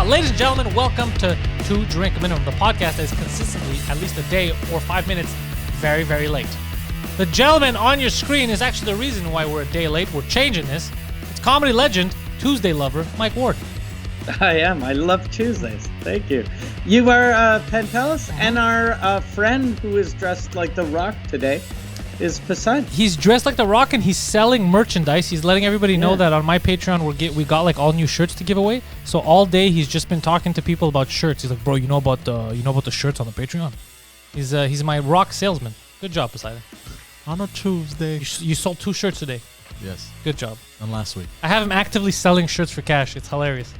Ladies and gentlemen, welcome to Two Drink Minimum, the podcast that is consistently at least a day or 5 minutes very, very late. The gentleman on your screen is actually the reason why we're a day late. We're changing this. It's comedy legend, Tuesday lover, Mike Ward. I am. I love Tuesdays. Thank you. You are Pantelis, and our friend who is dressed like The Rock today is Poseidon. He's dressed like The Rock and he's selling merchandise. He's letting everybody know that on my Patreon we got like all new shirts to give away. So all day he's just been talking to people about shirts. He's like, bro, you know about the shirts on the Patreon? He's my Rock salesman. Good job, Poseidon. On a Tuesday. You sold 2 shirts today. Yes. Good job. And last week. I have him actively selling shirts for cash. It's hilarious.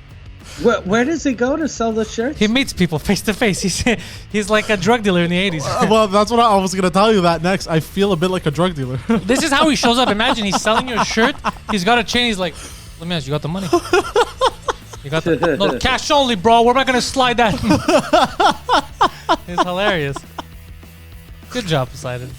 Where does he go to sell the shirts? He meets people face to face. He's like a drug dealer in the 80s. Well, that's what I was going to tell you that next. I feel a bit like a drug dealer. This is how he shows up. Imagine he's selling you a shirt. He's got a chain. He's like, let me ask you, got the money? You got the no, cash only, bro. We're not going to slide that. It's hilarious. Good job, Poseidon.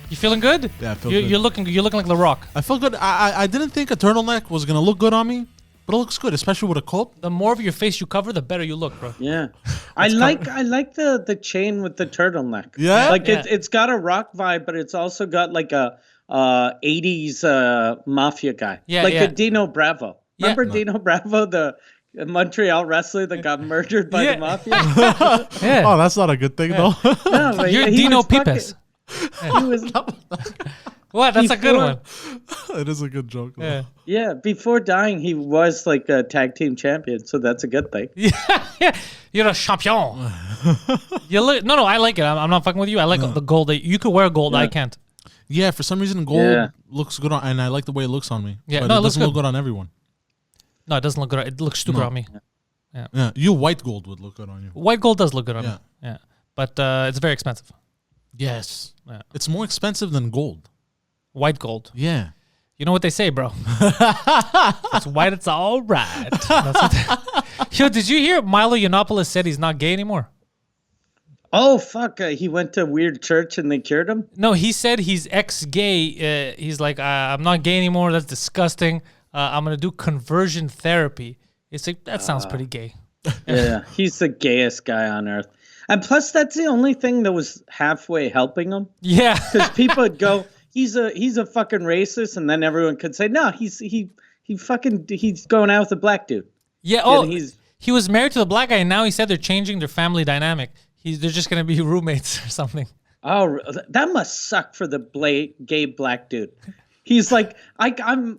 You feeling good? Yeah, I feel good. You're looking like The Rock. I feel good. I didn't think a turtleneck was going to look good on me, but it looks good, especially with a coat. The more of your face you cover, the better you look, bro. Yeah. I like the chain with the turtleneck. Yeah? Like it's got a rock vibe, but it's also got like a 80s mafia guy. Yeah, like yeah. a Dino Bravo. Remember Dino Bravo, the Montreal wrestler that got murdered by the mafia? Yeah. Oh, that's not a good thing, though. No, but You're Dino Pipes. He was... What? That's a good one. It is a good joke, though. Yeah. Yeah, before dying, he was like a tag team champion, so that's a good thing. Yeah. You're a champion. No, I like it. I'm not fucking with you. I like the gold. You could wear gold. I can't. Yeah, for some reason, gold looks good on, and I like the way it looks on me. Yeah, but no, it looks doesn't look good on everyone. No, it doesn't look good. It looks stupid on me. Yeah, you white gold would look good on you. White gold does look good on me. Yeah. But it's very expensive. Yes. Yeah. It's more expensive than gold. White gold. Yeah. You know what they say, bro? It's white, it's all right. Yo, did you hear Milo Yiannopoulos said he's not gay anymore? Oh, fuck. He went to a weird church and they cured him? No, he said he's ex-gay. He's like, I'm not gay anymore. That's disgusting. I'm going to do conversion therapy. It's like, that sounds pretty gay. Yeah, he's the gayest guy on earth. And plus, that's the only thing that was halfway helping him. Yeah. Because people would go, he's a fucking racist, and then everyone could say, no, he's going out with a black dude. Yeah, he was married to the black guy, and now he said they're changing their family dynamic. They're just going to be roommates or something. Oh, that must suck for the gay black dude. He's like, I'm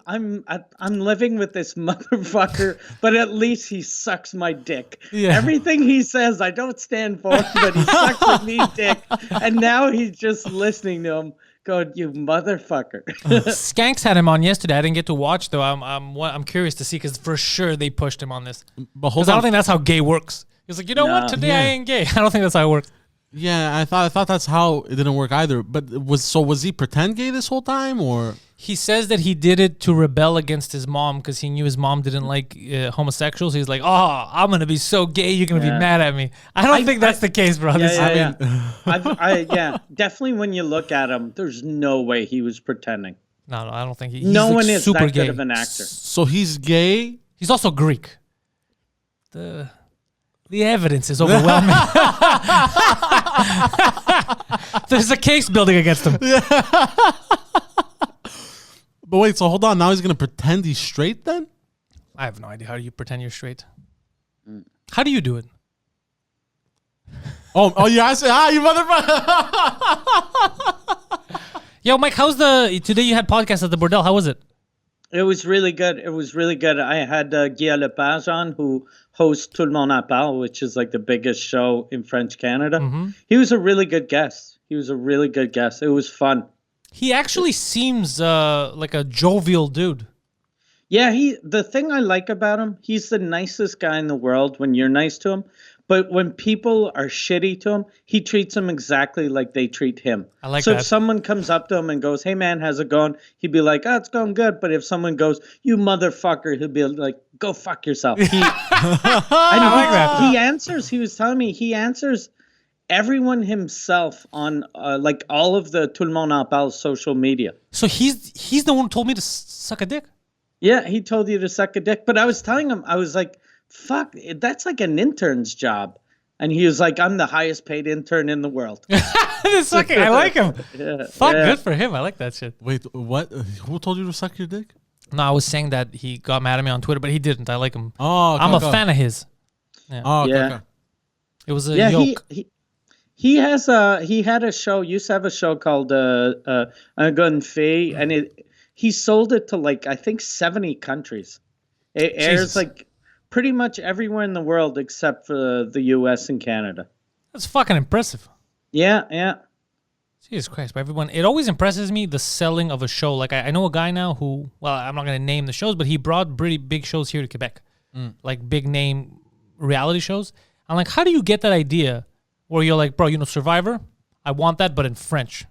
living with this motherfucker, but at least he sucks my dick. Yeah. Everything he says, I don't stand for, but he sucks with me dick. And now he's just listening to him, going, "You motherfucker." Skanks had him on yesterday. I didn't get to watch though. I'm curious to see because for sure they pushed him on this. But hold I on. don't think that's how gay works. He's like, you know what? Today I ain't gay. I don't think that's how it works. Yeah, I thought that's how it didn't work either. But was he pretend gay this whole time, or? He says that he did it to rebel against his mom because he knew his mom didn't like homosexuals. He's like, oh, I'm going to be so gay, you're going to be mad at me. I don't think that's the case, bro. Yeah. Definitely when you look at him, there's no way he was pretending. No, I don't think he's no like one is super that gay. good of an actor. So he's gay? He's also Greek. The evidence is overwhelming. There's a case building against him. But wait, so hold on. Now he's going to pretend he's straight then? I have no idea. How do you pretend you're straight? How do you do it? Oh yeah, I say, you motherfucker. Yo, Mike, today you had podcast at the Bordel. How was it? It was really good. I had Guillermo on, who hosts Tout le monde en parle, which is like the biggest show in French Canada. Mm-hmm. He was a really good guest. It was fun. He actually seems like a jovial dude. Yeah, the thing I like about him, he's the nicest guy in the world when you're nice to him. But when people are shitty to him, he treats them exactly like they treat him. I like that. So if someone comes up to him and goes, "Hey man, how's it going?" He'd be like, "Oh, it's going good." But if someone goes, "You motherfucker," he'll be like, "Go fuck yourself." I like that. He answers. He was telling me he answers everyone himself on like all of the Tout le monde en parle social media. So he's the one who told me to suck a dick? Yeah, he told you to suck a dick. But I was telling him, I was like, fuck, that's like an intern's job. And he was like, I'm the highest paid intern in the world. I like him. Fuck, good for him. I like that shit. Wait, what? Who told you to suck your dick? No, I was saying that he got mad at me on Twitter, but he didn't. I like him. Oh, okay, I'm a fan of his. Yeah. Oh, okay, Yeah. okay. It was a yoke. He had a show, used to have a show called Un Gun Fee, and he sold it to like, I think 70 countries. It airs like pretty much everywhere in the world except for the US and Canada. That's fucking impressive. Yeah. Jesus Christ, but everyone, it always impresses me the selling of a show. Like I know a guy now who, well, I'm not going to name the shows, but he brought pretty big shows here to Quebec, like big name reality shows. I'm like, how do you get that idea where you're like, bro, Survivor? I want that, but in French.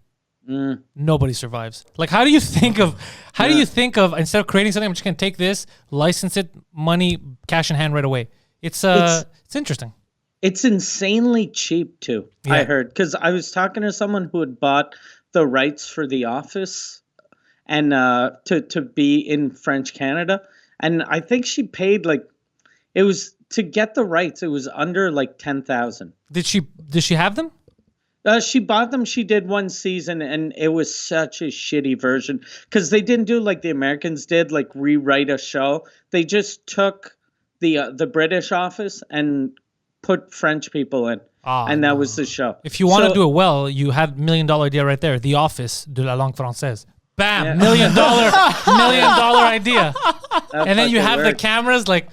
Nobody survives. Like, how do you think of instead of creating something, I'm just going to take this, license it, money, cash in hand right away. It's interesting. It's insanely cheap too. Yeah. I heard, because I was talking to someone who had bought the rights for The Office and to be in French Canada, and I think she paid like, it was to get the rights. It was under like 10,000. Did she have them? She bought them. She did one season, and it was such a shitty version because they didn't do like the Americans did, like rewrite a show. They just took the British Office and put French people in, and that was the show. If you want to do it well, you had $1 million idea right there. The Office de la langue française. Bam, $1 million idea. And then you have the cameras like,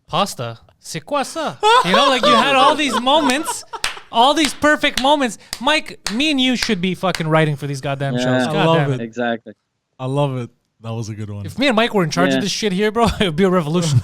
pasta, c'est quoi ça? You know, like you had all these moments. All these perfect moments. Mike, me and you should be fucking writing for these goddamn shows. I love it. Exactly. I love it. That was a good one. If me and Mike were in charge of this shit here, bro, it would be a revolution.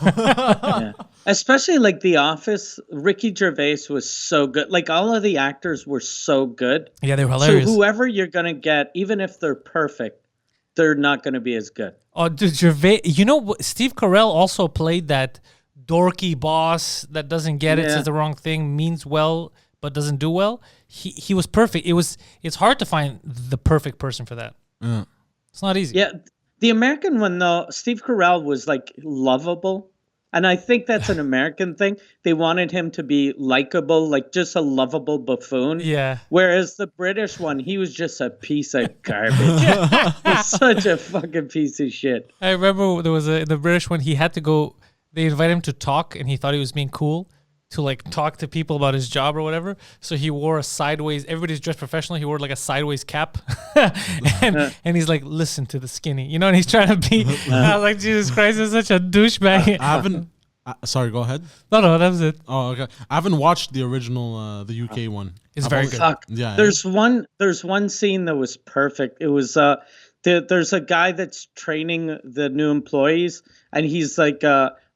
Especially like The Office. Ricky Gervais was so good. Like all of the actors were so good. Yeah, they were hilarious. So whoever you're going to get, even if they're perfect, they're not going to be as good. Oh, dude, Gervais. You know, Steve Carell also played that dorky boss that doesn't get it, says the wrong thing, means well, but doesn't do well. He was perfect. It's hard to find the perfect person for that. It's not easy. Yeah, the American one though, Steve Carell was like lovable, and I think that's an American thing. They wanted him to be likable, like just a lovable buffoon. Yeah. Whereas the British one, he was just a piece of garbage. He's such a fucking piece of shit. I remember there was the British one. He had to go. They invited him to talk, and he thought he was being cool to like talk to people about his job or whatever. So he wore a sideways, everybody's dressed professionally. He wore like a sideways cap and he's like, listen to the skinny, you know, and he's trying to be, I was like, Jesus Christ, is such a douchebag. I haven't, sorry, go ahead. No, that was it. Oh, okay. I haven't watched the original, the UK one. It's very good. Fuck. Yeah. There's one scene that was perfect. It was, there's a guy that's training the new employees, and he's like,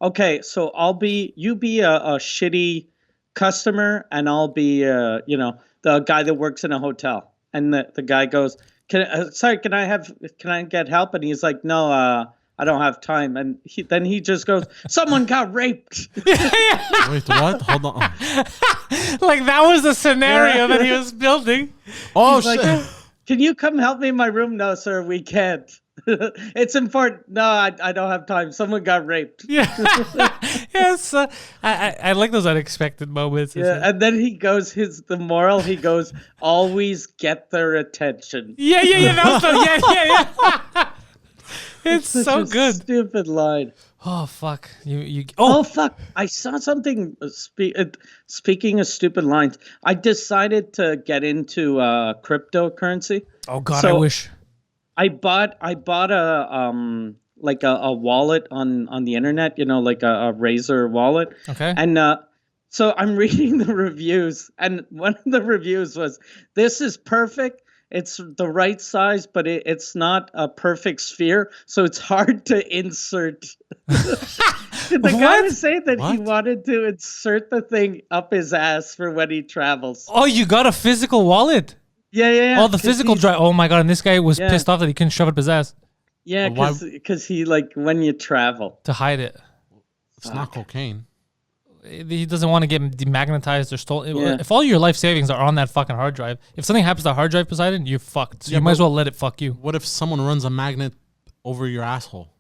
okay, so you be a shitty customer, and I'll be, the guy that works in a hotel. And the guy goes, can I get help? And he's like, no, I don't have time. And then he just goes, someone got raped. Wait, what? Hold on. Like that was the scenario that he was building. Oh, he's shit. like, can you come help me in my room? No, sir, we can't. It's important. No, I don't have time. Someone got raped. Yeah. Yes. I like those unexpected moments. Yeah, and then he goes, the moral, he goes, always get their attention. Yeah. Yeah. It's so good. Stupid line. Oh, fuck. Oh, fuck. I saw something, speaking of stupid lines, I decided to get into cryptocurrency. Oh, God, So, I wish. I bought a a wallet on the internet, like a Razor wallet. Okay. And so I'm reading the reviews, and one of the reviews was, "This is perfect. It's the right size, but it's not a perfect sphere, so it's hard to insert." The guy was saying that he wanted to insert the thing up his ass for when he travels. Oh, you got a physical wallet? Yeah. Oh, the physical drive. Oh my God! And this guy was pissed off that he couldn't shove it up his ass. Yeah, because he when you travel to hide it. It's not cocaine. He doesn't want to get demagnetized or stolen. Yeah. If all your life savings are on that fucking hard drive, if something happens to the hard drive, Poseidon, you're fucked. So you might as well let it fuck you. What if someone runs a magnet over your asshole?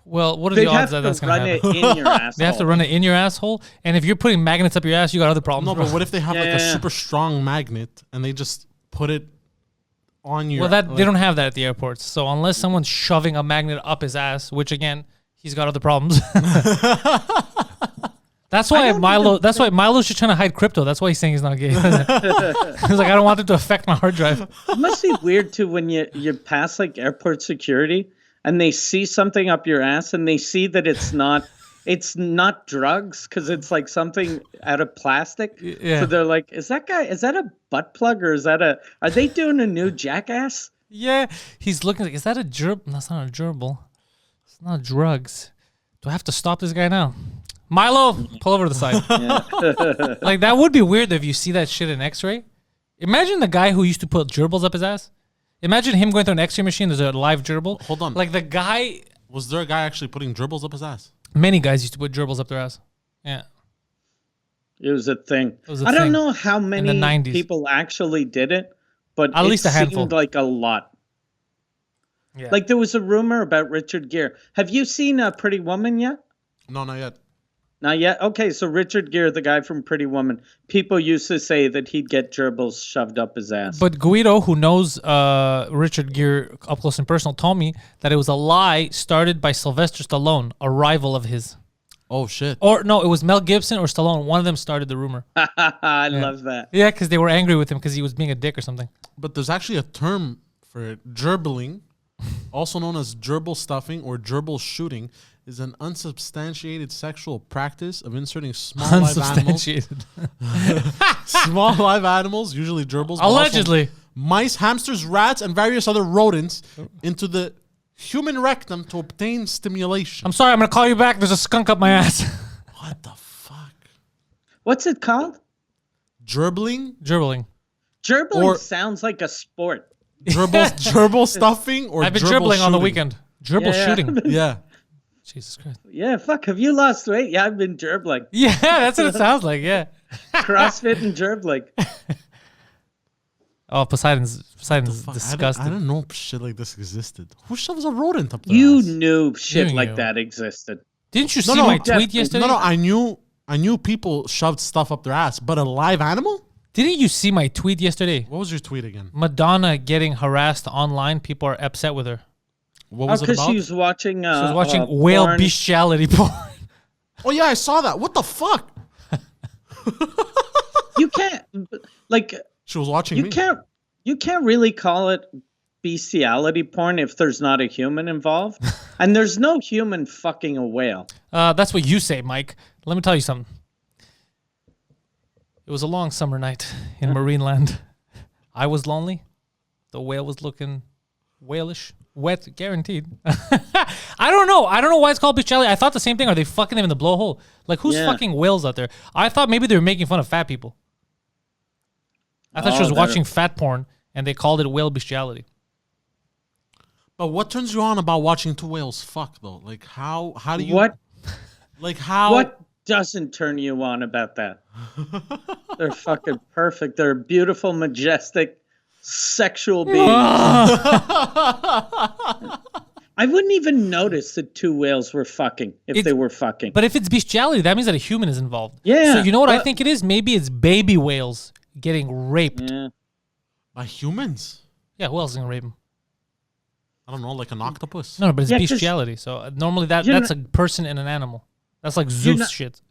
Well, what are They'd the have odds that to that's going to run it happen? in your asshole. They have to run it in your asshole, and if you're putting magnets up your ass, you got other problems. No, bro. but what if they have like a Yeah. super strong magnet and they just put it on your? Well, that like, they don't have that at the airports. So unless someone's shoving a magnet up his ass, which again, he's got other problems. That's why Milo. That's why Milo's just trying to hide crypto. That's why he's saying he's not gay. He's like, I don't want it to affect my hard drive. It must be weird too when you pass like airport security and they see something up your ass and they see that it's not drugs because it's like something out of plastic. Yeah. So they're like, is that a butt plug or are they doing a new Jackass? Yeah, he's looking like, is that a gerbil? That's not a gerbil. It's not drugs. Do I have to stop this guy now? Milo, pull over to the side. Like, that would be weird if you see that shit in X-ray. Imagine the guy who used to put gerbils up his ass. Imagine him going through an X-ray machine. There's a live gerbil. Hold on. Like, the guy... Was there a guy actually putting gerbils up his ass? Many guys used to put gerbils up their ass. Yeah. It was a thing. was a I don't thing know how many 90s. people actually did it, but At least a handful. seemed like a lot. Yeah. Like there was a rumor about Richard Gere. Have you seen Pretty Woman yet? No, not yet. Not yet? Okay, so Richard Gere, the guy from Pretty Woman, people used to say that he'd get gerbils shoved up his ass. But Guido, who knows Richard Gere up close and personal, told me that it was a lie started by Sylvester Stallone, a rival of his. Oh shit. Or no, it was Mel Gibson or Stallone. One of them started the rumor. I love that. Yeah, because they were angry with him because he was being a dick or something. But there's actually a term for it. Gerbilling, also known as gerbil stuffing or gerbil shooting, is an unsubstantiated sexual practice of inserting small live animals. Unsubstantiated. Small live animals, usually gerbils. but also Allegedly. mice, hamsters, rats, and various other rodents into the human rectum to obtain stimulation. I'm sorry, I'm going to call you back. There's a skunk up my ass. What the fuck? What's it called? Gerbiling? Dribbling. Gerbiling Or- sounds like a sport. Gerbil stuffing or I've been gerbil dribbling on the shooting? weekend. Dribble Yeah. shooting. Yeah. Jesus Christ. Yeah, fuck. Have you lost weight? Yeah, I've been gerbling. Yeah, that's what it sounds like. Yeah. CrossFit and gerbling. Oh, Poseidon's Fuck, disgusted. I didn't know shit like this existed. Who shoves a rodent up their You ass? knew shit You like knew. that existed. Didn't you No, see no, my definitely. tweet yesterday? No, I knew people shoved stuff up their ass, but a live animal? Didn't you see my tweet yesterday? What was your tweet again? Madonna getting harassed online. People are upset with her. What was it Because about? she was watching. She was watching whale porn. bestiality porn. Oh yeah, I saw that. What the fuck? You can't like. She was watching You me. can't really call it bestiality porn if there's not a human involved, and there's no human fucking a whale. That's what you say, Mike. Let me tell you something. It was a long summer night in Marineland. I was lonely. The whale was looking whalish. Wet, guaranteed. I don't know. I don't know why it's called bestiality. I thought the same thing. Are they fucking them in the blowhole? Like, who's Yeah. fucking whales out there? I thought maybe they were making fun of fat people. I thought she was they're- watching fat porn, and they called it whale bestiality. But what turns you on about watching two whales fuck though? Like how do you What like how what doesn't turn you on about that? They're fucking perfect. They're beautiful, majestic, sexual beings. I wouldn't even notice that two whales were fucking if they were fucking. But if it's bestiality, that means that a human is involved. Yeah, So you know what I but- think it is? Maybe it's baby whales getting raped. Yeah. by humans? Yeah, who else is gonna rape them? I don't know, like an octopus. No, but it's Yeah, 'cause bestiality. So normally that's you're a person and an animal. That's like Zeus not- shit.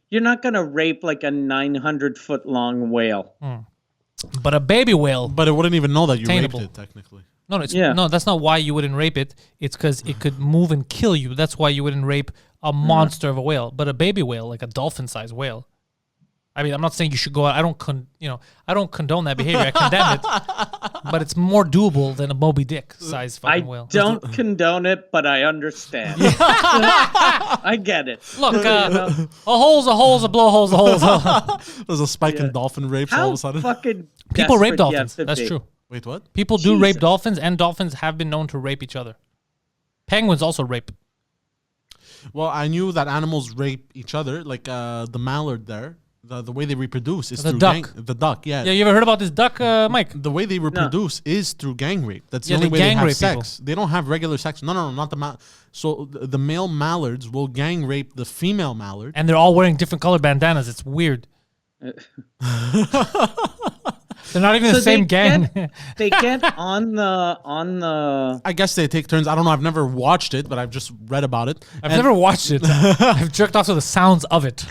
You're not gonna rape like a 900-foot long whale. But a baby whale. But it wouldn't even know that you Attainable. raped it technically. No, it's Yeah. no. That's not why you wouldn't rape it. It's because it could move and kill you. That's why you wouldn't rape a monster of a whale. But a baby whale, like a dolphin-sized whale. I mean, I'm not saying you should go out. I don't condone that behavior. I condemn it. But it's more doable than a Moby Dick-sized I fucking whale. don't condone it, but I understand. I get it. Look, a hole's a hole's, a blowhole's a hole's. There's a spike in dolphin rapes all How of a sudden. fucking People rape desperate you have dolphins. to That's be. true. Wait, what? People do rape Jesus. dolphins, and dolphins have been known to rape each other. Penguins also rape. Well, I knew that animals rape each other, like the mallard there. The way they reproduce is The through duck. the duck. Yeah. Yeah, you ever heard about this duck, Mike? The way they reproduce is through gang rape. That's the Yeah, only they way they gang have rape sex. They don't have regular sex. No, not the So the male mallards will gang rape the female mallard. And they're all wearing different color bandanas. It's weird. They're not even the same gang. They get on the. I guess they take turns. I don't know. I've never watched it, but I've just read about it. I've never watched it. I've jerked off to the sounds of it.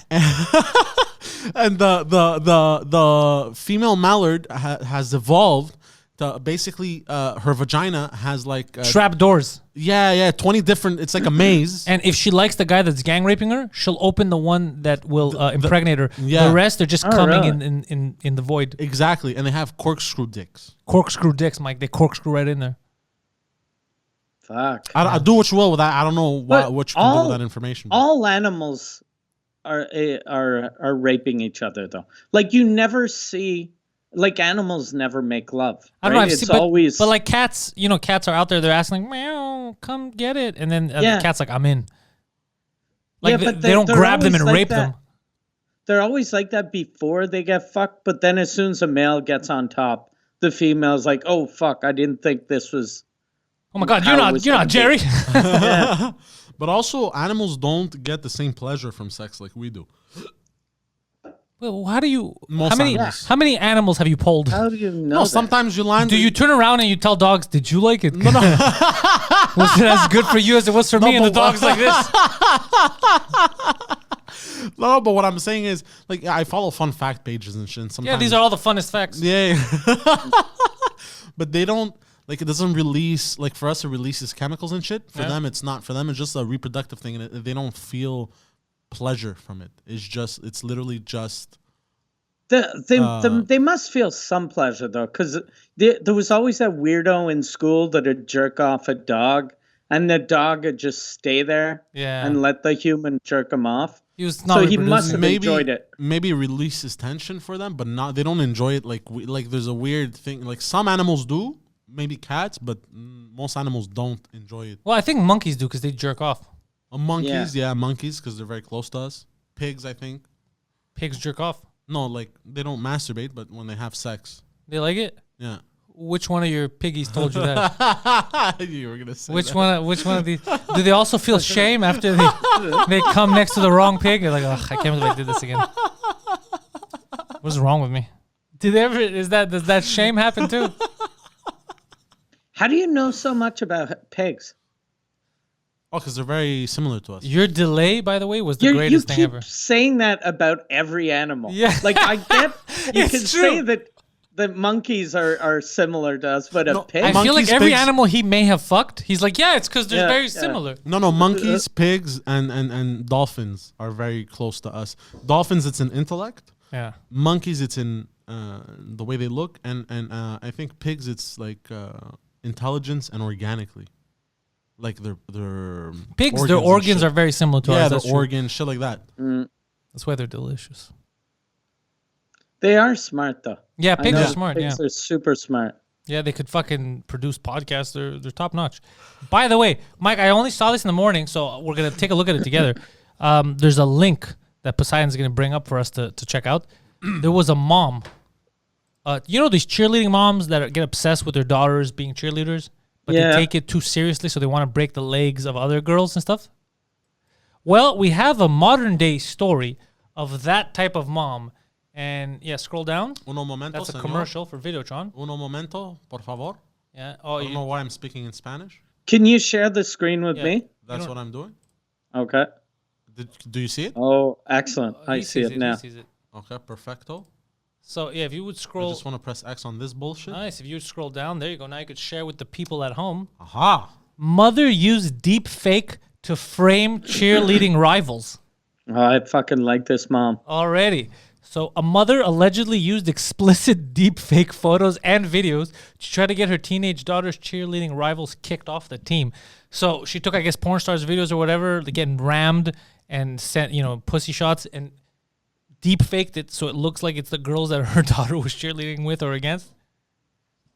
And the female mallard has evolved to basically her vagina has like Trap doors. 20 different. It's like a maze. And if she likes the guy that's gang raping her, she'll open the one that will impregnate her. yeah. The rest are just coming in the void. Exactly, and they have corkscrew dicks. Corkscrew dicks, Mike. They corkscrew right in there. Fuck. I do what you will with that. I don't know But what you can do with that information. All animals are raping each other though. Like you never see. Like animals never make love. I don't know. right? I've It's seen, always. but like cats, cats are out there. They're asking, like, meow, come get it, and then the cat's like, I'm in. Like but they don't they're grab them and always like rape that. them. They're always like that before they get fucked, but then as soon as a male gets on top, the female's like, "Oh fuck, I didn't think this was." Oh my god, how it was you're not gonna be." Jerry. Yeah. But also, animals don't get the same pleasure from sex like we do. Well, how do you? Most animals. How many animals have you pulled? How do you know? No, that? sometimes you land. Do you turn around and you tell dogs, "Did you like it? No, was it as good for you as it was for me?" And the dog's like this. No, but what I'm saying is, like, I follow fun fact pages and shit. And sometimes, Yeah, these are all the funnest facts. Yeah. But they don't, like, it doesn't release, like, for us, it releases chemicals and shit. For them, it's not. For them, it's just a reproductive thing. And they don't feel pleasure from it. It's literally just. They must feel some pleasure, though, because there was always that weirdo in school that would jerk off a dog, and the dog would just stay there and let the human jerk him off. He was not so he must have enjoyed it. Maybe it releases tension for them, but not. They don't enjoy it like there's a weird thing. Like some animals do, maybe cats, but most animals don't enjoy it. Well, I think monkeys do because they jerk off. Monkeys, monkeys, because they're very close to us. Pigs, I think. Pigs jerk off. No, like they don't masturbate, but when they have sex, they like it. Yeah. Which one of your piggies told you that? You were gonna say which that. Which one of these? Do they also feel shame after they come next to the wrong pig? They're like, ugh, I can't believe I did this again. What's wrong with me? Does that shame happen too? How do you know so much about pigs? Oh, because they're very similar to us. Your delay, by the way, was the greatest thing ever. You keep saying that about every animal. Yeah. Like I get, you It's can true. say that monkeys are similar to us, but a pig. I feel like Monkeys, every pigs- animal he may have fucked, he's like, yeah, it's because they're very similar. No, monkeys, pigs, and dolphins are very close to us. Dolphins, it's in intellect. Yeah. Monkeys, it's in the way they look, and I think pigs, it's like intelligence and organically, like their Pigs, their organs are very similar to us. yeah, That's their true. organs, shit like that. That's why they're delicious. They are smart though. Yeah, I pigs know are smart. Pigs Yeah. are super smart. Yeah, they could fucking produce podcasts. They're top notch. By the way, Mike, I only saw this in the morning, so we're gonna take a look at it together. There's a link that Poseidon's gonna bring up for us to check out. There was a mom. You know these cheerleading moms that get obsessed with their daughters being cheerleaders, but they take it too seriously, so they want to break the legs of other girls and stuff. Well, we have a modern day story of that type of mom. And scroll down. Uno momento, That's a señor. commercial for Videotron. Uno momento, por favor. Yeah. I don't know why I'm speaking in Spanish. Can you share the screen with me? That's what I'm doing. Okay. Do you see it? Oh, excellent. I He see sees it now. He sees it. Okay, perfecto. So if you would I scroll, just want to press X on this bullshit. nice. If you would scroll down, there you go. Now you could share with the people at home. Aha. Mother used deep fake to frame cheerleading rivals. Oh, I fucking like this mom. Already. So a mother allegedly used explicit deep fake photos and videos to try to get her teenage daughter's cheerleading rivals kicked off the team. So she took, I guess, porn stars' videos or whatever, getting rammed and sent, pussy shots and deep faked it so it looks like it's the girls that her daughter was cheerleading with or against.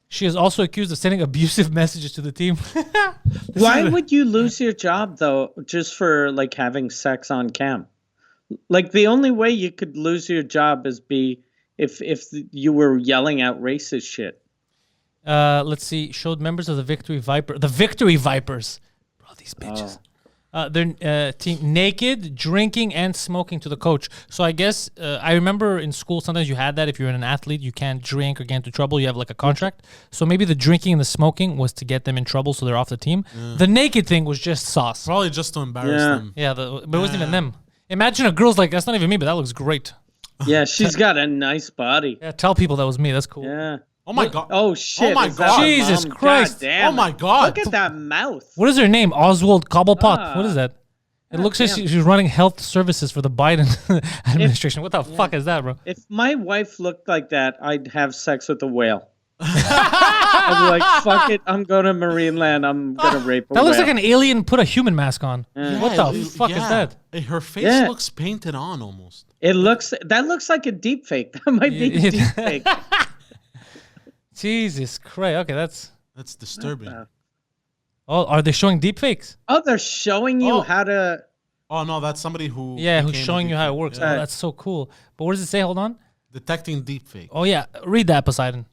She is also accused of sending abusive messages to the team. Why would you lose your job though, just for like having sex on cam? Like the only way you could lose your job is if you were yelling out racist shit. Let's see. Showed members of the Victory Vipers. Bro, these bitches. Their team naked, drinking, and smoking to the coach. So I guess I remember in school sometimes you had that. If you're an athlete, you can't drink or get into trouble. You have like a contract. So maybe the drinking and the smoking was to get them in trouble, so they're off the team. The naked thing was just sauce. Probably just to embarrass them. Yeah, but it wasn't even them. Imagine a girl's like, that's not even me, but that looks great. Yeah, she's got a nice body. Yeah, tell people that was me. That's cool. Yeah. Oh my god. Oh shit. Oh my is that god. her Jesus mom? Christ. God damn Oh my it. god. Look at that mouth. What is her name? Oswald Cobblepot. What is that? It looks like damn. she's running health services for the Biden administration. What the fuck is that, bro? If my wife looked like that, I'd have sex with a whale. I'd be like, fuck it, I'm going to Marineland. I'm going to rape a That looks whale. like an alien put a human mask on. What the fuck is that? Her face Yeah. looks painted on almost. That looks like a deep fake. That might be a deep fake. Jesus Christ. Okay, That's disturbing. Oh, are they showing deep fakes? Oh, they're showing you how to. Oh no, that's somebody who. Yeah, who's became a showing you how it deepfake. works. Yeah. Oh, that's so cool. But what does it say? Hold on. Detecting deepfake. Oh, yeah. Read that, Poseidon.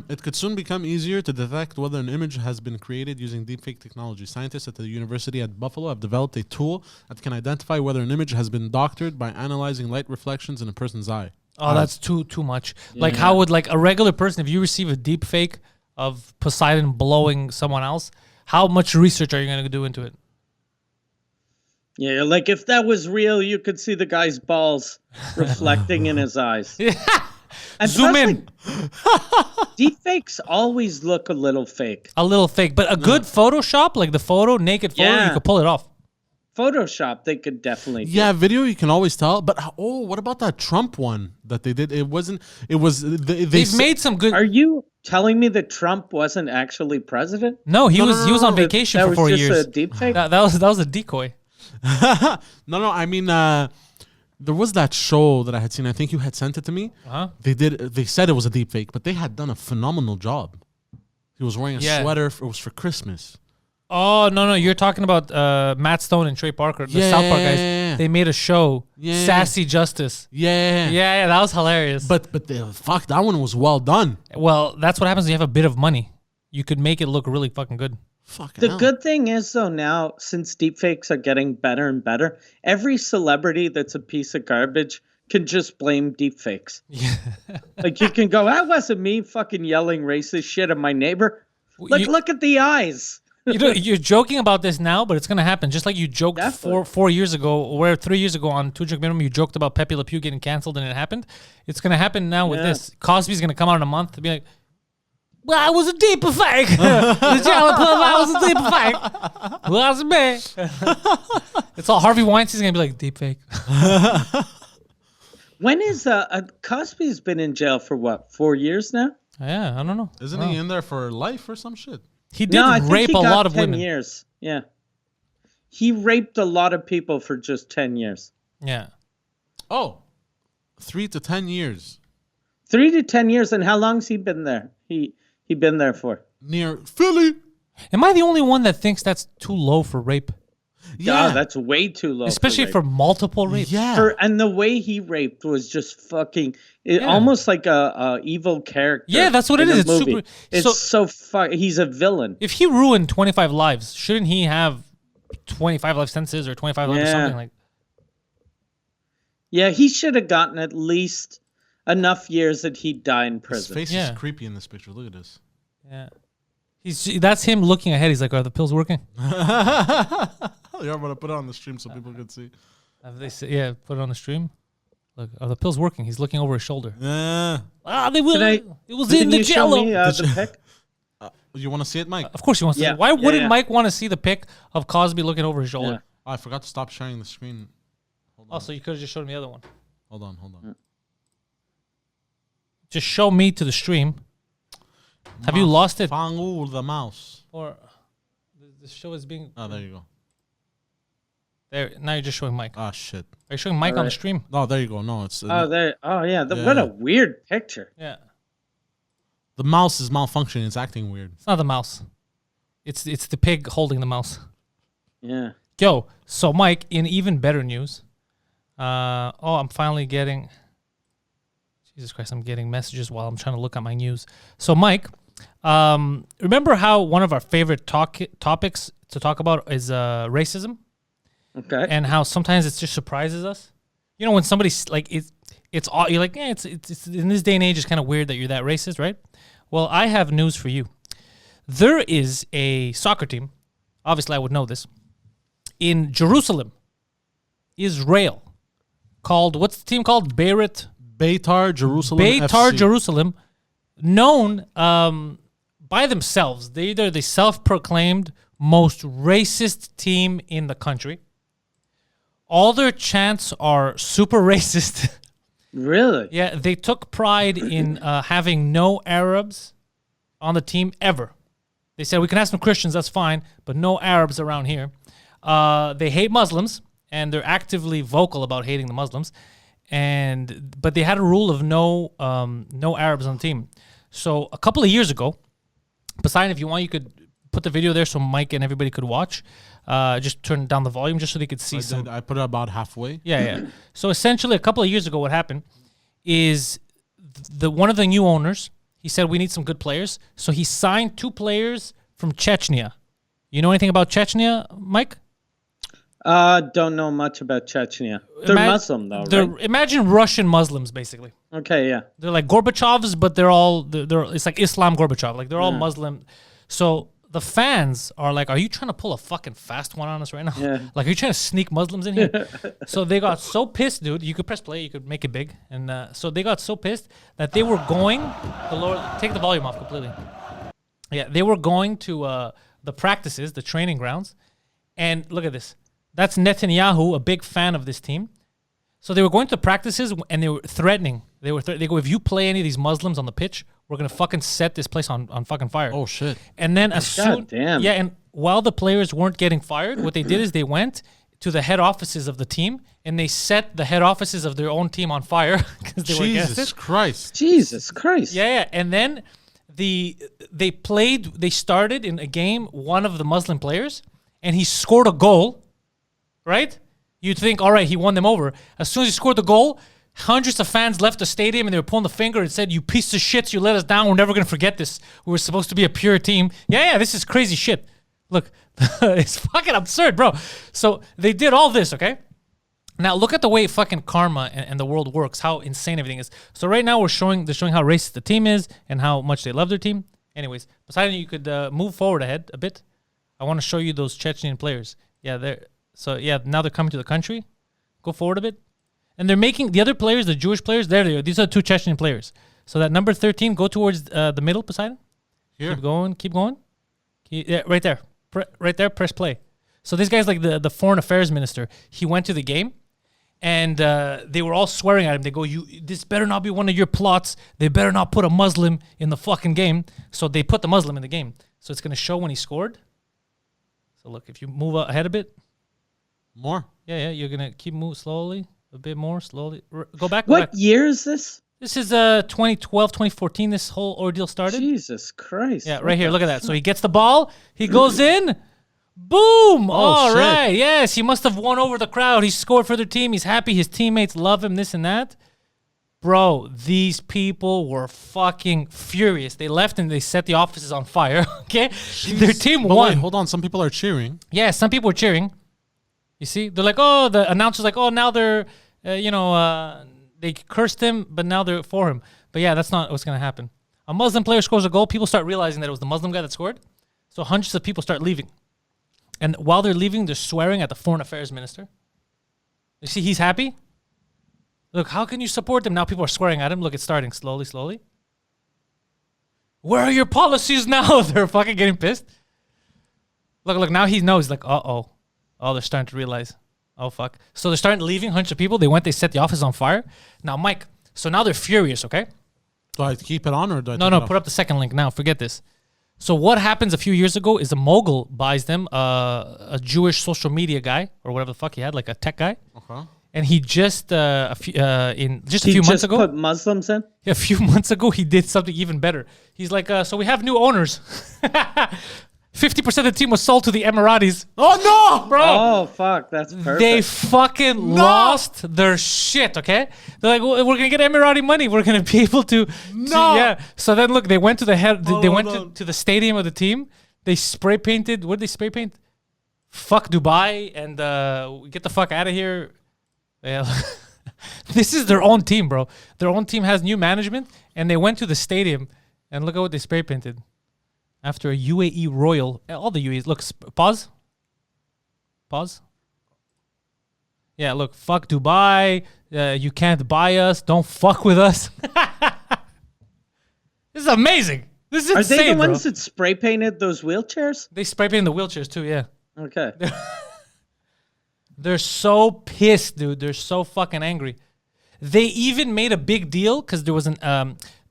It could soon become easier to detect whether an image has been created using deepfake technology. Scientists at the University at Buffalo have developed a tool that can identify whether an image has been doctored by analyzing light reflections in a person's eye. Oh, that's too much. Like, how would, like, a regular person, if you receive a deep fake of Poseidon blowing someone else, how much research are you going to do into it? Yeah, like if that was real, you could see the guy's balls reflecting in his eyes. And Zoom plus, in. like, deepfakes always look a little fake. A little fake. But a good Photoshop, like the photo, naked photo, you Yeah. could pull it off. Photoshop, they could definitely do. Yeah, video you can always tell. But what about that Trump one that they did? It wasn't. It was. They've made some good. Are you telling me that Trump wasn't actually president? No, he was on vacation That for was 4 just years. a deepfake? That was a decoy. No. I mean, there was that show that I had seen. I think you had sent it to me. They said it was a deep fake, but they had done a phenomenal job. He was wearing a sweater. It was for Christmas. Oh, no. You're talking about Matt Stone and Trey Parker, the South Park guys. Yeah. They made a show, Yeah. Sassy Justice. Yeah. Yeah, that was hilarious. But fuck, that one was well done. Well, that's what happens when you have a bit of money. You could make it look really fucking good. Fucking The hell. good thing is, though, now, since deepfakes are getting better and better, every celebrity that's a piece of garbage can just blame deepfakes. Like, you can go, that wasn't me fucking yelling racist shit at my neighbor. Like, look at the eyes. You're joking about this now, but it's gonna happen. Just like you joked Definitely. 4 years ago, or 3 years ago on Two Drink Minimum, you joked about Pepe Le Pew getting canceled, and it happened. It's gonna happen now with this. Cosby's gonna come out in a month and be like, "Well, I was a deep fake. The jelly puff, I was a deep fake. Was me." It's all Harvey Weinstein's gonna be like deep fake. When is Cosby's been in jail for what, 4 years now? Yeah, I don't know. Isn't he in there for life or some shit? He did No, I think rape he a got lot of 10 women. years. Yeah. He raped a lot of people for just 10 years. Yeah. Oh, 3 to 10 years. 3 to 10 years. And how long's he been there? He been there for? Near Philly. Am I the only one that thinks that's too low for rape? Yeah. Oh, that's way too low. Especially rape. for multiple rapes. Yeah. And the way he raped was just fucking almost like a evil character. Yeah, that's what it in is. a It's movie. super- It's he's a villain. If he ruined 25 lives, shouldn't he have 25 life sentences or 25 lives or something like? Yeah, he should have gotten at least enough years that he'd die in His prison. face Yeah. is creepy in this picture. Look at this. Yeah. That's him looking ahead. He's like, "Are the pills working?" Yeah, I'm gonna put it on the stream so people can see. Have they said, yeah, put it on the stream. Look, are the pills working? He's looking over his shoulder. Yeah. They will. It was in Can the you show jello. me the pic? You want to see it, Mike? Of course he wants to. Yeah. Why Yeah, wouldn't yeah. Mike want to see the pic of Cosby looking over his shoulder? Oh, I forgot to stop sharing the screen. Oh, so you could have just showed me the other one. Hold on. Just show me to the stream. Have you lost it? Fangu the mouse. Or the show is being Oh, there you go. there. Now you're just showing Mike. Ah, shit. Are you showing Mike on the Alright. stream? No, there you go. No, it's Oh, there. Oh, yeah. What Yeah. a weird picture. Yeah. the mouse is malfunctioning. It's acting weird. It's not the mouse. It's the pig holding the mouse. Yeah. Yo, so Mike, in even better news, I'm finally getting. Jesus Christ, I'm getting messages while I'm trying to look at my news. So, Mike, remember how one of our favorite topics to talk about is racism? Okay. And how sometimes it just surprises us. You know, when somebody's like, it's all, you're like, it's in this day and age, it's kind of weird that you're that racist, right? Well, I have news for you. There is a soccer team, obviously I would know this, in Jerusalem, Israel, called, what's the team called? Beitar Jerusalem Beitar FC. Jerusalem, known by themselves. They're the self-proclaimed most racist team in the country. All their chants are super racist. Really? Yeah, they took pride in having no Arabs on the team ever. They said, we can have some Christians, that's fine, but no Arabs around here. They hate Muslims, and they're actively vocal about hating the Muslims. But they had a rule of no Arabs on the team. So a couple of years ago, Poseidon, if you want, you could put the video there so Mike and everybody could watch. Just turn down the volume just so they could see some. I put it about halfway. Yeah. So essentially, a couple of years ago, what happened is one of the new owners, he said, we need some good players. So he signed 2 players from Chechnya. You know anything about Chechnya, Mike? Don't know much about Chechnya. They're Muslim, though, right? Imagine Russian Muslims, basically. Okay, yeah. They're like Gorbachevs, but it's like Islam Gorbachev. Like, they're all Muslim. So the fans are like, are you trying to pull a fucking fast one on us right now? Yeah. Like, are you trying to sneak Muslims in here? So they got so pissed, dude. You could press play. You could make it big. And so they got so pissed that they were going to take the volume off completely. Yeah, they were going to the practices, the training grounds. And look at this. That's Netanyahu, a big fan of this team. So they were going to practices and they were threatening. They go, if you play any of these Muslims on the pitch, we're going to fucking set this place on fucking fire. Oh, shit. And then as soon... damn. Yeah, and while the players weren't getting fired, what they did is they went to the head offices of the team and they set the head offices of their own team on fire because they were against it. Jesus Christ. Jesus Christ. Yeah. And then they started in a game, one of the Muslim players, and he scored a goal, right? You'd think, all right, he won them over. As soon as he scored the goal, hundreds of fans left the stadium and they were pulling the finger and said, you piece of shits, you let us down. We're never going to forget this. We were supposed to be a pure team. Yeah, this is crazy shit. Look, it's fucking absurd, bro. So they did all this, okay? Now look at the way fucking karma and the world works, how insane everything is. So right now they're showing how racist the team is and how much they love their team. Anyways, Poseidon, you could move forward ahead a bit. I want to show you those Chechnyan players. Yeah, now they're coming to the country. Go forward a bit. And they're making the other players, the Jewish players, there they are. These are 2 Chechnyan players. So that number 13, go towards the middle, Poseidon. Here. Keep going. Yeah, right there. Right there, press play. So this guy's like the foreign affairs minister. He went to the game, and they were all swearing at him. They go, this better not be one of your plots. They better not put a Muslim in the fucking game. So they put the Muslim in the game. So it's going to show when he scored. So look, if you move ahead a bit. More? Yeah, you're going to keep moving slowly. A bit more, slowly. Go back. What year is this? This is 2012, 2014, this whole ordeal started. Jesus Christ. Yeah, right here. Look at that. So he gets the ball. He goes in. Boom. All shit. right. Yes, he must have won over the crowd. He scored for their team. He's happy. His teammates love him, this and that. Bro, these people were fucking furious. They left and they set the offices on fire. Okay? Their team But won. wait, hold on. Some people are cheering. Yeah, some people were cheering. You see? They're like, oh, the announcer's like, oh, now they're, they cursed him, but now they're for him. But yeah, that's not what's going to happen. A Muslim player scores a goal. People start realizing that it was the Muslim guy that scored. So hundreds of people start leaving. And while they're leaving, they're swearing at the foreign affairs minister. You see, he's happy. Look, how can you support them? Now people are swearing at him. Look, it's starting slowly. Where are your policies now? They're fucking getting pissed. Look, now he knows. Like, uh-oh. Oh, they're starting to realize. Oh, fuck. So they're starting leaving, hundreds of people. They set the office on fire. Now, Mike, so now they're furious, okay? Do I keep it on or do I No, take it off? put up the second link now. Forget this. So what happens a few years ago is a mogul buys them, a Jewish social media guy, or whatever the fuck he had, like a tech guy. Okay. And he just, a few months ago. Put Muslims in? A few months ago, he did something even better. He's like, so we have new owners. 50% of the team was sold to the Emiratis. Oh no, Bro. Oh fuck, that's perfect. They fucking lost their shit, okay? They're like, well, we're gonna get Emirati money. We're gonna be able to yeah. So then look, they went to the head. They went to the stadium of the team. They spray painted. What did they spray paint? Fuck Dubai and get the fuck out of here. Yeah. This is their own team, bro. Their own team has new management, and they went to the stadium and look at what they spray painted. After a UAE royal, all the UAEs. Look, pause. Yeah, look, fuck Dubai. You can't buy us. Don't fuck with us. This is amazing. This is insane, Are they the bro. ones that spray painted those wheelchairs? They spray painted the wheelchairs too, yeah. Okay. They're so pissed, dude. They're so fucking angry. They even made a big deal because there was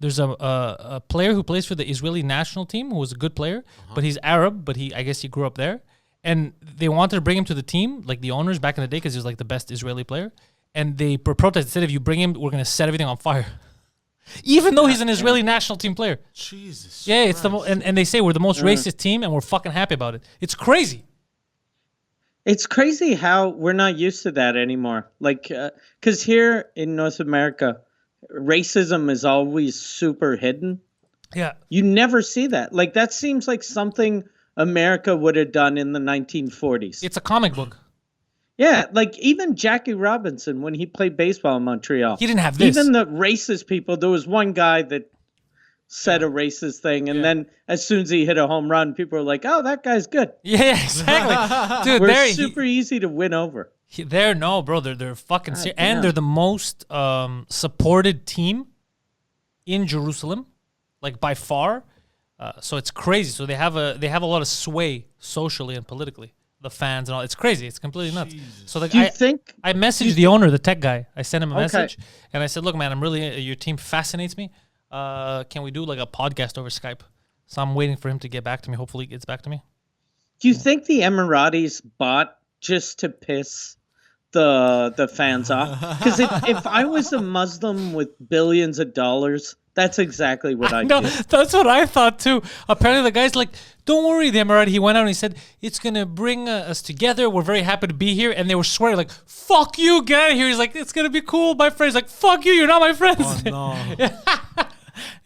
there's a player who plays for the Israeli national team who was a good player, but he's Arab, but I guess he grew up there. And they wanted to bring him to the team, like the owners back in the day, because he was like the best Israeli player. And they protested, said, if you bring him, we're going to set everything on fire. Even though he's an Israeli national team player. Jesus. Yeah, it's and they say we're the most racist team and we're fucking happy about it. It's crazy. It's crazy how we're not used to that anymore. Like, because here in North America, racism is always super hidden. Yeah. You never see that. Like, that seems like something America would have done in the 1940s. It's a comic book. Yeah, like even Jackie Robinson, when he played baseball in Montreal. He didn't have this. Even the racist people, there was one guy that said a racist thing, and then as soon as he hit a home run, people were like, oh, that guy's good. Yeah, exactly. Dude, We're super easy to win over. Bro. They're fucking serious. And they're the most supported team in Jerusalem, like by far. So it's crazy. So they have a lot of sway socially and politically. The fans and all. It's crazy. It's completely nuts. Jesus. So like, I messaged the owner, the tech guy. I sent him a message and I said, look, man, I'm really, your team fascinates me. Can we do like a podcast over Skype? So I'm waiting for him to get back to me. Hopefully he gets back to me. Do you think the Emiratis bought just to piss the fans off? Because if I was a Muslim with billions of dollars, that's exactly what I'd do. That's what I thought too. Apparently the guy's like, don't worry, the Emirati. He went out and he said, it's going to bring us together. We're very happy to be here. And they were swearing like, fuck you, get out of here. He's like, it's going to be cool. My friend's like, fuck you, you're not my friends. Oh, no.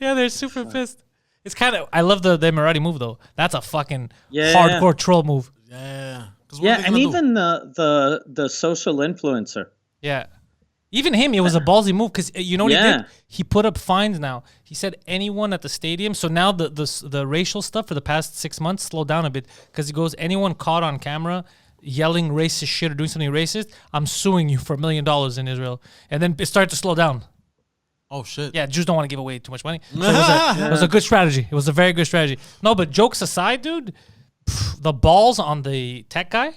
Yeah, they're super pissed. It's kind of, I love the Emirati move though. That's a fucking hardcore troll move. Yeah. Yeah, and even the social influencer. Yeah. Even him, it was a ballsy move because you know what he did? He put up fines now. He said anyone at the stadium. So now the racial stuff for the past 6 months slowed down a bit because he goes, anyone caught on camera yelling racist shit or doing something racist, I'm suing you for $1 million in Israel. And then it started to slow down. Oh, shit. Yeah, Jews don't want to give away too much money. So it was a good strategy. It was a very good strategy. No, but jokes aside, dude, the balls on the tech guy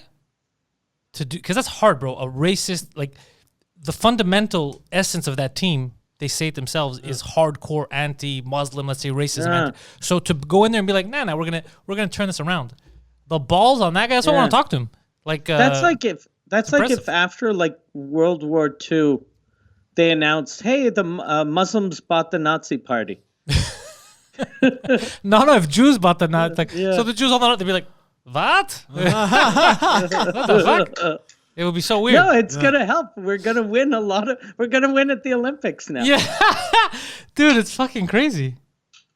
to do, because that's hard, bro. A racist, like, the fundamental essence of that team, they say it themselves, is hardcore anti-Muslim, let's say racism. So to go in there and be like, nah, we're gonna turn this around. The balls on that guy, that's why I want to talk to him. Like that's like if after like World War II, they announced, hey, the Muslims bought the Nazi party. No, if Jews bought the Nazi, like, so the Jews all know, they'd be like, what? What the fuck? It would be so weird. No, it's gonna help. We're gonna win we're gonna win at the Olympics now. Yeah. Dude, it's fucking crazy.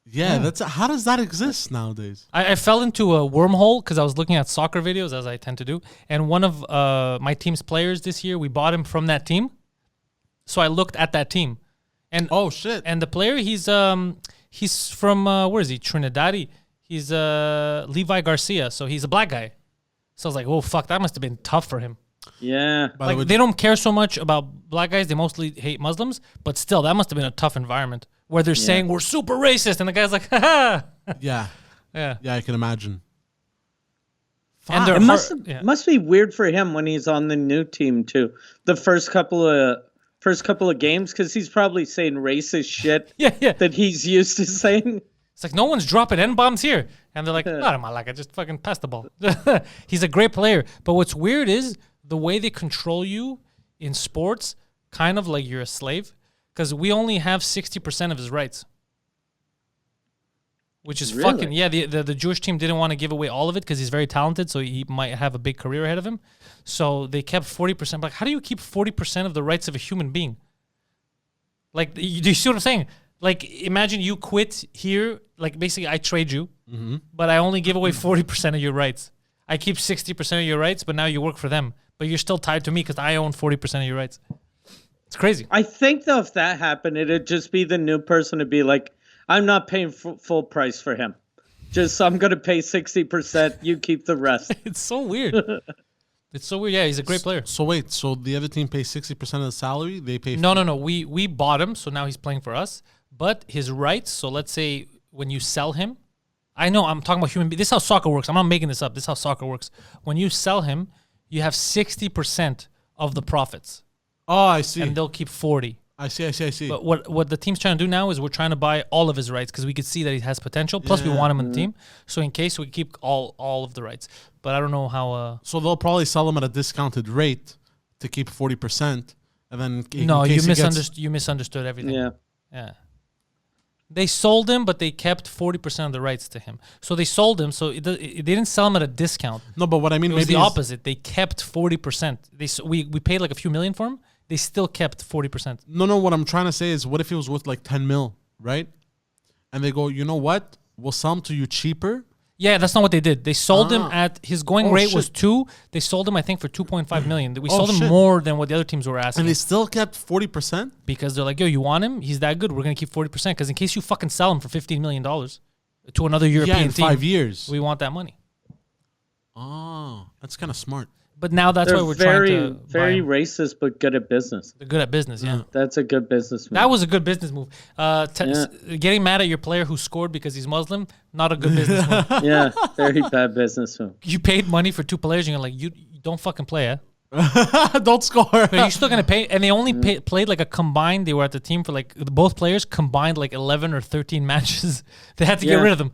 Yeah, how does that exist nowadays? I fell into a wormhole because I was looking at soccer videos, as I tend to do. And one of my team's players this year, we bought him from that team. So I looked at that team. And oh shit. And the player, he's from where is he? Trinidad. He's Levi Garcia, so he's a black guy. So I was like, oh fuck, that must have been tough for him. Yeah. Like they don't care so much about black guys, they mostly hate Muslims, but still that must have been a tough environment where they're saying we're super racist and the guy's like, haha. Yeah. Yeah, I can imagine. And it must be weird for him when he's on the new team too. The first couple of games, because he's probably saying racist shit that he's used to saying. It's like, no one's dropping N-bombs here. And they're like, not Malaka, just fucking pass the ball. He's a great player. But what's weird is the way they control you in sports, kind of like you're a slave, because we only have 60% of his rights. which is Really? fucking yeah. The Jewish team didn't want to give away all of it because he's very talented, so he might have a big career ahead of him. So they kept 40%. Like, how do you keep 40% of the rights of a human being? Like, do you see what I'm saying? Like, imagine you quit here. Like, basically, I trade you, but I only give away 40% of your rights. I keep 60% of your rights, but now you work for them. But you're still tied to me because I own 40% of your rights. It's crazy. I think, though, if that happened, it'd just be the new person to be like, I'm not paying full price for him. Just, I'm going to pay 60%. You keep the rest. It's so weird. It's so weird. Yeah, he's a great player. So wait, so the other team pays 60% of the salary? They pay... No. We bought him, so now he's playing for us. But his rights, so let's say when you sell him, I know I'm talking about human beings. This is how soccer works. I'm not making this up. This is how soccer works. When you sell him, you have 60% of the profits. Oh, I see. And they'll keep 40. I see. But what the team's trying to do now is we're trying to buy all of his rights because we could see that he has potential. Plus, we want him on the team. So in case we keep all of the rights. But I don't know how... So they'll probably sell him at a discounted rate to keep 40%. And then No, you misunderstood everything. Yeah. They sold him, but they kept 40% of the rights to him. So they sold him, so they didn't sell him at a discount. No, but what I mean... It was the opposite. They kept 40%. We paid like a few million for him. They still kept 40%. No, what I'm trying to say is, what if it was worth like 10 mil, right? And they go, you know what? We'll sell him to you cheaper. Yeah, that's not what they did. They sold him at, his going rate was 2. They sold him, I think, for 2.5 million. We sold him more than what the other teams were asking. And they still kept 40%? Because they're like, yo, you want him? He's that good. We're going to keep 40%. Because in case you fucking sell him for $15 million to another European team. 5 years. We want that money. Oh, that's kind of smart. But now that's why we're trying to very racist, but good at business. They're good at business, yeah. That's a good business move. That was a good business move. Getting mad at your player who scored because he's Muslim, not a good business move. Yeah, very bad business move. You paid money for 2 players, and you're like, you don't fucking play, eh? Don't score. But you're still going to pay. And they only played like a combined, they were at the team for like, both players combined like 11 or 13 matches. They had to get rid of them.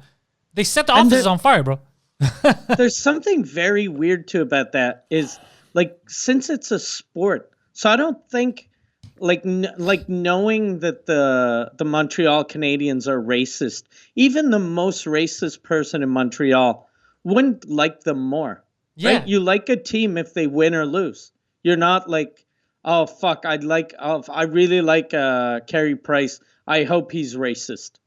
They set the offices on fire, bro. There's something very weird too about that is like, since it's a sport, so I don't think like knowing that the Montreal Canadiens are racist, even the most racist person in Montreal wouldn't like them more. Yeah. Right? You like a team if they win or lose. You're not like, oh fuck, I really like Carey Price. I hope he's racist.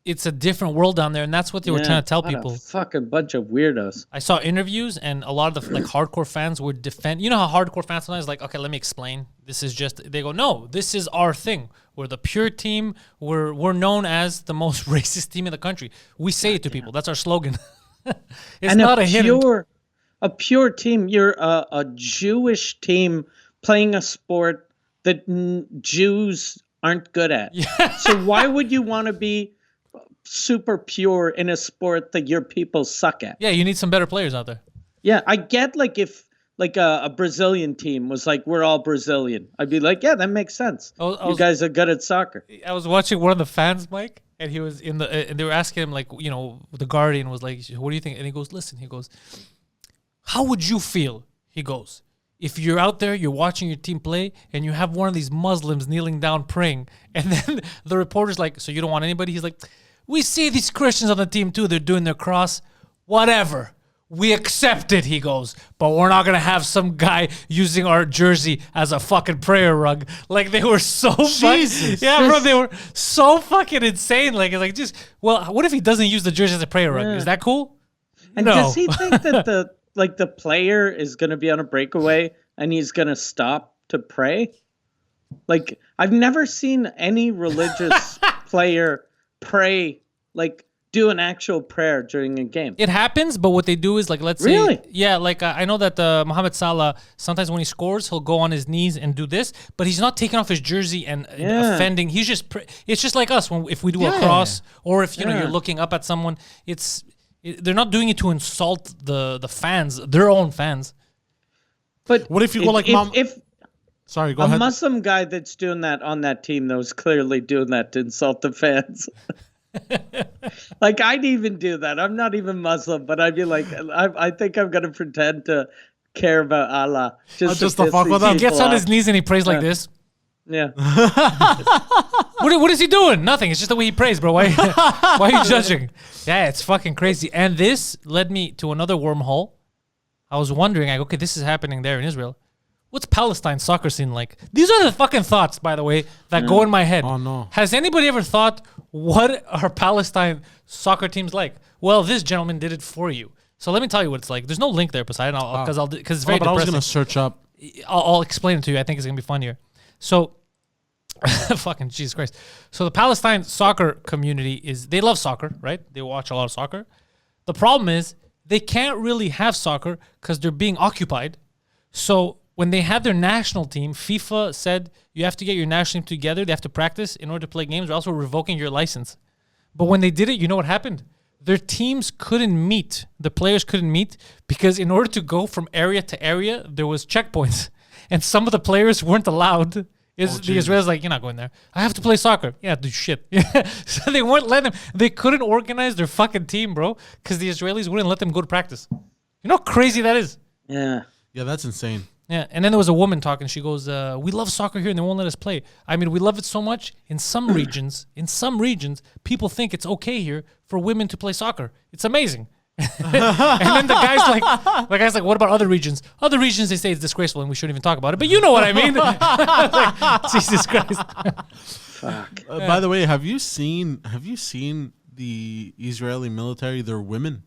It's a different world down there, and that's what they were trying to tell people. A fucking bunch of weirdos. I saw interviews, and a lot of the like hardcore fans would defend. You know how hardcore fans sometimes like, okay, let me explain. This is just. They go, no, this is our thing. We're the pure team. We're known as the most racist team in the country. We say it to people. That's our slogan. It's not a hidden. A pure team. You're a Jewish team playing a sport that Jews aren't good at. Yeah. So why would you want to be super pure in a sport that your people suck at? Yeah, you need some better players out there. Yeah, I get like if like a Brazilian team was like, we're all Brazilian, I'd be like, yeah, that makes sense. You guys are good at soccer. I was watching one of the fans, Mike, and he was in the and they were asking him like, you know, the Guardian was like, what do you think? And he goes, listen, he goes, how would you feel? He goes, if you're out there, you're watching your team play, and you have one of these Muslims kneeling down praying, and then the reporter's like, so you don't want anybody? He's like, we see these Christians on the team too. They're doing their cross. Whatever. We accept it, he goes. But we're not going to have some guy using our jersey as a fucking prayer rug. Like, they were so fucking... Yeah, bro, they were so fucking insane. Like just... Well, what if he doesn't use the jersey as a prayer rug? Is that cool? And does he think that the player is going to be on a breakaway and he's going to stop to pray? Like, I've never seen any religious player pray, like do an actual prayer during a game. It happens, but what they do is like, let's say, yeah, like I know that Mohamed Salah, sometimes when he scores, he'll go on his knees and do this, but he's not taking off his jersey and offending. He's just, it's just like us if we do a cross, or if, you know, you're looking up at someone, they're not doing it to insult the fans, their own fans. But what if you go like, sorry, go ahead. A Muslim guy that's doing that on that team, though, is clearly doing that to insult the fans. Like, I'd even do that. I'm not even Muslim, but I'd be like, I think I'm going to pretend to care about Allah. Just to fuck with him. He gets on his knees and he prays like this. Yeah. What is he doing? Nothing. It's just the way he prays, bro. Why are you judging? Yeah, it's fucking crazy. And this led me to another wormhole. I was wondering, like, okay, this is happening there in Israel. What's Palestine's soccer scene like? These are the fucking thoughts, by the way, that go in my head. Oh, no. Has anybody ever thought, what are Palestine soccer teams like? Well, this gentleman did it for you. So let me tell you what it's like. There's no link there, Poseidon, because it's very but I was depressing. going to search up. I'll explain it to you. I think it's going to be funnier. So, fucking Jesus Christ. So the Palestine soccer community they love soccer, right? They watch a lot of soccer. The problem is they can't really have soccer because they're being occupied. So when they had their national team, FIFA said you have to get your national team together. They have to practice in order to play games, or else we're revoking your license. But when they did it, you know what happened? Their teams couldn't meet. The players couldn't meet because in order to go from area to area, there was checkpoints. And some of the players weren't allowed. The Israelis like, you're not going there. I have to play soccer. Yeah, do shit. So they weren't letting them. They couldn't organize their fucking team, bro, because the Israelis wouldn't let them go to practice. You know how crazy that is? Yeah. Yeah, that's insane. Yeah, and then there was a woman talking. She goes, "We love soccer here, and they won't let us play. I mean, we love it so much. In some regions, people think it's okay here for women to play soccer. It's amazing." And then the guy's like, "What about other regions? Other regions, they say it's disgraceful, and we shouldn't even talk about it. But you know what I mean?" Like, Jesus Christ. Fuck. By the way, have you seen the Israeli military? They're women.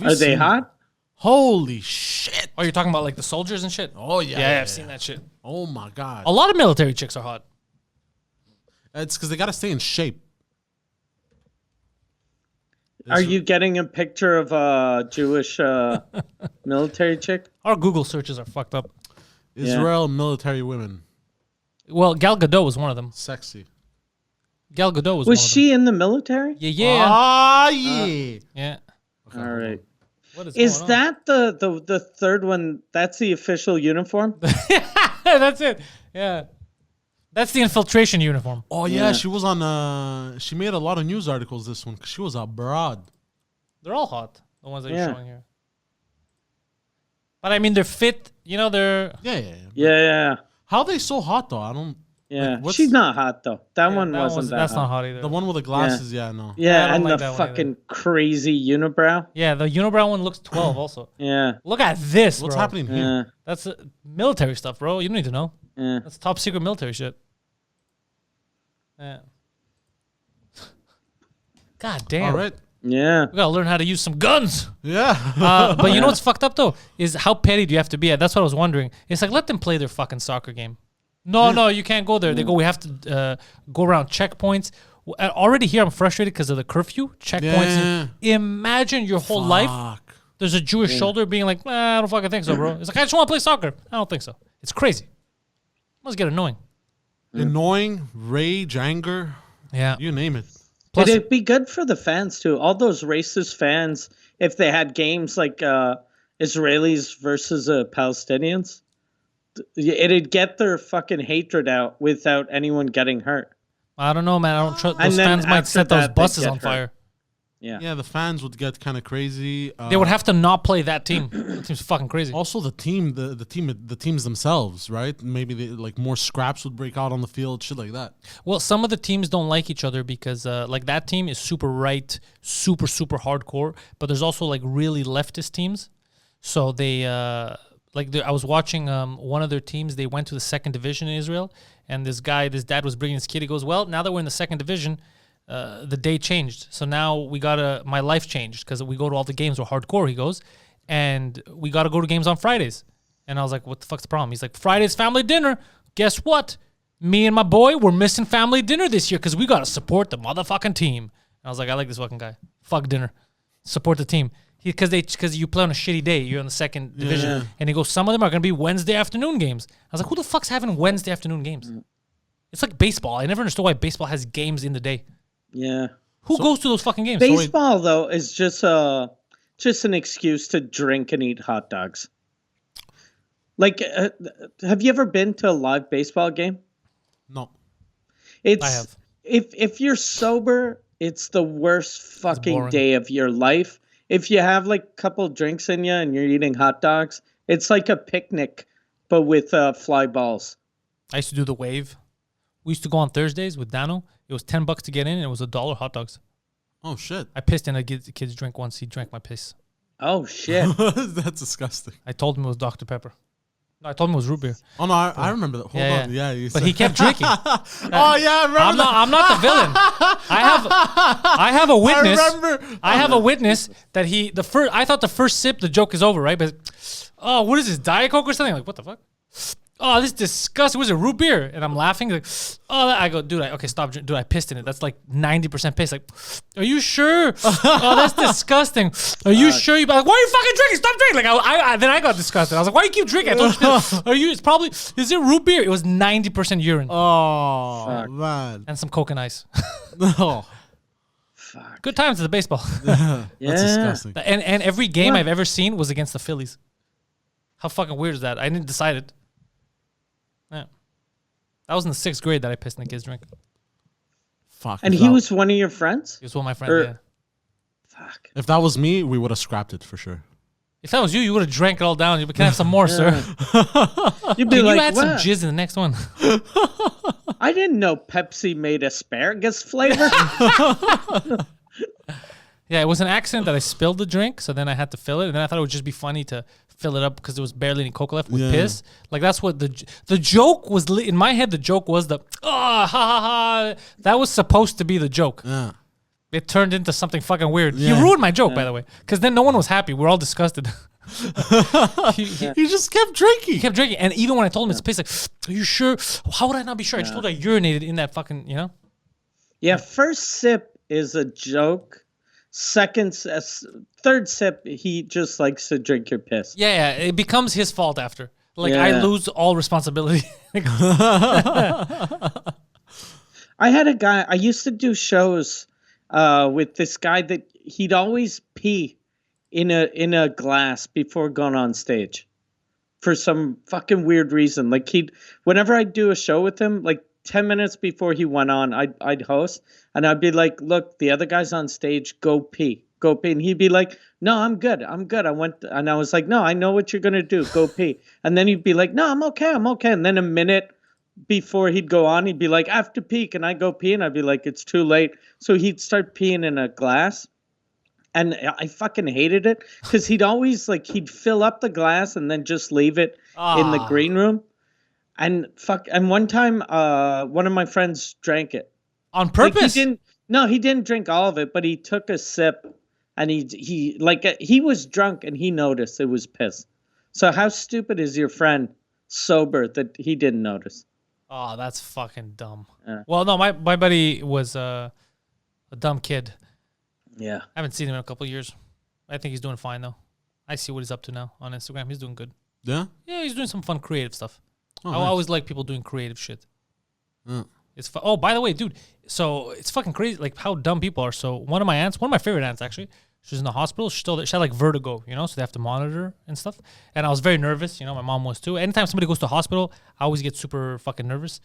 Are they hot? Holy shit! Oh, you're talking about like the soldiers and shit? Oh yeah, Yeah, I've seen that shit. Oh my god! A lot of military chicks are hot. It's because they got to stay in shape. Are you getting a picture of a Jewish military chick? Our Google searches are fucked up. Israel military women. Well, Gal Gadot was one of them. Sexy. Gal Gadot was one Was of them. she in the military? Yeah. Ah, yeah. Yeah. Okay, All right. What Is going on? that the third one? That's the official uniform? That's it. Yeah. That's the infiltration uniform. Oh yeah, she was on. She made a lot of news articles this one because she was abroad. They're all hot, the ones that you're showing here. But I mean, they're fit. You know, they're... Yeah. How are they so hot though? I don't. Yeah. Like, She's not hot though. That one that wasn't that That's hot. not hot either. The one with the glasses, no. Yeah, I don't and like the that one fucking crazy unibrow. Yeah, the unibrow one looks 12 also. Yeah. Look at this, What's bro. happening here? Yeah. That's military stuff, bro. You don't need to know. Yeah. That's top secret military shit. Yeah. God damn. All right. Yeah. We gotta learn how to use some guns. Yeah. But you know what's fucked up though is how petty do you have to be? That's what I was wondering. It's like, let them play their fucking soccer game. No, you can't go there. They go, we have to go around checkpoints. Already here, I'm frustrated because of the curfew checkpoints. Yeah. Imagine your whole life. There's a Jewish shoulder being like, I don't fucking think so, bro. It's like, I just want to play soccer. I don't think so. It's crazy. Must get annoying. Annoying, rage, anger. Yeah. You name it. Plus, It'd be good for the fans too. All those racist fans, if they had games like Israelis versus Palestinians, it'd get their fucking hatred out without anyone getting hurt. I don't know, man. I don't trust. And Those then fans might after set those that, they'd buses get on hurt. fire. Yeah. The fans would get kind of crazy. They would have to not play that team. That team's fucking crazy. Also, the teams themselves, right? Maybe like more scraps would break out on the field, shit like that. Well, some of the teams don't like each other because, like, that team is super right, super hardcore. But there's also like really leftist teams. So they, I was watching one of their teams. They went to the second division in Israel, and this dad was bringing his kid. He goes, "Well, now that we're in the second division, the day changed. So now my life changed because we go to all the games. We're hardcore." He goes, and we got to go to games on Fridays. And I was like, "What the fuck's the problem?" He's like, "Friday's family dinner. Guess what? Me and my boy, we're missing family dinner this year because we got to support the motherfucking team." And I was like, "I like this fucking guy. Fuck dinner. Support the team." Because you play on a shitty day. You're in the second division. Yeah. And he goes, some of them are going to be Wednesday afternoon games. I was like, who the fuck's having Wednesday afternoon games? It's like baseball. I never understood why baseball has games in the day. Yeah. Who goes to those fucking games? Baseball though is just an excuse to drink and eat hot dogs. Like, have you ever been to a live baseball game? No. It's I have. If you're sober, it's the worst fucking boring. day of your life. If you have like a couple drinks in you and you're eating hot dogs, it's like a picnic, but with fly balls. I used to do the wave. We used to go on Thursdays with Dano. It was $10 to get in, and it was $1 hot dogs. Oh shit! I pissed in a kid's drink once. He drank my piss. Oh shit! That's disgusting. I told him it was Dr. Pepper. No, I told him it was root beer. Oh no, I remember that. Hold on, yeah. You But said. he kept drinking. Oh yeah, I remember. I'm not the villain. I have a witness. I have a witness that I thought the first sip the joke is over, right? But what is this, Diet Coke or something? Like, what the fuck? Oh, this is disgusting. Was it root beer? And I'm laughing. Like, I go, dude, okay, stop. Dude, I pissed in it. That's like 90% piss. Like, are you sure? Oh, that's disgusting. Are you sure? Like, why are you fucking drinking? Stop drinking. Like, then I got disgusted. I was like, why do you keep drinking? I told you, is it root beer? It was 90% urine. Oh, fuck. man. And some Coke and ice. No. Fuck. Good times at the baseball. That's Yeah. disgusting. And every game What? I've ever seen was against the Phillies. How fucking weird is that? I didn't decide it. Yeah. That was in the 6th grade that I pissed in the kid's drink. Fuck. And if he that- was one of your friends? He was one of my friends, Or- yeah. Fuck. If that was me, we would have scrapped it for sure. If that was you, you would have drank it all down. You can I have some more, sir. You'd be Can like, you add some what? jizz in the next one? I didn't know Pepsi made asparagus flavor. Yeah, it was an accident that I spilled the drink, so then I had to fill it, and then I thought it would just be funny to fill it up because there was barely any Coke left with Yeah. piss. Like that's what the joke was. In my head, the joke was ha ha ha. That was supposed to be the joke. Yeah. It turned into something fucking weird. Yeah. You ruined my joke, by the way, because then no one was happy. We're all disgusted. he He just kept drinking. kept drinking, and even when I told him it's piss, like, are you sure? How would I not be sure? I just told you I urinated in that fucking, you know. Yeah, first sip is a joke. Third sip, he just likes to drink your piss. Yeah, it becomes his fault after. Like Yeah. I lose all responsibility. I had a guy, I used to do shows with this guy that he'd always pee in a glass before going on stage for some fucking weird reason. Like whenever I'd do a show with him, like 10 minutes before he went on, I'd host and I'd be like, look, the other guy's on stage, go pee. And he'd be like, no, I'm good. I went, and I was like, no, I know what you're going to do. Go pee. And then he'd be like, no, I'm okay. And then a minute before he'd go on, he'd be like, I have to pee. Can I go pee? And I'd be like, it's too late. So he'd start peeing in a glass. And I fucking hated it because he'd always he'd fill up the glass and then just leave it in the green room. And one time, one of my friends drank it On purpose? he didn't drink all of it, but he took a sip, and he was drunk and he noticed it was piss. So how stupid is your friend sober that he didn't notice? Oh, that's fucking dumb. Yeah. Well, no, my buddy was a dumb kid. Yeah. I haven't seen him in a couple of years. I think he's doing fine though. I see what he's up to now on Instagram. He's doing good. Yeah. Yeah, he's doing some fun creative stuff. Oh, I nice. always like people doing creative shit. Mm. It's oh, by the way, dude. So it's fucking crazy, like how dumb people are. So one of my favorite aunts actually, she's in the hospital. She had like vertigo, you know, so they have to monitor her and stuff. And I was very nervous, you know. My mom was too. Anytime somebody goes to the hospital, I always get super fucking nervous.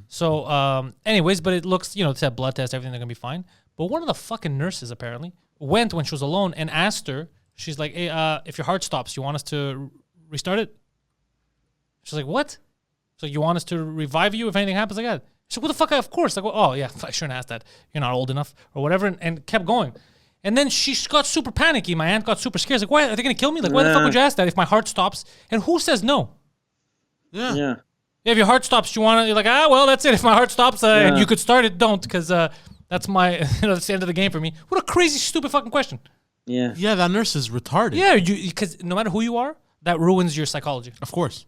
So, anyways, but it looks, you know, it's a blood test, everything, they're gonna be fine. But one of the fucking nurses apparently went when she was alone and asked her. She's like, "Hey, if your heart stops, you want us to restart it?" She's like, "What?" So you want us to revive you if anything happens like that? She's like, what the fuck? Of course. Like, oh yeah, I shouldn't ask that. You're not old enough or whatever, and kept going. And then she got super panicky. My aunt got super scared. She's like, why are they gonna kill me? Like, why the fuck would you ask that if my heart stops? And who says no? Yeah. Yeah. If your heart stops, you want to? You're like, well, that's it. If my heart stops and you could start it, don't, because that's my, that's the end of the game for me. What a crazy, stupid fucking question. Yeah. Yeah, that nurse is retarded. Yeah, because no matter who you are, that ruins your psychology. Of course.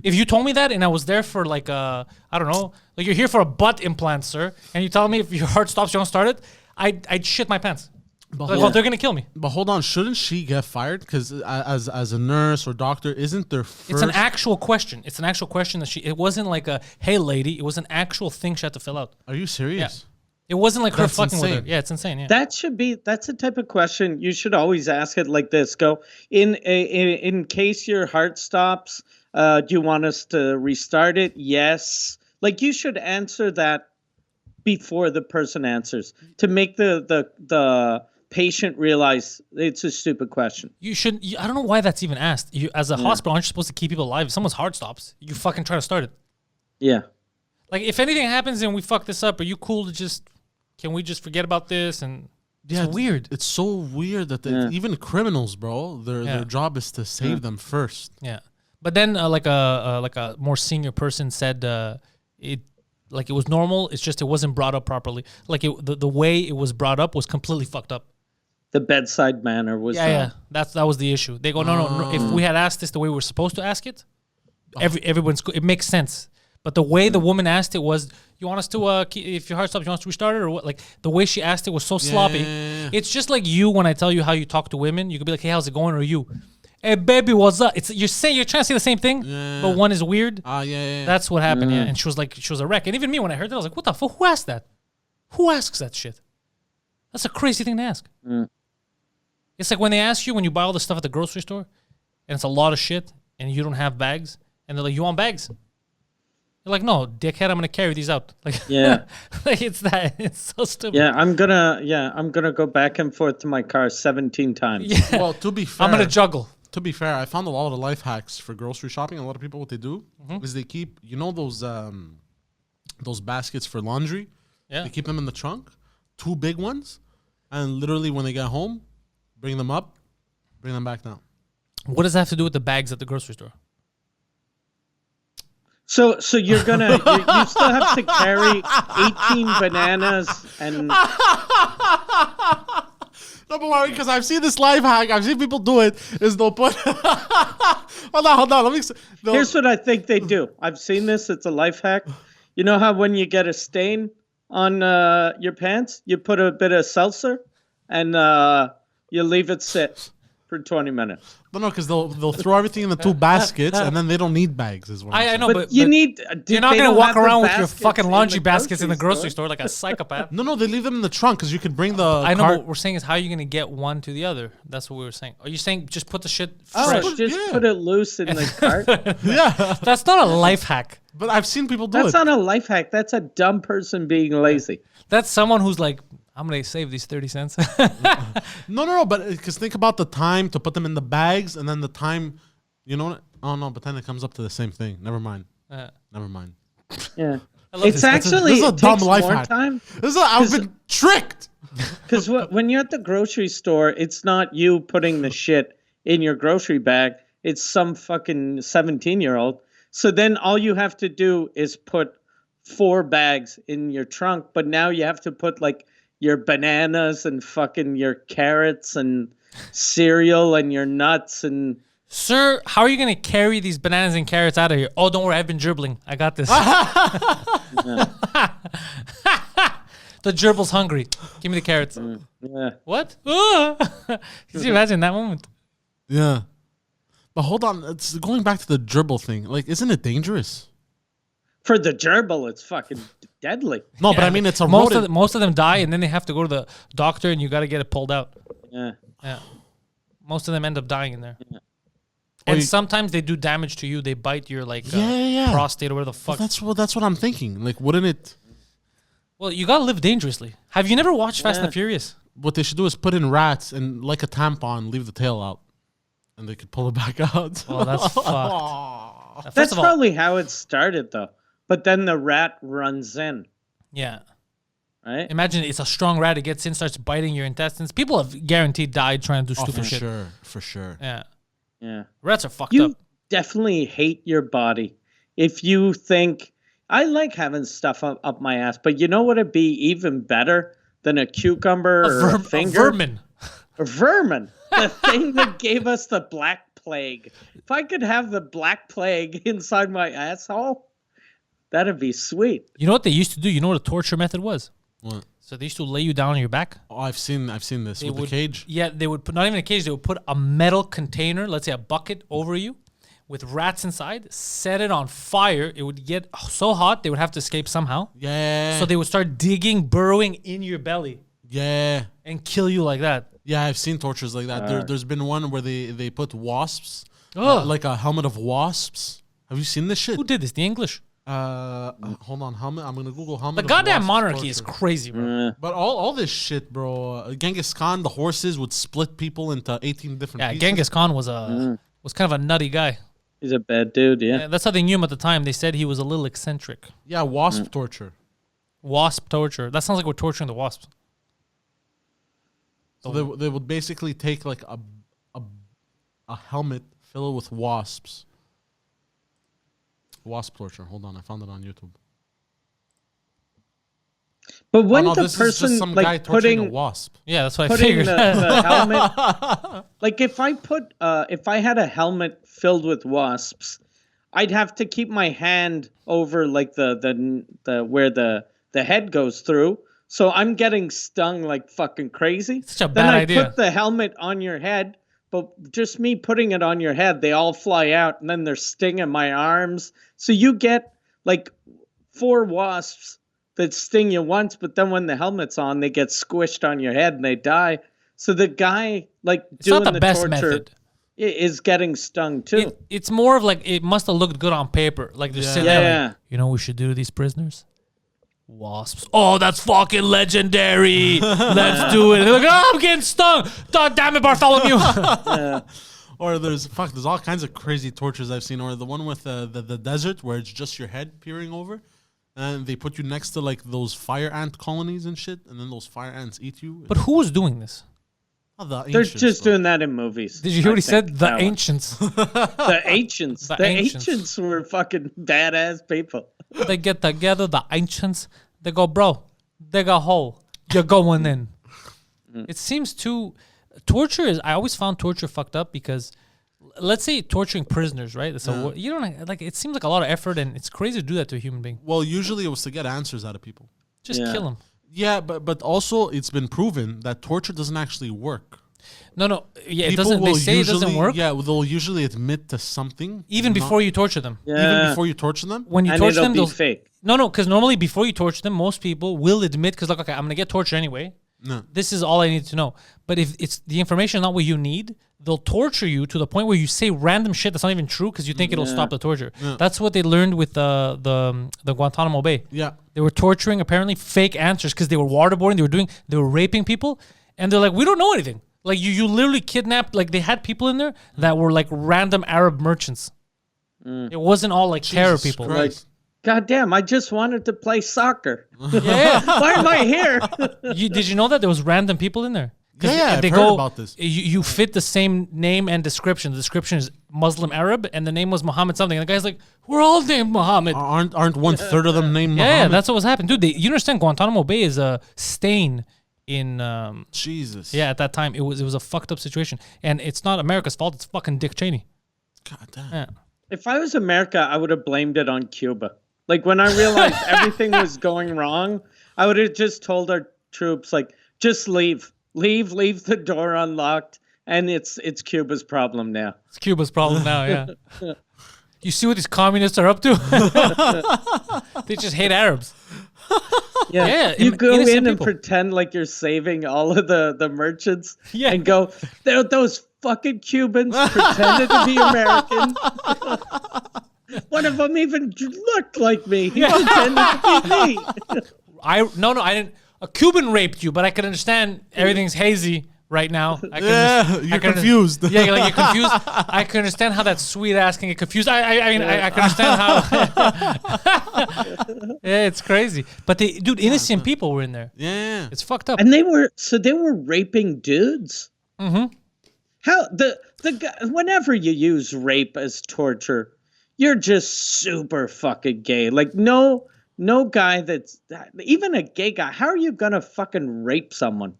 If you told me that and I was there for like I don't know, like you're here for a butt implant, sir, and you tell me if your heart stops, you don't start it, I'd shit my pants. But, Like, well, they're gonna kill me. but hold on, shouldn't she get fired? Because as a nurse or doctor, isn't there first? It's an actual question. It's an actual question that it wasn't like a, hey lady, it was an actual thing she had to fill out. Are you serious? It wasn't like her That's fucking with insane. her. Yeah, it's insane. Yeah. That's the type of question you should always ask it like this. Go, in case your heart stops, do you want us to restart it? Yes. Like you should answer that before the person answers to make the patient realize it's a stupid question. You should. I don't know why that's even asked. You, as a hospital, aren't you supposed to keep people alive? If someone's heart stops, you fucking try to start it. Yeah. Like, if anything happens and we fuck this up, are you cool to just? Can we just forget about this? And it's weird. It's so weird that even criminals, bro, their job is to save them first. Yeah, but then like a more senior person said it was normal. It's just it wasn't brought up properly. Like the way it was brought up was completely fucked up. The bedside manner was. Yeah. That was the issue. They go no. If we had asked this the way we were supposed to ask it, everyone's it makes sense. But the way the woman asked it was, you want us to, if your heart stops, you want us to restart it? Or what? Like, the way she asked it was so sloppy. Yeah. It's just like you, when I tell you how you talk to women, you could be like, hey, how's it going? Or you, hey, baby, what's up? You're trying to say the same thing, but one is weird. Yeah. That's what happened, And she was a wreck. And even me, when I heard that, I was like, what the fuck? Who asked that? Who asks that shit? That's a crazy thing to ask. It's like when they ask you, when you buy all the stuff at the grocery store, and it's a lot of shit, and you don't have bags, and they're like, you want bags? You're like, no, dickhead, I'm gonna carry these out. Like, like it's so stupid. Yeah, I'm gonna go back and forth to my car 17 times. Yeah. Well, to be fair, I'm gonna juggle. To be fair, I found a lot of life hacks for grocery shopping. A lot of people, what they do is they keep, those baskets for laundry. Yeah. They keep them in the trunk, 2 big ones, and literally when they get home, bring them up, bring them back down. What does that have to do with the bags at the grocery store? So you're gonna you still have to carry 18 bananas and. No, but because I've seen this life hack, I've seen people do it. Is they'll put. hold on. Let me. Here's what I think they do. I've seen this. It's a life hack. You know how when you get a stain on your pants, you put a bit of seltzer, and you leave it sit for 20 minutes. No, because they'll throw everything in the 2 baskets, and then they don't need bags. Is what I know, but you need. You're not gonna walk around with your fucking laundry baskets in the grocery store like a psychopath. No, they leave them in the trunk because you can bring the. I know. What we're saying is, how are you gonna get one to the other? That's what we were saying. Are you saying just put the shit fresh? Put it loose in the cart. Yeah, that's not a life hack. But I've seen people do it. That's not a life hack. That's a dumb person being lazy. That's someone who's like, I'm gonna save these 30 cents. No, but because think about the time to put them in the bags and then the time, Oh no, but then it comes up to the same thing. Never mind. Never mind. Yeah, This is a dumb life hack. Time. I've been tricked. Because when you're at the grocery store, it's not you putting the shit in your grocery bag. It's some fucking 17-year-old. So then all you have to do is put 4 bags in your trunk, but now you have to put like your bananas and fucking your carrots and cereal and your nuts and. Sir, how are you gonna carry these bananas and carrots out of here? Oh, don't worry, I've been gerbilling. I got this. The gerbil's hungry. Give me the carrots. Yeah. What? Can you imagine that moment? Yeah. But hold on, it's going back to the gerbil thing. Like, isn't it dangerous? For the gerbil, it's fucking deadly. No, but I mean, it's a most of them die, and then they have to go to the doctor, and you got to get it pulled out. Yeah. Most of them end up dying in there. Yeah. And sometimes they do damage to you. They bite your prostate or whatever the fuck. Well, that's what I'm thinking. Like, wouldn't it? Well, you gotta live dangerously. Have you never watched Fast and the Furious? What they should do is put in rats and, like a tampon, leave the tail out, and they could pull it back out. Oh, that's fucked. That's probably how it started, though. But then the rat runs in. Yeah. Right? Imagine it's a strong rat. It gets in, starts biting your intestines. People have guaranteed died trying to do stupid shit. For sure. Yeah. Yeah. Rats are fucked up. You definitely hate your body if you think, I like having stuff up my ass, but you know what would be even better than a cucumber or a finger? A vermin. A vermin. The thing that gave us the Black Plague. If I could have the Black Plague inside my asshole, that'd be sweet. You know what they used to do? You know what a torture method was? What? So they used to lay you down on your back. Oh, I've seen this with the cage. Yeah, they would put, not even a cage, they would put a metal container, let's say a bucket over you with rats inside, set it on fire. It would get so hot, they would have to escape somehow. Yeah. So they would start digging, burrowing in your belly. Yeah. And kill you like that. Yeah, I've seen tortures like that. There's been one where they put wasps, like a helmet of wasps. Have you seen this shit? Who did this? The English? Hold on, helmet. I'm gonna Google helmet. The goddamn monarchy is crazy, bro. But all this shit, bro. Genghis Khan, the horses would split people into 18 different pieces. Genghis Khan was kind of a nutty guy. He's a bad dude, yeah. Yeah, that's how they knew him at the time. They said he was a little eccentric. Yeah, wasp torture. Wasp torture. That sounds like we're torturing the wasps. So they would basically take like a helmet filled with wasps. Wasp torture. Hold on, I found it on YouTube. But when no, the this is just person some guy like torturing a putting wasp. Yeah, that's what I putting figured. the helmet, like if I had a helmet filled with wasps, I'd have to keep my hand over like the where the head goes through. So I'm getting stung like fucking crazy. Such a then bad I idea. put the helmet on your head, but just me putting it on your head, they all fly out, and then they're stinging my arms. So you get like 4 wasps that sting you once, but then when the helmet's on, they get squished on your head and they die. So the guy like It's doing not the best torture method. is getting stung too. It's more of like it must have looked good on paper. Like they're sitting there, Yeah. like, you know what we should do to these prisoners? Wasps. Oh, that's fucking legendary. Let's do it. They're like, oh, I'm getting stung. God damn it, Bartholomew. Or there's all kinds of crazy tortures I've seen. Or the one with the desert where it's just your head peering over, and they put you next to like those fire ant colonies and shit, and then those fire ants eat you. But who was doing this? Oh, the They're ancients, just though. doing that in movies. Did you hear what he I think, said? The that one. ancients. The ancients. The The ancients. ancients were fucking badass people. They get together, the ancients. They go, bro, dig a hole. You're going in. It seems too... Torture is... I always found torture fucked up because... Let's say torturing prisoners, right? So you don't... Like, it seems like a lot of effort and it's crazy to do that to a human being. Well, usually it was to get answers out of people. Just Yeah. kill them. Yeah, but also it's been proven that torture doesn't actually work. No. Yeah, it People doesn't... They will say it doesn't usually- work. Yeah, they'll usually admit to something. Even not- before you torture them. Yeah. Even before you torture them? When you And torture it'll them, be they'll... fake. No, because normally before you torture them, most people will admit, because like, okay, I'm going to get tortured anyway. No. This is all I need to know. But if it's the information is not what you need, they'll torture you to the point where you say random shit that's not even true because you think it'll stop the torture. Yeah. That's what they learned with the Guantanamo Bay. Yeah. They were torturing apparently fake answers because they were waterboarding, they were raping people, and they're like, we don't know anything. Like you literally kidnapped, like they had people in there that were like random Arab merchants. It wasn't all like terror Jesus people. Christ. God damn, I just wanted to play soccer. Yeah. Why am I here? Did you know that there was random people in there? 'Cause Yeah, I've they heard about this. You fit the same name and description. The description is Muslim Arab, and the name was Muhammad something. And the guy's like, we're all named Muhammad. Aren't 1/3 of them named Yeah, Muhammad? that's what was happening, dude. You understand? Guantanamo Bay is a stain in. Jesus. Yeah, at that time it was a fucked up situation, and it's not America's fault. It's fucking Dick Cheney. God damn. Yeah. If I was America, I would have blamed it on Cuba. Like when I realized everything was going wrong, I would have just told our troops, like, just leave the door unlocked, and it's Cuba's problem now. It's Cuba's problem now. Yeah. You see what these communists are up to? They just hate Arabs. Yeah, you go innocent in and people. pretend like you're saving all of the merchants, Yeah. and go, those fucking Cubans pretended to be American. One of them even looked like me. He pretended to be me. I didn't. A Cuban raped you, but I can understand everything's hazy right now. You're confused. Yeah, like you're confused. I can understand how that sweet ass can get confused. I mean, I can understand how. Yeah, it's crazy. But innocent people were in there. Yeah. It's fucked up. And they were raping dudes. Mm-hmm. How the guy, whenever you use rape as torture, you're just super fucking gay. Like no guy even a gay guy. How are you gonna fucking rape someone?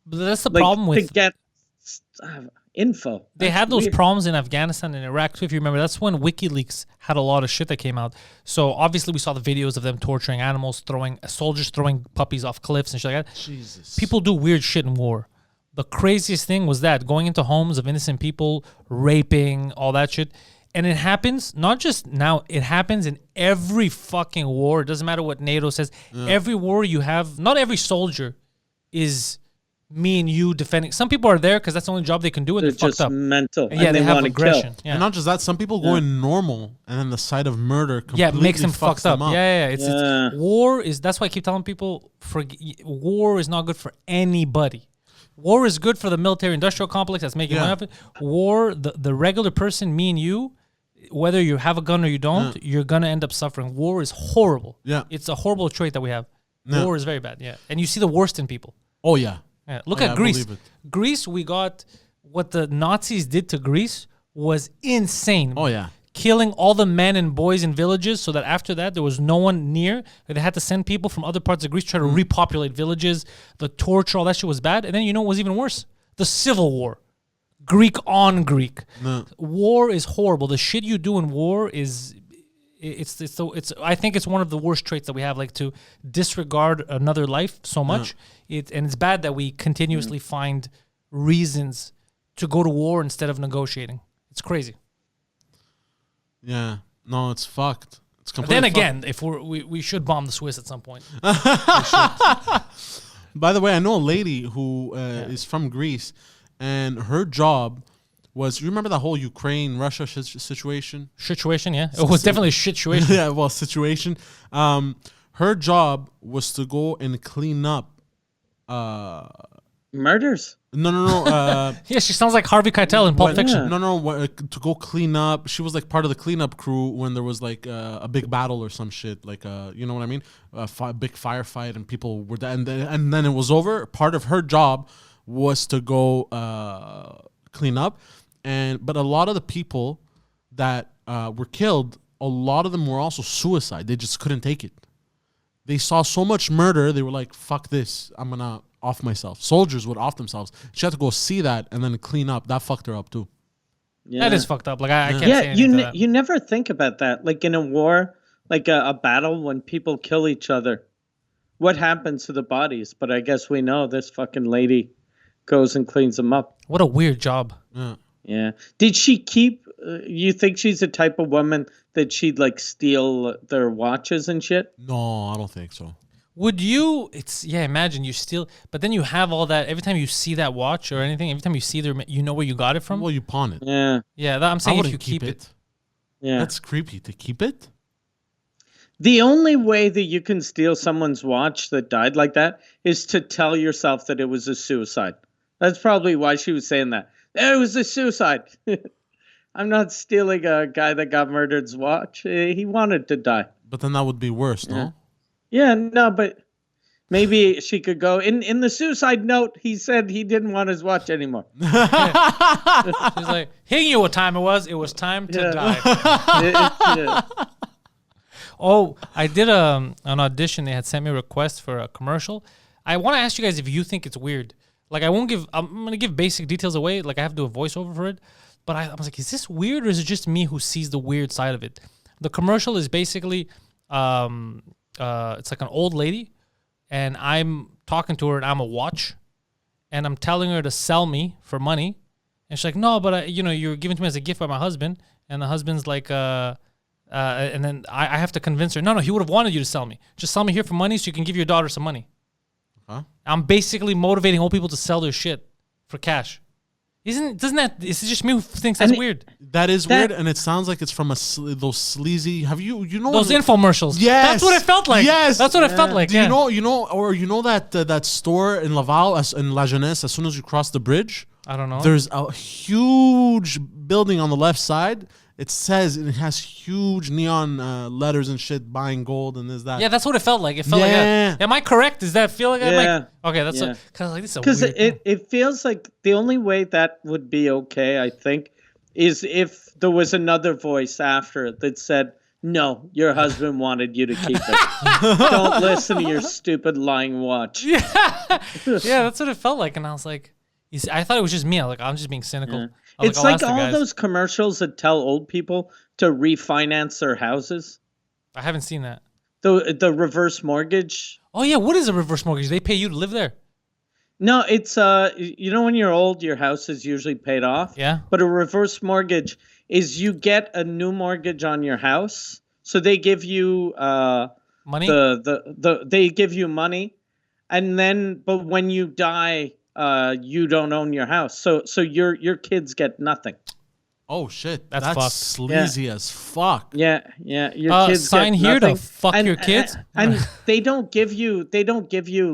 But that's the Like, problem with. to get info. They That's had those weird. problems in Afghanistan and Iraq too, if you remember. That's when WikiLeaks had a lot of shit that came out. So obviously we saw the videos of them torturing animals, soldiers throwing puppies off cliffs and shit like that. Jesus. People do weird shit in war. The craziest thing was that going into homes of innocent people, raping, all that shit. And it happens not just now, it happens in every fucking war. It doesn't matter what NATO says. Every war you have, not every soldier is me and you defending. Some people are there because that's the only job they can do, and They're they're fucked just up. mental. And yeah, and they they have want to aggression. kill. Yeah. And not just that, some people go in normal, and then the sight of murder completely Makes them fucks fucked up. them Yeah. It's Yeah. war is. That's why I keep telling people, war is not good for anybody. War is good for the military-industrial complex that's making money off it. War, the regular person, me and you, whether you have a gun or you don't, you're gonna end up suffering. War is horrible. Yeah. It's a horrible trait that we have. Yeah. War is very bad. Yeah, and you see the worst in people. Oh yeah. Yeah. Look Oh, at yeah, I Greece. believe it. Greece, we got what the Nazis did to Greece was insane. Oh yeah. Killing all the men and boys in villages so that after that there was no one near. They had to send people from other parts of Greece to try to repopulate villages. The torture, all that shit was bad. And then you know what was even worse? The Civil War. Greek on Greek. No. War is horrible. The shit you do in war is I think it's one of the worst traits that we have, like to disregard another life so much. And it's bad that we continuously find reasons to go to war instead of negotiating. It's crazy. Yeah. No, it's fucked. It's But completely then fucked. again, if we should bomb the Swiss at some point. By the way, I know a lady who is from Greece, and her job was. You remember that whole Ukraine-Russia situation? Situation, yeah. It was definitely a shit situation. Yeah, well, situation. Her job was to go and clean up. Murders. No. Yeah, she sounds like Harvey Keitel in Pulp Fiction. No. To go clean up. She was like part of the cleanup crew when there was like a big battle or some shit. Like, you know what I mean? A big firefight and people were dead. And then it was over. Part of her job was to go clean up. But a lot of the people that were killed, a lot of them were also suicide. They just couldn't take it. They saw so much murder. They were like, fuck this. I'm going to off myself. Soldiers would off themselves. She had to go see that and then clean up. That fucked her up too. Yeah. That is fucked up. Like I can't say Yeah, anything to that. you never think about that. Like in a war, like a battle, when people kill each other, what happens to the bodies? But I guess we know this fucking lady goes and cleans them up. What a weird job. Yeah. Yeah. Did she keep? You think she's the type of woman that she'd like steal their watches and shit? No, I don't think so. Would you? Imagine you steal, but then you have all that. Every time you see that watch or anything, every time you see their, you know where you got it from. Well, you pawn it. Yeah. Yeah, I'm I saying if wouldn't you keep it. Yeah. That's creepy. To keep it? The only way that you can steal someone's watch that died like that is to tell yourself that it was a suicide. That's probably why she was saying that. It was a suicide. I'm not stealing a guy that got murdered's watch. He wanted to die. But then that would be worse, no? Yeah, no, but maybe she could go in the suicide note. He said he didn't want his watch anymore. She's like, he knew what time it was. It was time to die. Oh, I did an audition. They had sent me a request for a commercial. I want to ask you guys if you think it's weird. Like, I'm going to give basic details away. Like, I have to do a voiceover for it. But I was like, is this weird or is it just me who sees the weird side of it? The commercial is basically, it's like an old lady, and I'm talking to her, and I'm a watch, and I'm telling her to sell me for money. And she's like, no, but you're giving to me as a gift by my husband. And the husband's like, and then I have to convince her, no, he would have wanted you to sell me. Just sell me here for money so you can give your daughter some money. Huh? I'm basically motivating old people to sell their shit for cash. Is it just me who thinks that's weird? That is weird, and it sounds like it's from those sleazy. Have you know those infomercials? Yes, that's what it felt like. Yes, that's what it felt like. Do you know that store in Laval in La Jeunesse? As soon as you cross the bridge, I don't know. There's a huge building on the left side. It has huge neon letters and shit, buying gold and this that. Yeah, that's what it felt like. It felt like that. Am I correct? Does that feel like that? Yeah. Okay, that's because because it feels like the only way that would be okay, I think, is if there was another voice after it that said, "No, your husband wanted you to keep it. Don't listen to your stupid lying watch." Yeah, that's what it felt like, and I was like, I thought it was just me. I'm just being cynical. Yeah. Like, it's like all those commercials that tell old people to refinance their houses. I haven't seen that. The reverse mortgage. Oh yeah, what is a reverse mortgage? They pay you to live there. No, it's when you're old, your house is usually paid off. Yeah. But a reverse mortgage is you get a new mortgage on your house, so they give you money. They give you money, and then but when you die, you don't own your house, so your kids get nothing. Oh shit, that's fucked. Sleazy as fuck. Yeah. Your kids sign get here nothing. to fuck your kids, and they don't give you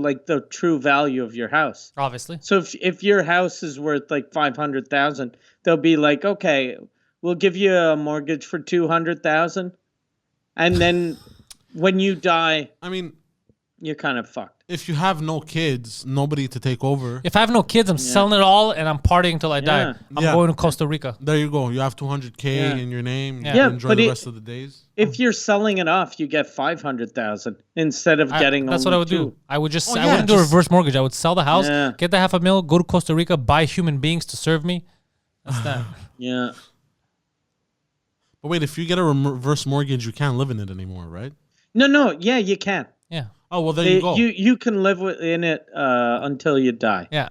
like the true value of your house. Obviously. So if your house is worth like $500,000, they'll be like, okay, we'll give you a mortgage for 200,000, and then when you die, I mean, you're kind of fucked. if you have no kids, nobody to take over. If I have no kids, I'm selling it all and I'm partying till I die. Yeah. I'm going to Costa Rica. There you go. You have 200K in your name. Yeah. You Yeah, enjoy but the rest of the days. If you're selling it off, you get 500,000 instead of getting. That's only what I would two. do. I would just, Oh, I yeah, wouldn't do a just- reverse mortgage. I would sell the house, Yeah. get the $500,000, go to Costa Rica, buy human beings to serve me. That's that. Yeah. But wait, if you get a reverse mortgage, you can't live in it anymore, right? No. Yeah, you can. Yeah. Oh, well, there you go. You can live in it until you die. Yeah.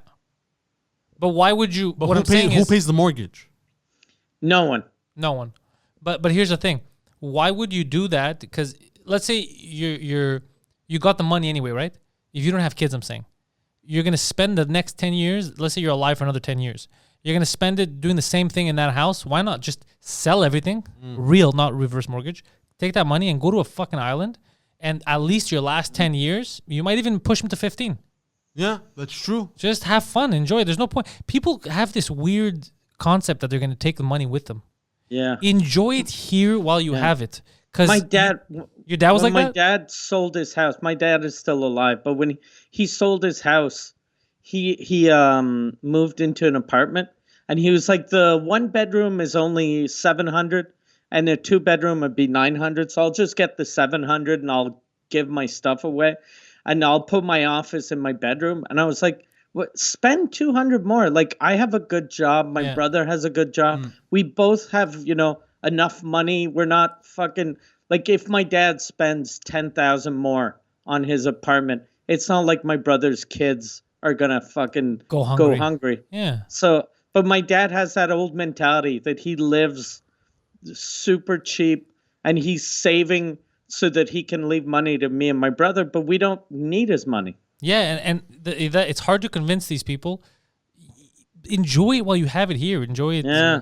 But why would you? But what I'm saying who is pays the mortgage? No one. no one. But here's the thing. Why would you do that? Because let's say you got the money anyway, right? If you don't have kids, I'm saying you're gonna spend the next 10 years. Let's say you're alive for another 10 years. You're gonna spend it doing the same thing in that house. Why not just sell everything, real, not reverse mortgage? Take that money and go to a fucking island, and at least your last 10 years, you might even push them to 15. Yeah, that's true. Just have fun, enjoy it. There's no point. People have this weird concept that they're gonna take the money with them. Yeah. Enjoy it here while you have it. Because My dad. your dad was when like my that. dad sold his house. My dad is still alive, but when he sold his house, he moved into an apartment, and he was like, the 1-bedroom is only 700, and the 2-bedroom would be 900. So I'll just get the 700, and I'll give my stuff away, and I'll put my office in my bedroom. And I was like, what? Spend 200 more. Like, I have a good job. My brother has a good job. We both have, enough money. We're not fucking like, if my dad spends 10,000 more on his apartment, it's not like my brother's kids are gonna fucking Go go hungry. Yeah. So, but my dad has that old mentality that he lives super cheap and he's saving so that he can leave money to me and my brother, but we don't need his money. Yeah, and it's hard to convince these people. Enjoy it while you have it here. Enjoy it. Yeah.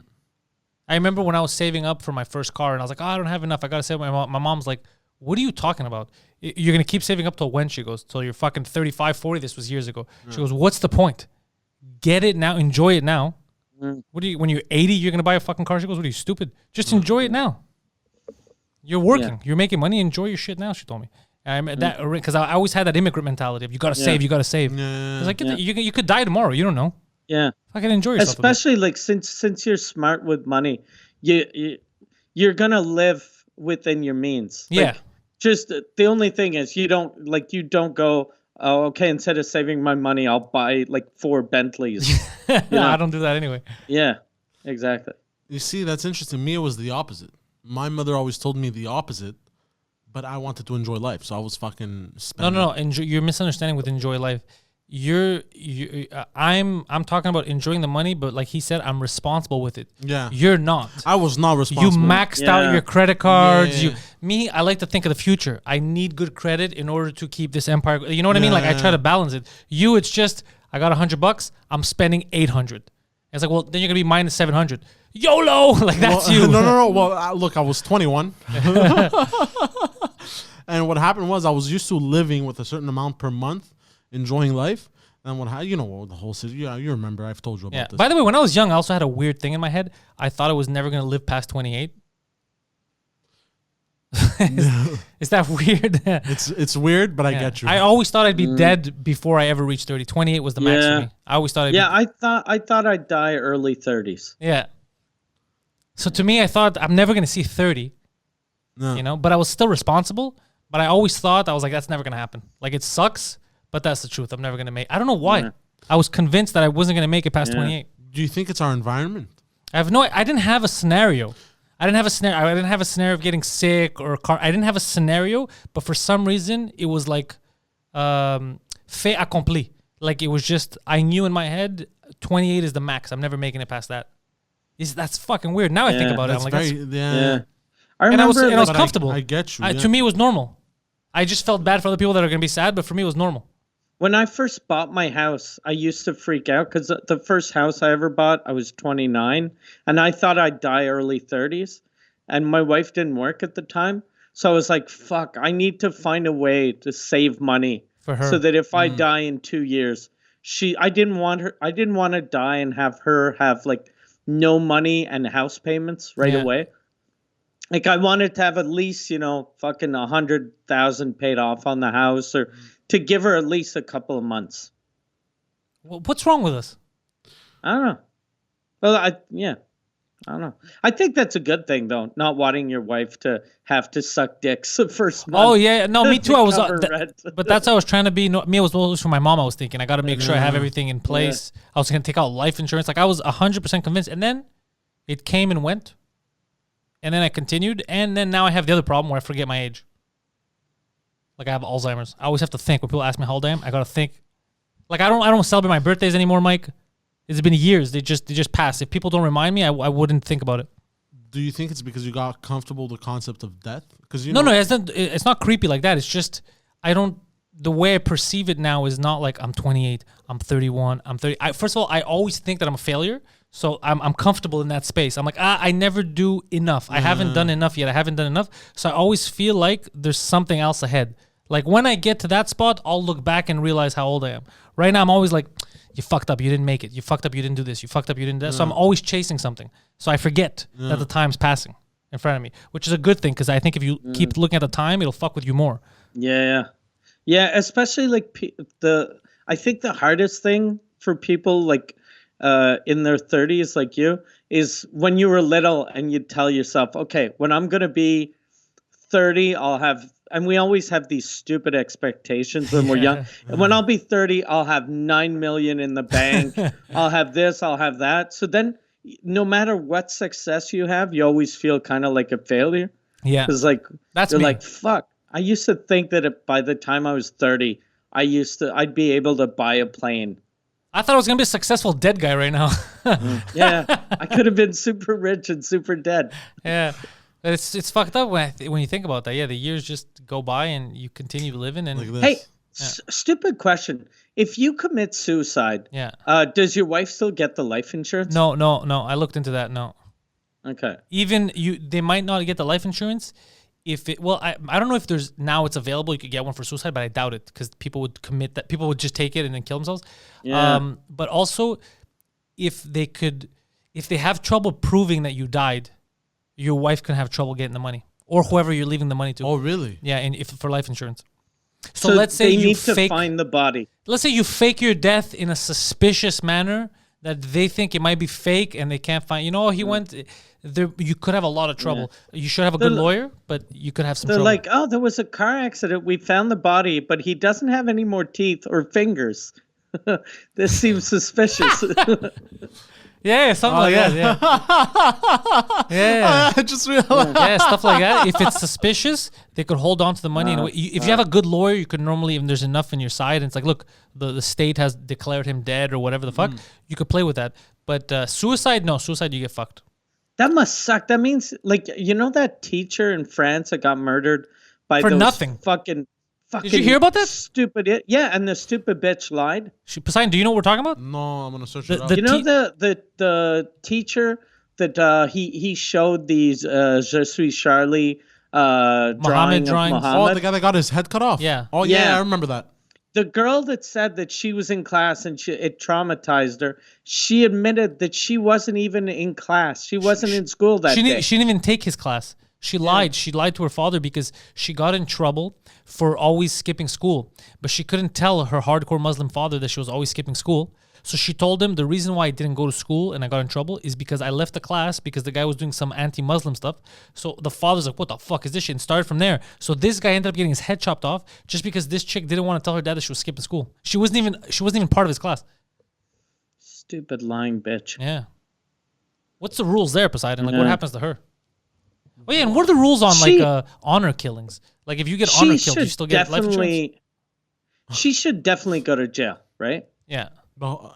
I remember when I was saving up for my first car, and I was like, I don't have enough. I got to save. My mom's like, what are you talking about? You're going to keep saving up till when? She goes, till you're fucking 35, 40. This was years ago. She goes, what's the point? Get it now. Enjoy it now. What do you? When you're 80, you're going to buy a fucking car? She goes, what are you, stupid? Just enjoy it now. You're working. Yeah. You're making money. Enjoy your shit now, she told me. That because I always had that immigrant mentality of you got to save, you got to save. Yeah. It's like you could die tomorrow. You don't know. Yeah. Fucking enjoy yourself. Especially like since you're smart with money, you're gonna live within your means. Like, Yeah. Just the only thing is you don't go, oh, okay, instead of saving my money, I'll buy like 4 Bentleys. I don't do that anyway. Yeah, exactly. You see, that's interesting. Me, it was the opposite. My mother always told me the opposite, but I wanted to enjoy life, so I was fucking spending. No. Enjoy, you're misunderstanding with enjoy life. I'm talking about enjoying the money, but like he said, I'm responsible with it. Yeah. You're not. I was not You responsible. maxed out your credit cards. Yeah. Me, I like to think of the future. I need good credit in order to keep this empire. You know what I mean? Like I try to balance it. You, it's just I got $100. I'm spending 800. It's like, well, then you're gonna be minus 700. YOLO, like that's Well, you. No. Well, look, I was 21. And what happened was I was used to living with a certain amount per month, enjoying life. And the whole city. Yeah, you remember. I've told you about this. By the way, when I was young, I also had a weird thing in my head. I thought I was never gonna live past 28. Is that weird? It's weird, but I get you. I always thought I'd be dead before I ever reached 30. 28 was the max for me. I always thought I thought I'd die early 30s. Yeah. So to me, I thought I'm never gonna see 30. No. But I was still responsible. But I always thought, I was like, that's never gonna happen. Like it sucks, but that's the truth. I'm never gonna make. I don't know why. Yeah. I was convinced that I wasn't gonna make it past 28. Do you think it's our environment? I didn't have a scenario. I didn't have a scenario of getting sick or I didn't have a scenario, but for some reason it was like fait accompli. Like it was just, I knew in my head 28 is the max. I'm never making it past that. That's fucking weird. Now I think about it. I'm like, Yeah. and I was But comfortable. I get you. To me, it was normal. I just felt bad for other people that are going to be sad, but for me, it was normal. When I first bought my house, I used to freak out because the first house I ever bought, I was 29, and I thought I'd die early 30s, and my wife didn't work at the time. So I was like, fuck, I need to find a way to save money For her. so that if I die in 2 years, I didn't want to die and have her have like no money and house payments right away. Like I wanted to have at least, fucking 100,000 paid off on the house, or to give her at least a couple of months. Well, what's wrong with us? I don't know. Well, I don't know. I think that's a good thing, though, not wanting your wife to have to suck dicks the first month. Oh, yeah. No, me too. I was, rent. but that's how I was trying to be. No, me, it was always for my mom. I was thinking, I got to make sure I have everything in place. Yeah. I was going to take out life insurance. Like, I was 100% convinced. And then it came and went. And then I continued. And then now I have the other problem where I forget my age. Like, I have Alzheimer's. I always have to think. When people ask me how old I am, I got to think. Like, I don't celebrate my birthdays anymore, Mike. It's been years. They just passed. If people don't remind me, I wouldn't think about it. Do you think it's because you got comfortable with the concept of death? Because no, it's not creepy like that. It's just the way I perceive it now is not like I'm 28, I'm 31, I'm 30. First of all, I always think that I'm a failure, so I'm comfortable in that space. I'm like, I never do enough. I haven't done enough yet. I haven't done enough. So I always feel like there's something else ahead. Like when I get to that spot, I'll look back and realize how old I am. Right now, I'm always like, you fucked up, you didn't make it. You fucked up, you didn't do this. You fucked up, you didn't do that. So I'm always chasing something. So I forget that the time's passing in front of me, which is a good thing because I think if you keep looking at the time, it'll fuck with you more. Yeah. Especially like I think the hardest thing for people like in their 30s, like you, is when you were little and you'd tell yourself, okay, when I'm gonna be 30, I'll have. And we always have these stupid expectations when we're young. And when I'll be 30, I'll have 9 million in the bank. I'll have this, I'll have that. So then no matter what success you have, you always feel kind of like a failure. Yeah. Because like, you're like, fuck. I used to think that by the time I was 30, I'd be able to buy a plane. I thought I was going to be a successful dead guy right now. Yeah. I could have been super rich and super dead. Yeah. It's fucked up when you think about that. Yeah, the years just go by and you continue living. And hey, stupid question: if you commit suicide, does your wife still get the life insurance? No. I looked into that. No. Okay. Even they might not get the life insurance. I don't know if now it's available. You could get one for suicide, but I doubt it because people would commit that. People would just take it and then kill themselves. Yeah. But also, if they have trouble proving that you died, your wife can have trouble getting the money, or whoever you're leaving the money to. Oh, really? Yeah, and if for life insurance. So let's say they need to find the body. Let's say you fake your death in a suspicious manner that they think it might be fake, and they can't find. He went. There, you could have a lot of trouble. Yeah. You should have a good lawyer, but you could have some trouble. They're like, oh, there was a car accident. We found the body, but he doesn't have any more teeth or fingers. This seems suspicious. Yeah, something like that. Yeah. I just realized. Yeah, stuff like that. If it's suspicious, they could hold on to the money. If you have a good lawyer, you could normally, if there's enough in your side, and it's like, look, the state has declared him dead or whatever the fuck, you could play with that. But suicide, no. Suicide, you get fucked. That must suck. That means, like, that teacher in France that got murdered by for those nothing. Fucking. Did you hear about that? Stupid. Yeah, and the stupid bitch lied. Poseidon, do you know what we're talking about? No, I'm gonna search it up. The teacher that he showed these Je suis Charlie drawing. Oh, the guy that got his head cut off. Yeah. Oh yeah, I remember that. The girl that said that she was in class and it traumatized her, she admitted that she wasn't even in class. She wasn't in school that day. She didn't even take his class. She lied. She lied to her father because she got in trouble for always skipping school. But she couldn't tell her hardcore Muslim father that she was always skipping school. So she told him the reason why I didn't go to school and I got in trouble is because I left the class because the guy was doing some anti-Muslim stuff. So the father's like, what the fuck is this shit? And started from there. So this guy ended up getting his head chopped off just because this chick didn't want to tell her dad that she was skipping school. She wasn't even part of his class. Stupid lying bitch. Yeah. What's the rules there, Poseidon? Like, what happens to her? Oh yeah, and what are the rules on honor killings? Like if you get honor killed, you still get life insurance? She should definitely go to jail, right? Yeah.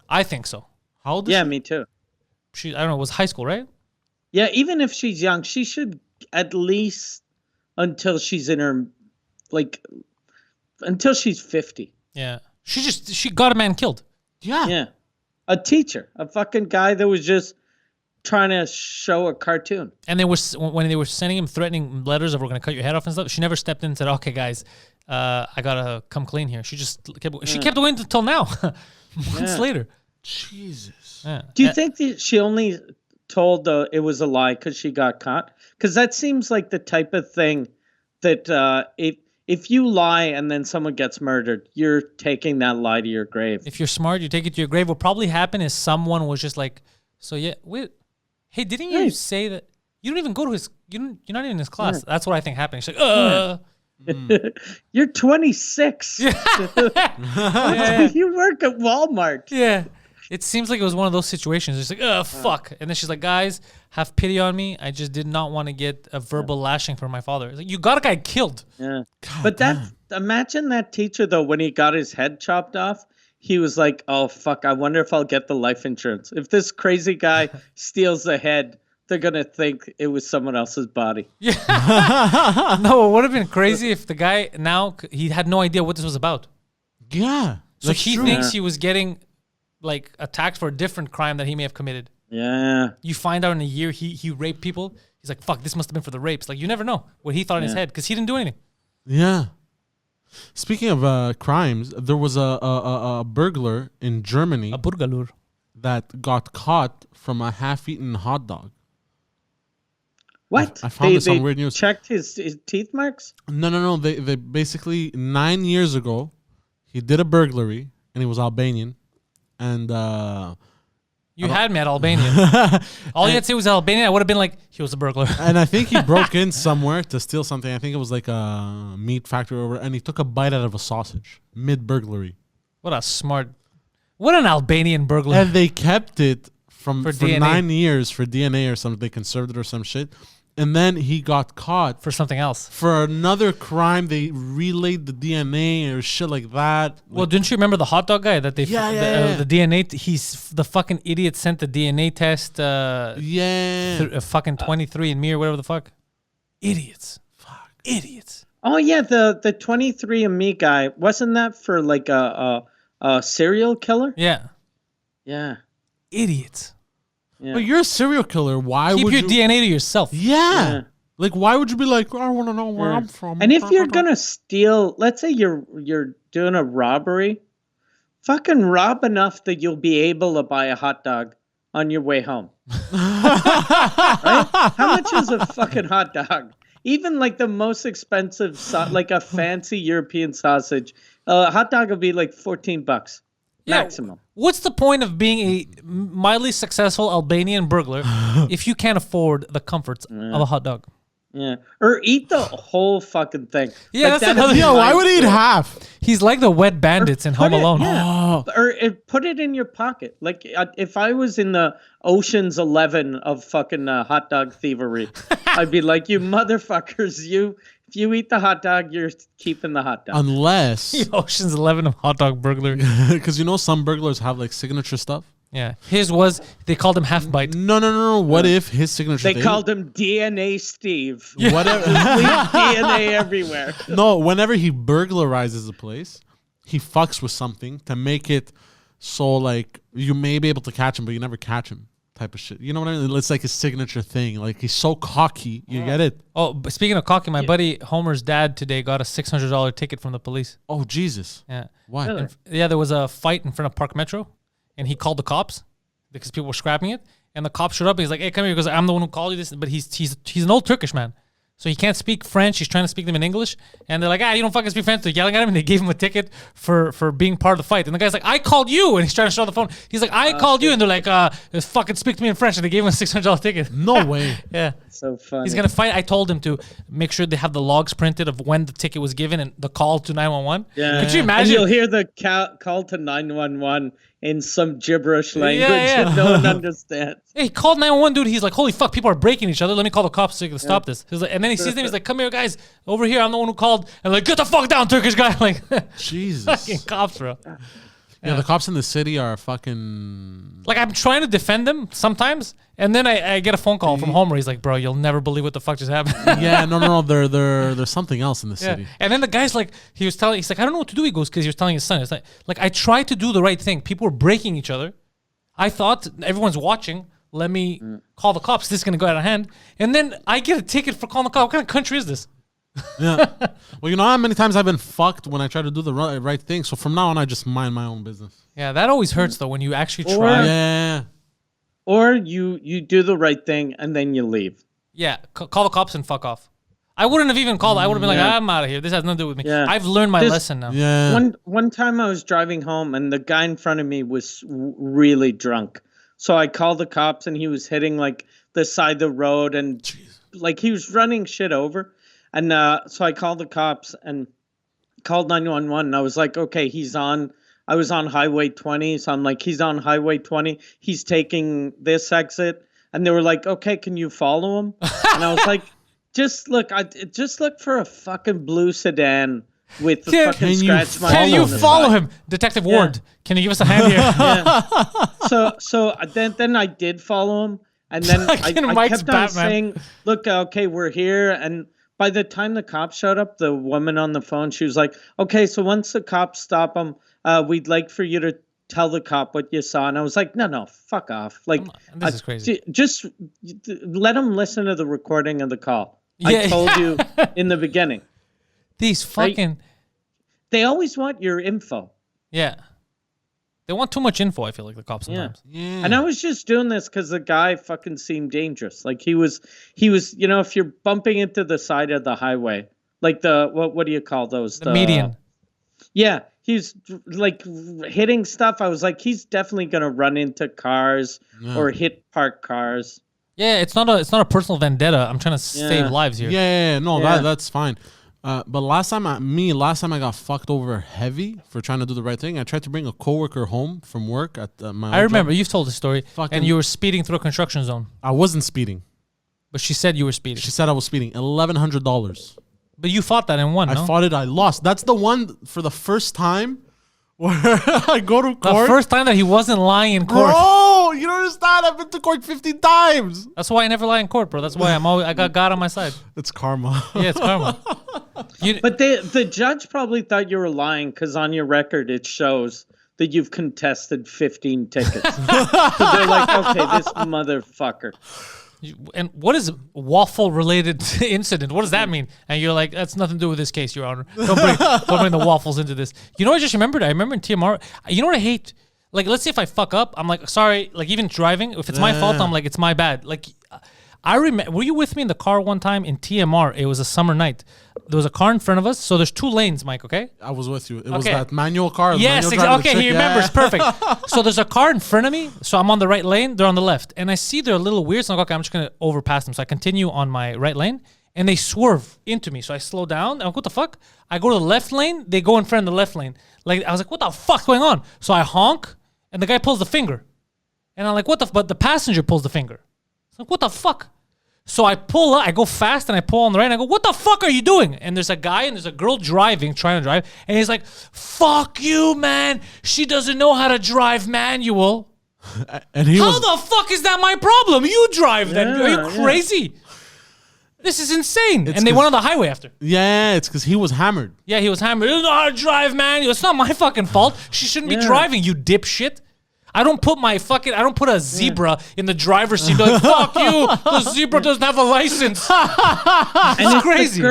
I think so. How old is she? Me too. I don't know, it was high school, right? Yeah, even if she's young, she should at least until she's in her until she's 50. Yeah. She got a man killed. Yeah. Yeah. A teacher, a fucking guy that was just trying to show a cartoon. And when they were sending him threatening letters of we're going to cut your head off and stuff, she never stepped in and said, okay, guys, I got to come clean here. She just kept going until now. Months later. Jesus. Yeah. Do you think that she only told it was a lie because she got caught? Because that seems like the type of thing that if you lie and then someone gets murdered, you're taking that lie to your grave. If you're smart, you take it to your grave. What probably happened is someone was just like, so yeah, wait, hey, didn't you say that you don't even go to his, you're not even in his class? That's what I think happened. She's like, You're 26. You work at Walmart. Yeah. It seems like it was one of those situations. It's like, fuck. And then she's like, guys, have pity on me. I just did not want to get a verbal lashing from my father. It's like, you got a guy killed. Yeah. But imagine that teacher, though, when he got his head chopped off, he was like, oh, fuck, I wonder if I'll get the life insurance. If this crazy guy steals the head, they're going to think it was someone else's body. Yeah. No, it would have been crazy if the guy he had no idea what this was about. Yeah. So he thinks he was getting like attacked for a different crime that he may have committed. Yeah. You find out in a year he raped people. He's like, fuck, this must have been for the rapes. Like, you never know what he thought in his head because he didn't do anything. Yeah. Speaking of crimes, there was a burglar in Germany. A burglar. That got caught from a half-eaten hot dog. What? I found this on weird news. Checked his teeth marks? No. They basically 9 years ago, he did a burglary and he was Albanian, and you had me at Albanian. All you had to say was Albanian. I would have been like, he was a burglar. And I think he broke in somewhere to steal something. I think it was like a meat factory or whatever, and he took a bite out of a sausage mid burglary. What an Albanian burglar. And they kept it for DNA. 9 years for DNA or something. They conserved it or some shit. And then he got caught for something else. For another crime, they relayed the DNA or shit like that. Well, didn't you remember the hot dog guy that they the DNA? He's the fucking idiot sent the DNA test. Fucking 23andMe or whatever the fuck. Idiots. Fuck. Idiots. Oh yeah, the 23andMe guy, wasn't that for like a serial killer? Yeah. Yeah. Idiots. Yeah. But you're a serial killer. Why would you keep your DNA to yourself? Yeah. Like, why would you be like, I want to know where I'm from? And if you're gonna steal, let's say you're doing a robbery, fucking rob enough that you'll be able to buy a hot dog on your way home. Right? How much is a fucking hot dog? Even like the most expensive, like a fancy European sausage, a hot dog will be like $14 maximum. What's the point of being a mildly successful Albanian burglar if you can't afford the comforts of a hot dog? Yeah. Or eat the whole fucking thing. Yeah, like that's another. Yeah, why would he eat half? He's like the wet bandits in Home Alone. Or put it in your pocket. Like if I was in the Ocean's 11 of fucking hot dog thievery, I'd be like, you motherfuckers, if you eat the hot dog, you're keeping the hot dog. Unless Ocean's 11 of hot dog burglar. Because you know some burglars have like signature stuff. Yeah, his was, they called him half bite. No. What if his signature? They called him DNA Steve. Yeah. Whatever. DNA everywhere. No, whenever he burglarizes a place, he fucks with something to make it so like you may be able to catch him, but you never catch him. Type of shit. You know what I mean? It's like his signature thing. Like he's so cocky. You get it? Oh, but speaking of cocky, my buddy Homer's dad today got a $600 ticket from the police. Oh Jesus! Yeah. Why? Really? There was a fight in front of Park Metro, and he called the cops because people were scrapping it. And the cop showed up. And he's like, "Hey, come here." He goes, "I'm the one who called you this." But he's an old Turkish man, so he can't speak French. He's trying to speak them in English, and they're like, "You don't fucking speak French." They're yelling at him, and they gave him a ticket for being part of the fight. And the guy's like, "I called you," and he's trying to show the phone. He's like, "I called you," and they're like, "Fucking speak to me in French," and they gave him a $600 ticket. No way. Yeah. So funny. He's gonna fight. I told him to make sure they have the logs printed of when the ticket was given and the call to 911. Yeah. Could you And imagine? you'll hear the call to 911 in some gibberish language that no one understands. Hey, he called 911, dude. He's like, holy fuck, people are breaking each other. Let me call the cops so you can stop this. He's like, and then he sees them. He's like, come here, guys. Over here. I'm the one who called. And like, get the fuck down, Turkish guy. Like, Jesus. fucking cops, bro. Yeah, the cops in the city are fucking. Like, I'm trying to defend them sometimes. And then I get a phone call from Homer. He's like, bro, you'll never believe what the fuck just happened. Yeah, no. There's something else in the city. And then the guy's like, he's like, I don't know what to do. He goes, because he was telling his son. It's like, I tried to do the right thing. People were breaking each other. I thought everyone's watching. Let me call the cops. This is going to go out of hand. And then I get a ticket for calling the cops. What kind of country is this? Yeah. Well, you know how many times I've been fucked when I try to do the right thing. So from now on, I just mind my own business. Yeah, that always hurts though when you actually try. Yeah. or you do the right thing and then you leave. Yeah, call the cops and fuck off. I wouldn't have even called. I would have been like, I'm out of here. This has nothing to do with me. Yeah. I've learned my lesson now. Yeah. One time I was driving home and the guy in front of me was really drunk. So I called the cops and he was hitting like the side of the road and like he was running shit over. And so I called the cops and called 911. And I was like, okay, I was on Highway 20. So I'm like, he's on Highway 20. He's taking this exit. And they were like, okay, can you follow him? And I was like, just look for a fucking blue sedan with the fucking scratch mark. Can you follow him? Detective Ward, can you give us a hand here? Yeah. So then I did follow him. And then I kept on saying, look, okay, we're here. And by the time the cops showed up, the woman on the phone, she was like, okay, so once the cops stop him, we'd like for you to tell the cop what you saw. And I was like, no, fuck off. Like, this is crazy. Just let him listen to the recording of the call. I told you in the beginning. These fucking... They always want your info. Yeah. They want too much info, I feel like, the cops sometimes. Yeah. And I was just doing this because the guy fucking seemed dangerous. Like, he was, you know, if you're bumping into the side of the highway, like what do you call those? The median. Yeah. He's like hitting stuff. I was like, he's definitely going to run into cars or hit parked cars. Yeah, it's not a personal vendetta. I'm trying to save lives here. That's fine. But last time I got fucked over heavy for trying to do the right thing. I tried to bring a coworker home from work at my. I remember you've told the story, and you were speeding through a construction zone. I wasn't speeding, but she said you were speeding. She said I was speeding. $1,100. But you fought that and won. I fought it. I lost. That's the one for the first time where I go to court. The first time that he wasn't lying in court. Bro, you don't understand. I've been to court 15 times. That's why I never lie in court, bro. That's why I got God on my side. It's karma. Yeah, it's karma. But the judge probably thought you were lying because on your record it shows that you've contested 15 tickets. So they're like, okay, this motherfucker. And what is waffle related incident? What does that mean? And you're like, that's nothing to do with this case, Your Honor. Don't bring the waffles into this. You know what I just remembered? I remember in TMR, you know what I hate? Like, let's say if I fuck up, I'm like, sorry, like even driving, if it's my fault, I'm like, it's my bad. Like, I remember, were you with me in the car one time in TMR? It was a summer night. There was a car in front of us. So there's two lanes, Mike, okay? I was with you. It was that manual car. Yes, exactly. Okay, he remembers. Perfect. So there's a car in front of me. So I'm on the right lane. They're on the left. And I see they're a little weird. So I'm like, okay, I'm just going to overpass them. So I continue on my right lane. And they swerve into me. So I slow down. I'm like, what the fuck? I go to the left lane. They go in front of the left lane. Like, I was like, what the fuck's going on? So I honk. And the guy pulls the finger. And I'm like, what the f-? But the passenger pulls the finger. So I'm like, what the fuck? So I pull up, I go fast and I pull on the right and I go, what the fuck are you doing? And there's a guy and there's a girl trying to drive. And he's like, fuck you, man. She doesn't know how to drive manual. And how the fuck is that my problem? You drive then. Are you crazy? This is insane. And they went on the highway after. Yeah, it's because he was hammered. Yeah, he was hammered. He doesn't know how to drive manual. It's not my fucking fault. She shouldn't be driving, you dipshit. I don't put a zebra in the driver's seat. Like, fuck you. The zebra doesn't have a license. It's crazy.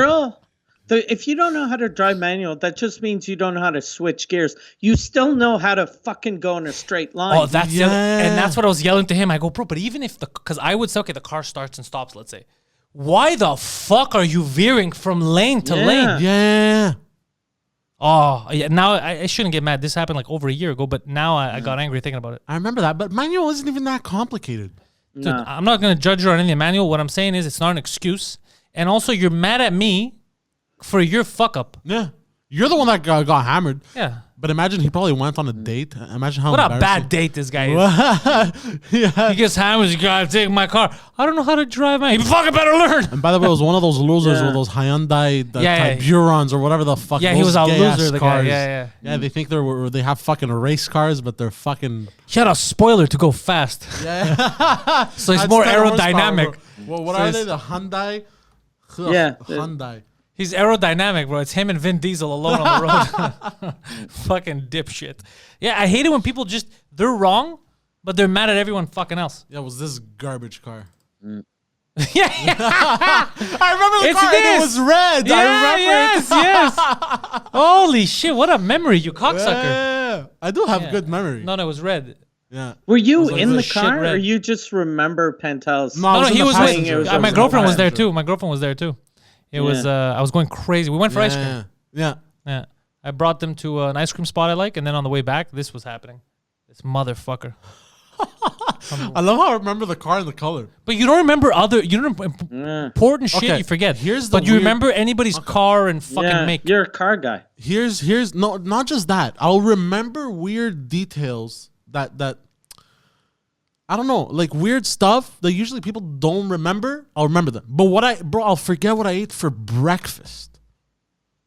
If you don't know how to drive manual, that just means you don't know how to switch gears. You still know how to fucking go in a straight line. Oh, and that's what I was yelling to him. I go, bro, but even if because I would say, okay, the car starts and stops, let's say. Why the fuck are you veering from lane to lane? Yeah. Oh, yeah. Now I shouldn't get mad. This happened like over a year ago, but now I got angry thinking about it. I remember that, but manual isn't even that complicated. Dude, I'm not going to judge you on any manual. What I'm saying is it's not an excuse. And also, you're mad at me for your fuck up. Yeah. You're the one that got hammered. Yeah. But imagine he probably went on a date. Imagine how what a bad date this guy is. Yeah. He gets hammered. You gotta take my car. I don't know how to drive, man. You fucking better learn. And by the way, it was one of those losers with those Hyundai Tiburons or whatever the fuck. Yeah, he was a loser. The guy. Yeah. They think they have fucking race cars, but they're fucking. He had a spoiler to go fast. Yeah. So he's more aerodynamic. Well, what are they? The Hyundai. Hyundai. He's aerodynamic, bro. It's him and Vin Diesel alone on the road. Fucking dipshit. Yeah, I hate it when people they're wrong, but they're mad at everyone fucking else. Yeah, it was this garbage car. Yeah. I remember the car, and it was red. Yeah, I remember yes. Holy shit, what a memory, you cocksucker. Yeah. I do have good memory. No, it was red. Yeah. Were you like in the shit car, or red. you just rember Pantelis? No, I No, was in he the was passenger. with. I was My in girlfriend the was there passenger. too. My girlfriend was there too. It was. I was going crazy. We went for ice cream. Yeah. Yeah. I brought them to an ice cream spot I like, and then on the way back, this was happening. This motherfucker. I love how I remember the car and the color. But you don't remember you don't important shit Okay, you forget. here's the but you weird- remember anybody's car and fucking Yeah, make. you're a car guy. Here's no, not just that. I'll remember weird details that I don't know, like weird stuff that usually people don't remember. I'll remember them. But I'll forget what I ate for breakfast.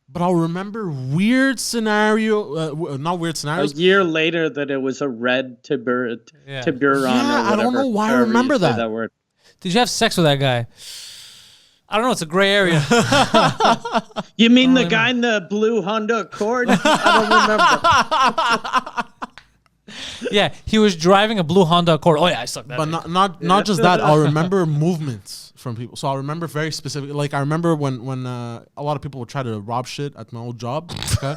But I'll remember weird scenario, not weird A scenarios. year later, that it was a red Tiburon Yeah. or whatever. I don't know why I however you remember say that. word. Did you have sex with that guy? I don't know. It's a gray area. You mean the guy in the blue Honda Accord? I don't remember. Yeah, he was driving a blue Honda Accord. Oh yeah, I sucked that. But dick. not just that. I'll remember movements from people. So I'll remember very specific. Like I remember when a lot of people would try to rob shit at my old job. Okay,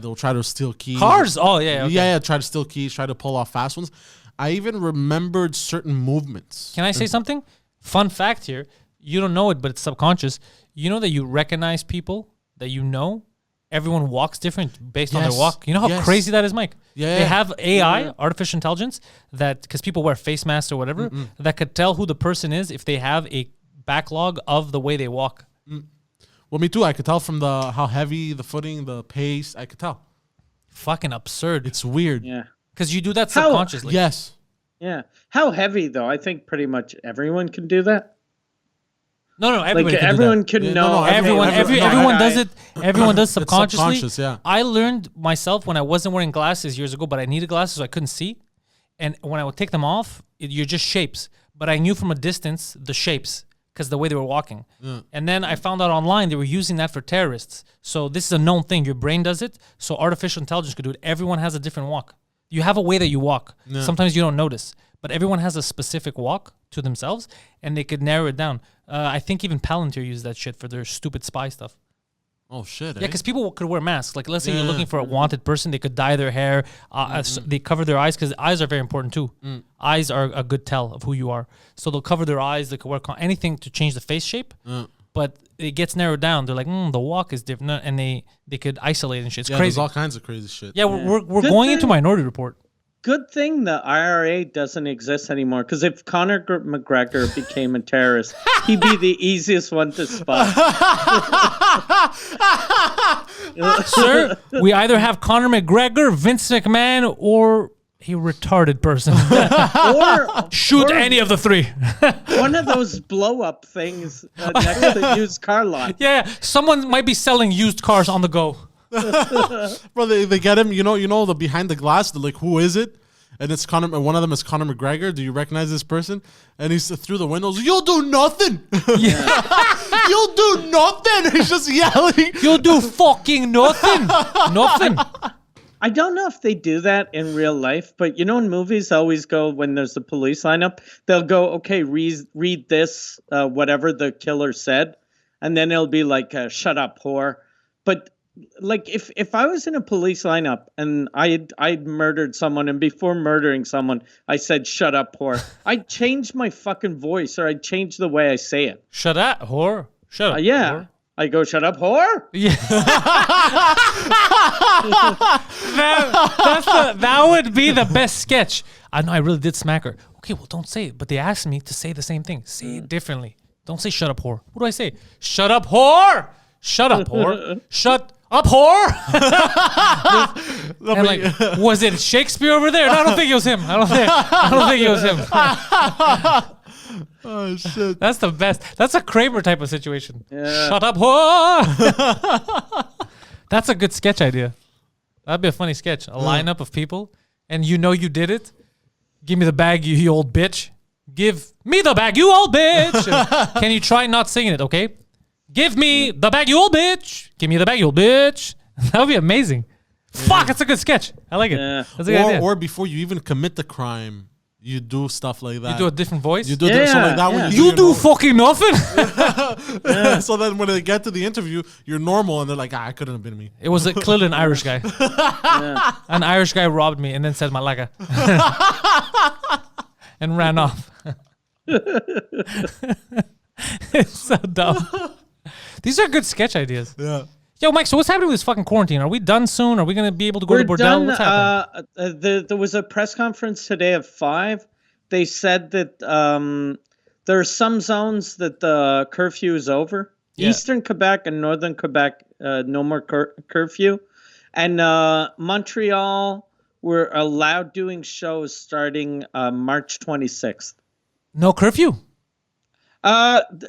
they'll try to steal keys. Cars. Oh yeah. Okay. Yeah. Try to steal keys. Try to pull off fast ones. I even remembered certain movements. Can I say something? Fun fact here. You don't know it, but it's subconscious. You know that you recognize people that you know. Everyone walks different based on their Yes. walk. You know how Yes. crazy that is, Mike? Yeah. They have AI, artificial intelligence, that because people wear face masks or whatever, that could tell who the person is if they have a backlog of the way they walk. Well, me too. I could tell from how heavy the footing, the pace. I could tell. Fucking absurd. It's weird. Yeah. Because you do that How- subconsciously. Yes. Yeah. How heavy, though? I think pretty much everyone can do that. No, everybody Like, can everyone do that. can Yeah, know. no, Everyone does it. Everyone does subconsciously. subconscious, yeah. I learned myself when I wasn't wearing glasses years ago, but I needed glasses so I couldn't see. And when I would take them off, you're just shapes. But I knew from a distance the shapes because the way they were walking. And then I found out online they were using that for terrorists. So this is a known thing. Your brain does it. So artificial intelligence could do it. Everyone has a different walk. You have a way that you walk. Sometimes you don't notice. But everyone has a specific walk to themselves, and they could narrow it down. I think even Palantir used that shit for their stupid spy stuff. Oh shit. Yeah, because people could wear masks. Like, let's say you're looking for a wanted person, they could dye their hair. They cover their eyes because eyes are very important too. Eyes are a good tell of who you are. So they'll cover their eyes. They could wear anything to change the face shape. But it gets narrowed down. They're like, the walk is different, and they could isolate and shit. It's Yeah, crazy. there's all kinds of crazy shit. Yeah, we're Good going into thing- Minority Report. Good thing the IRA doesn't exist anymore, because if Conor McGregor became a terrorist, he'd be the easiest one to spot. Sir, we either have Conor McGregor, Vince McMahon, or a retarded person. Or Shoot or any of the three. one of those blow-up things next to the used car lot. Yeah, someone might be selling used cars on the go. Bro, they get him. You know the behind the glass. They're like, who is it? And it's Conor. One of them is Conor McGregor. Do you recognize this person? And he's through the windows. You'll do nothing. You'll do nothing. He's just yelling. You'll do fucking nothing. Nothing. I don't know if they do that in real life, but you know, in movies, they always go when there's a police lineup, they'll go, okay, read this, whatever the killer said, and then it'll be like, shut up, whore. But like, if I was in a police lineup and I'd murdered someone, and before murdering someone, I said, shut up, whore, I'd change my fucking voice, or I'd change the way I say it. Shut up, whore. Shut up. Yeah. Whore. I go, shut up, whore. Yeah. that would be the best sketch. I know I really did smack her. Okay, well, don't say it. But they asked me to say the same thing. Say it differently. Don't say shut up, whore. What do I say? Shut up, whore. Shut up, whore. Shut up, whore. And like, was it Shakespeare over there? No, I don't think it was him. I don't think it was him. Oh shit. That's the best. That's a Kramer type of situation. Yeah. Shut up, whore. That's a good sketch idea. That'd be a funny sketch. A lineup of people, and you know you did it. Give me the bag, you old bitch. Give me the bag, you old bitch. Can you try not singing it, okay? Give me the bag, you old bitch. Give me the bag, you old bitch. That would be amazing. Fuck, that's a good sketch. I like it. Yeah. That's a good idea. Or before you even commit the crime, you do stuff like that. You do a different voice? You do so like that when you do fucking nothing? So then when they get to the interview, you're normal, and they're like, I couldn't have been me. It was clearly an Irish guy. An Irish guy robbed me and then said Malaga. And ran off. It's so dumb. These are good sketch ideas. Yeah. Yo, Mike, so what's happening with this fucking quarantine? Are we done soon? Are we going to be able to go to bordel? What's happening? There was a press conference today at 5. They said that there are some zones that the curfew is over. Yeah. Eastern Quebec and Northern Quebec, no more curfew. And Montreal, we're allowed doing shows starting March 26th. No curfew?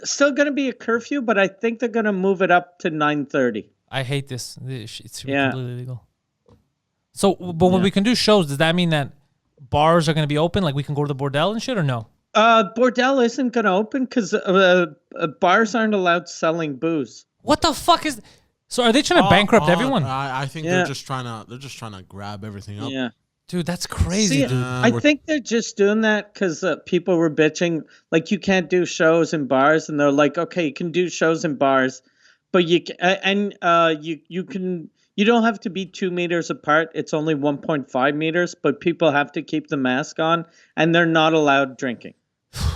Still going to be a curfew, but I think they're going to move it up to 9:30. I hate this. It's completely illegal. So, but when we can do shows, does that mean that bars are going to be open? Like we can go to the bordel and shit, or no? Bordel isn't going to open because bars aren't allowed selling booze. What the fuck is? So are they trying to bankrupt everyone? I think they're just trying to grab everything up. Yeah. Dude, that's crazy, dude. I think they're just doing that because people were bitching, like you can't do shows in bars, and they're like, okay, you can do shows in bars, but you don't have to be 2 meters apart. It's only 1.5 meters, but people have to keep the mask on, and they're not allowed drinking.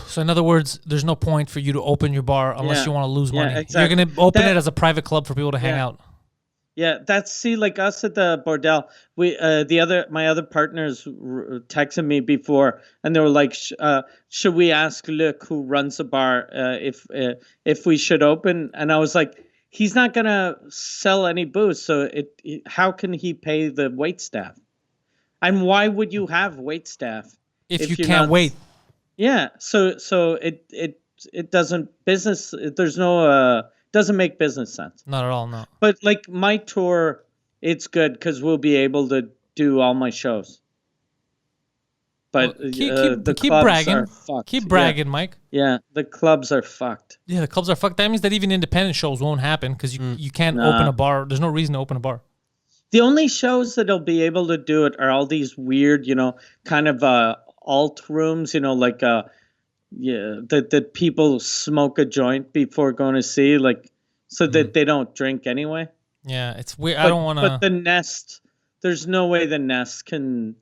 So in other words, there's no point for you to open your bar unless you want to lose money. Exactly. You're going to open it as a private club for people to hang out. Yeah, like us at the bordel. We my other partners texted me before, and they were like, "Should we ask Luc, who runs the bar, if we should open?" And I was like, "He's not gonna sell any booze, so how can he pay the wait staff? And why would you have wait staff if you can't wait?" Yeah, so it doesn't business. There's no doesn't make business sense. Not at all, no. But like my tour, it's good because we'll be able to do all my shows. But keep bragging. Keep bragging, Mike. Yeah, the clubs are fucked. Yeah, the clubs are fucked. That means that even independent shows won't happen because you can't open a bar. There's no reason to open a bar. The only shows that'll be able to do it are all these weird, kind of alt rooms, like that people smoke a joint before going to see, like, so that they don't drink anyway. Yeah, it's weird. I don't want to. But the Nest, there's no way the Nest can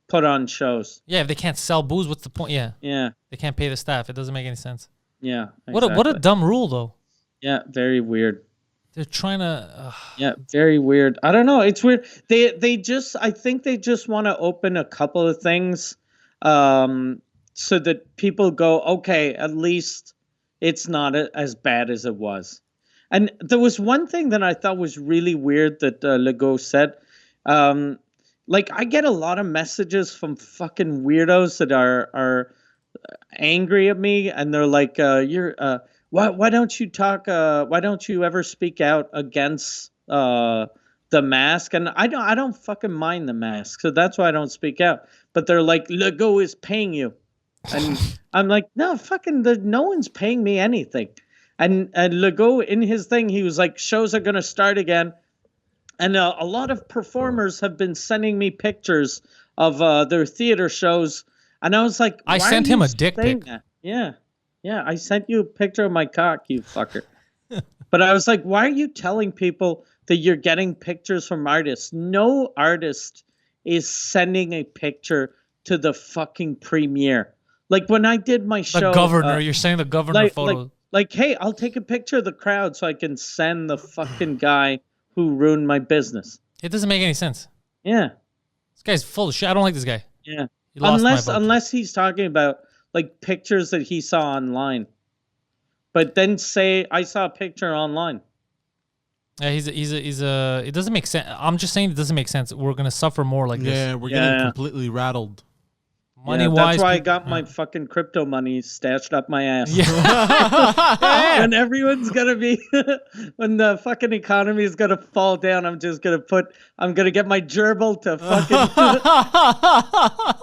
put on shows. Yeah, if they can't sell booze, what's the point? Yeah. Yeah. They can't pay the staff. It doesn't make any sense. Yeah. Exactly. What a dumb rule, though. Yeah, very weird. They're trying to. Yeah, very weird. I don't know. It's weird. I think they just want to open a couple of things. So that people go, okay, at least it's not as bad as it was. And there was one thing that I thought was really weird that Legault said. Like, I get a lot of messages from fucking weirdos that are angry at me, and they're like, why don't you talk? Why don't you ever speak out against the mask? And I don't fucking mind the mask, so that's why I don't speak out. But they're like, Legault is paying you. And I'm like, no, no one's paying me anything. And Legault, in his thing, he was like, shows are going to start again. And a lot of performers have been sending me pictures of their theater shows. And I was like, I sent him a dick pic. That? Yeah. Yeah, I sent you a picture of my cock, you fucker. But I was like, why are you telling people that you're getting pictures from artists? No artist is sending a picture to the fucking premiere. Like when I did my show, the governor. You're saying the governor photo. Like, hey, I'll take a picture of the crowd so I can send the fucking guy who ruined my business. It doesn't make any sense. Yeah, this guy's full of shit. I don't like this guy. Yeah, unless he's talking about like pictures that he saw online, but then say I saw a picture online. Yeah, he's a. It doesn't make sense. I'm just saying it doesn't make sense. We're gonna suffer more like this. Yeah, we're getting completely rattled. Money-wise, that's why I got my fucking crypto money stashed up my ass. Yeah. When everyone's gonna be, when the fucking economy is gonna fall down, I'm gonna get my gerbil to fucking.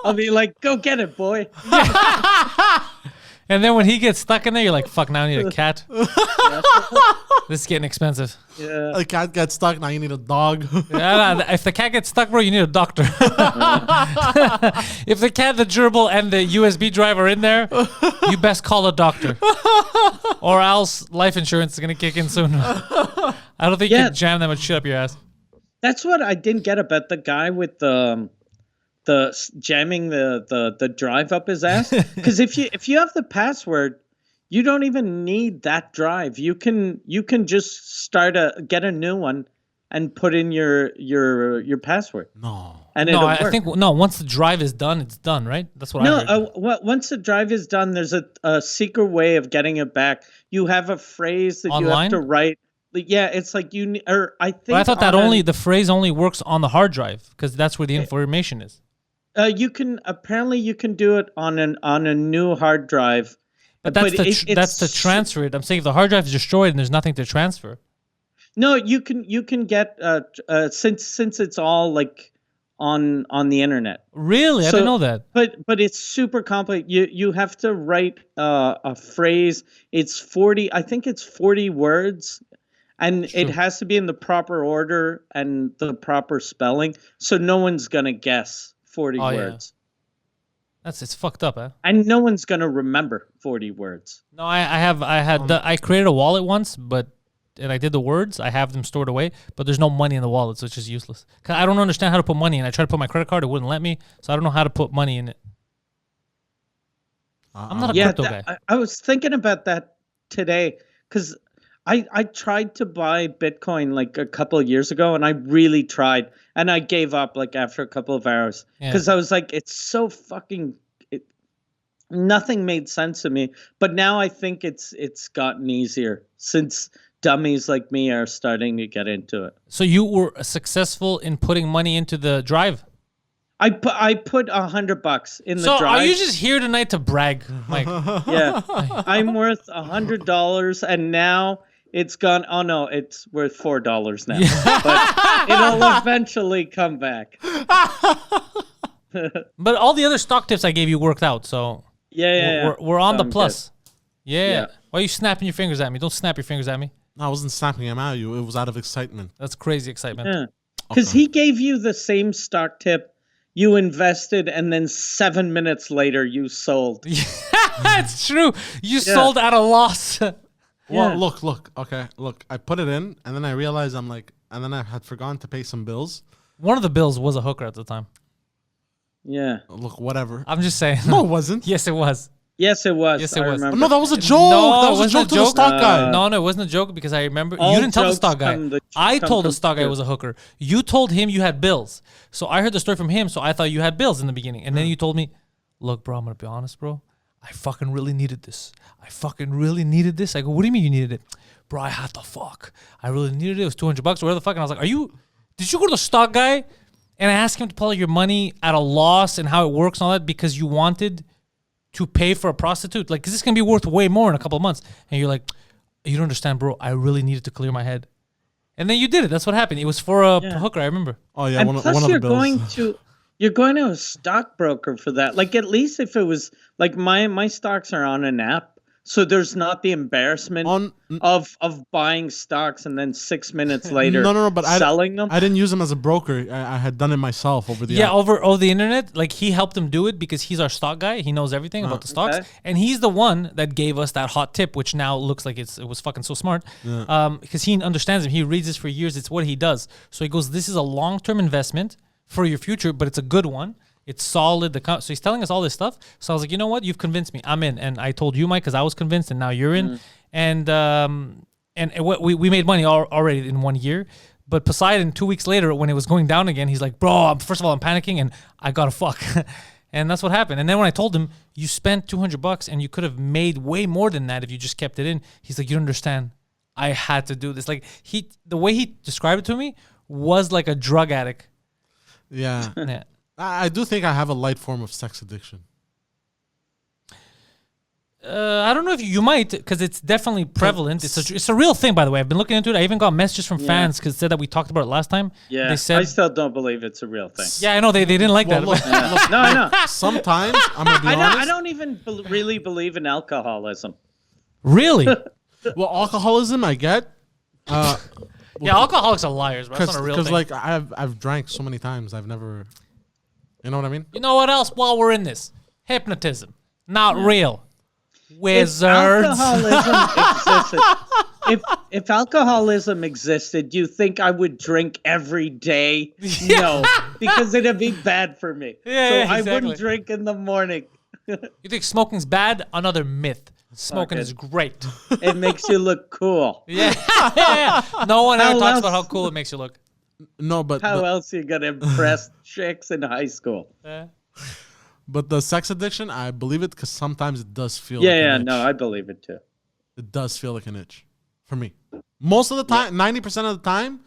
I'll be like, go get it, boy. And then when he gets stuck in there, you're like, fuck, now I need a cat. This is getting expensive. Yeah. A cat gets stuck. Now you need a dog. Yeah, if the cat gets stuck, bro, you need a doctor. If the cat, the gerbil, and the USB drive are in there, you best call a doctor. Or else life insurance is going to kick in soon. I don't think you can jam that much shit up your ass. That's what I didn't get about the guy with the jamming the drive up his ass. Because if you have the password, you don't even need that drive. You can just get a new one and put in your password. No. And No, it'll I work. think once the drive is done, it's done, right? That's what I heard. Once the drive is done, there's a secret way of getting it back. You have a phrase that you have to write. Yeah, it's like I think. But I thought that the phrase only works on the hard drive because that's where the information is. You can do it on a new hard drive. But that's to transfer it. I'm saying if the hard drive is destroyed and there's nothing to transfer. No, you can get since it's all like on the internet. Really? I didn't know that. But it's super complicated. You have to write a phrase. It's 40. I think it's 40 words, and it has to be in the proper order and the proper spelling. So no one's gonna guess 40 words. It's fucked up, huh? And no one's gonna remember 40 words. No, I created a wallet once, and I did the words. I have them stored away, but there's no money in the wallet, so it's just useless. 'Cause I don't understand how to put money in. I tried to put my credit card, it wouldn't let me, so I don't know how to put money in it. I'm not a crypto guy. I was thinking about that today because I tried to buy Bitcoin like a couple of years ago, and I really tried, and I gave up like after a couple of hours because I was like, it's so fucking. Nothing made sense to me, but now I think it's gotten easier since dummies like me are starting to get into it. So you were successful in putting money into the drive? I put $100 in the drive. So drive. are you just here tonight to brag, Mike? Yeah, I'm worth $100, and now it's gone. Oh no, it's worth $4 now, but it'll eventually come back. But all the other stock tips I gave you worked out, so we're on the plus. Yeah. Why are you snapping your fingers at me? Don't snap your fingers at me. No, I wasn't snapping him at you. It was out of excitement. That's crazy excitement. Yeah, because he gave you the same stock tip. You invested, and then 7 minutes later, you sold. It's true. You sold at a loss. Well, look. Okay, look. I put it in, and then I realized and then I had forgotten to pay some bills. One of the bills was a hooker at the time. Yeah. Look, whatever. I'm just saying. No, it wasn't. Yes, it was. Yes, it was. Yes, it was. Remember. No, that was a joke. No, that was a joke to the stock guy. No, it wasn't a joke because I remember All you didn't tell the jokes stock guy. I told the stock guy it was a hooker. You told him you had bills. So I heard the story from him, so I thought you had bills in the beginning. And then you told me, look, bro, I'm going to be honest, bro. I fucking really needed this. I go, what do you mean you needed it? Bro, I had to fuck. I really needed it. It was $200 or whatever the fuck. And I was like, did you go to the stock guy and ask him to pull out your money at a loss and how it works and all that because you wanted to pay for a prostitute? Like, 'cause this can be worth way more in a couple of months. And you're like, you don't understand, bro. I really needed to clear my head. And then you did it. That's what happened. It was for a hooker, I remember. Oh, yeah. And One plus, of the bills. you're going to a stockbroker for that. Like, at least if it was like my stocks are on an app, so there's not the embarrassment of buying stocks and then 6 minutes later selling them. I didn't use them as a broker. I had done it myself over the app. over the internet. Like, he helped him do it because he's our stock guy. He knows everything about the stocks, and he's the one that gave us that hot tip, which now looks like it was fucking so smart. Because he understands him. He reads this for years. It's what he does. So he goes, "This is a long-term investment for your future, but it's a good one. It's solid." So he's telling us all this stuff. So I was like, you know what? You've convinced me. I'm in. And I told you, Mike, because I was convinced, and now you're in. And we made money already in 1 year. But Poseidon, 2 weeks later, when it was going down again, he's like, bro, first of all, I'm panicking, and I gotta fuck. And that's what happened. And then when I told him, you spent $200 and you could have made way more than that if you just kept it in. He's like, you don't understand. I had to do this. Like, the way he described it to me was like a drug addict. Yeah. I do think I have a light form of sex addiction. I don't know if you might, because it's definitely prevalent. It's a real thing, by the way. I've been looking into it. I even got messages from fans because said that we talked about it last time. Yeah, they said, I still don't believe it's a real thing. Yeah, I know they didn't like that. Look, No, I know. sometimes I'm gonna be honest. I don't even really believe in alcoholism. Really? Well, alcoholism, I get. Yeah, alcoholics are liars, bro. That's not a real thing. Because like I've drank so many times, I've never. You know what I mean? You know what else? While we're in this, hypnotism, not real. If Wizards. alcoholism existed, if alcoholism existed, do you think I would drink every day? No, because it'd be bad for me. Yeah, I exactly. wouldn't drink in the morning. You think smoking's bad? Another myth. Smoking is great. It makes you look cool. Yeah. No one ever How talks else- about how cool it makes you look. No, but How else are you gonna impress chicks in high school? but the sex addiction, I believe it because sometimes it does feel. Yeah, like yeah, an itch. no, I believe it too. It does feel like an itch for me. Most of the time, 90% of the time,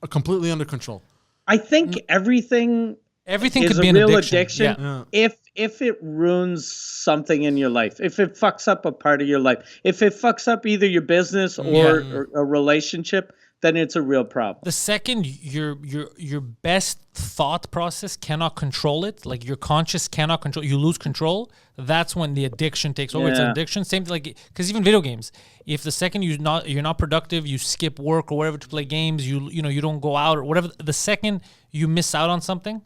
completely under control. I think everything Everything is could a be an real addiction. Yeah. if it ruins something in your life, if it fucks up a part of your life, if it fucks up either your business or a relationship, then it's a real problem. The second your best thought process cannot control it, like your conscious cannot control, you lose control. That's when the addiction takes over. It's an Yeah. addiction. Same like because even video games, if the second you're not productive, you skip work or whatever to play games, you know you don't go out or whatever. The second you miss out on something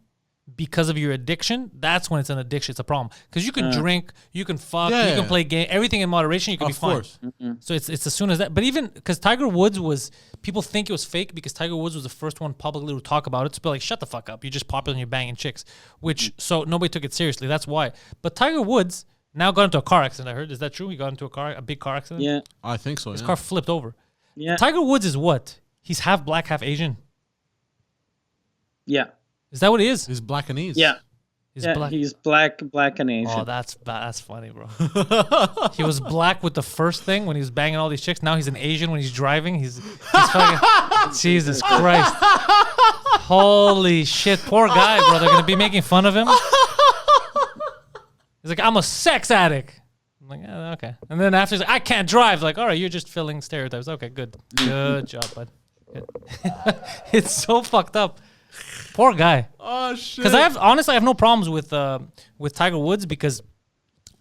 because of your addiction, that's when it's an addiction. It's a problem because you can drink, you can fuck, you can play game, everything in moderation. You can be fine. Of course. So it's as soon as that. But even because Tiger Woods was, people think it was fake because Tiger Woods was the first one publicly to talk about it. To be like, shut the fuck up. You're just popular and you're banging chicks. Which, so nobody took it seriously. That's why. But Tiger Woods now got into a car accident, I heard. Is that true? He got into a big car accident? Yeah, I think so. His Yeah. car flipped over. yeah, Tiger Woods is what? He's half black, half Asian. yeah, Is that what he is? He's black and East. yeah. He's Yeah, black. he's black and Asian. Oh, that's funny, bro. He was black with the first thing when he was banging all these chicks. Now he's an Asian when he's driving. He's fucking Jesus Christ. Holy shit, poor guy, bro. They're gonna be making fun of him. He's like, I'm a sex addict. I'm like, yeah, okay. And then after he's like, I can't drive. Like, all right, you're just filling stereotypes. Okay, good job, bud. Good. It's so fucked up. Poor guy. Oh shit. Because I have no problems with Tiger Woods because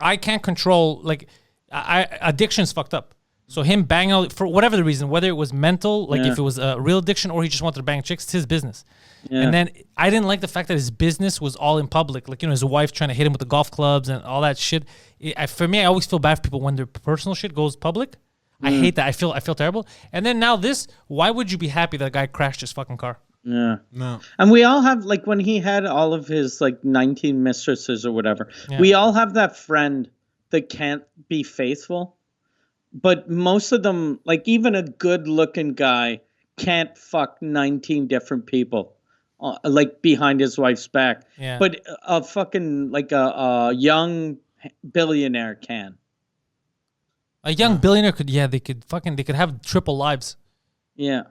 I can't control addiction's fucked up. So him banging out for whatever the reason, whether it was mental, like if it was a real addiction or he just wanted to bang chicks, it's his business. Yeah. And then I didn't like the fact that his business was all in public, like his wife trying to hit him with the golf clubs and all that shit. For me, I always feel bad for people when their personal shit goes public. I hate that. I feel terrible. And then now this, why would you be happy that a guy crashed his fucking car? Yeah. No. And we all have, like, when he had all of his, 19 mistresses or whatever, we all have that friend that can't be faithful. But most of them, even a good-looking guy can't fuck 19 different people, behind his wife's back. Yeah. But a fucking, a young billionaire can. A young billionaire they could have triple lives. Yeah.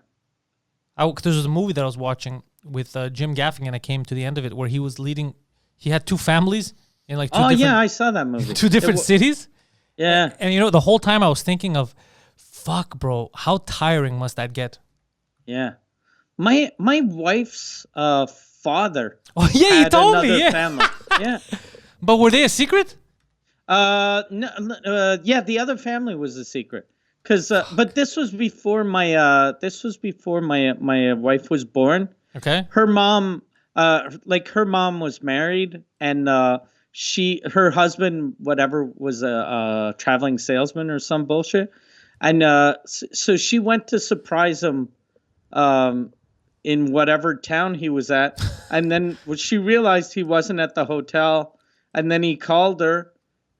There was a movie that I was watching with Jim Gaffigan. I came to the end of it where he was leading. He had two families in two different, I saw that movie. two different cities. Yeah. And the whole time I was thinking of, fuck, bro, how tiring must that get? Yeah. My wife's father. Oh yeah, you had told me. another Yeah. family. Yeah. But were they a secret? No, the other family was a secret. But this was before my wife was born. Okay. Her mom was married, and her husband, whatever, was a traveling salesman or some bullshit, and so she went to surprise him, in whatever town he was at, and then she realized he wasn't at the hotel, and then he called her.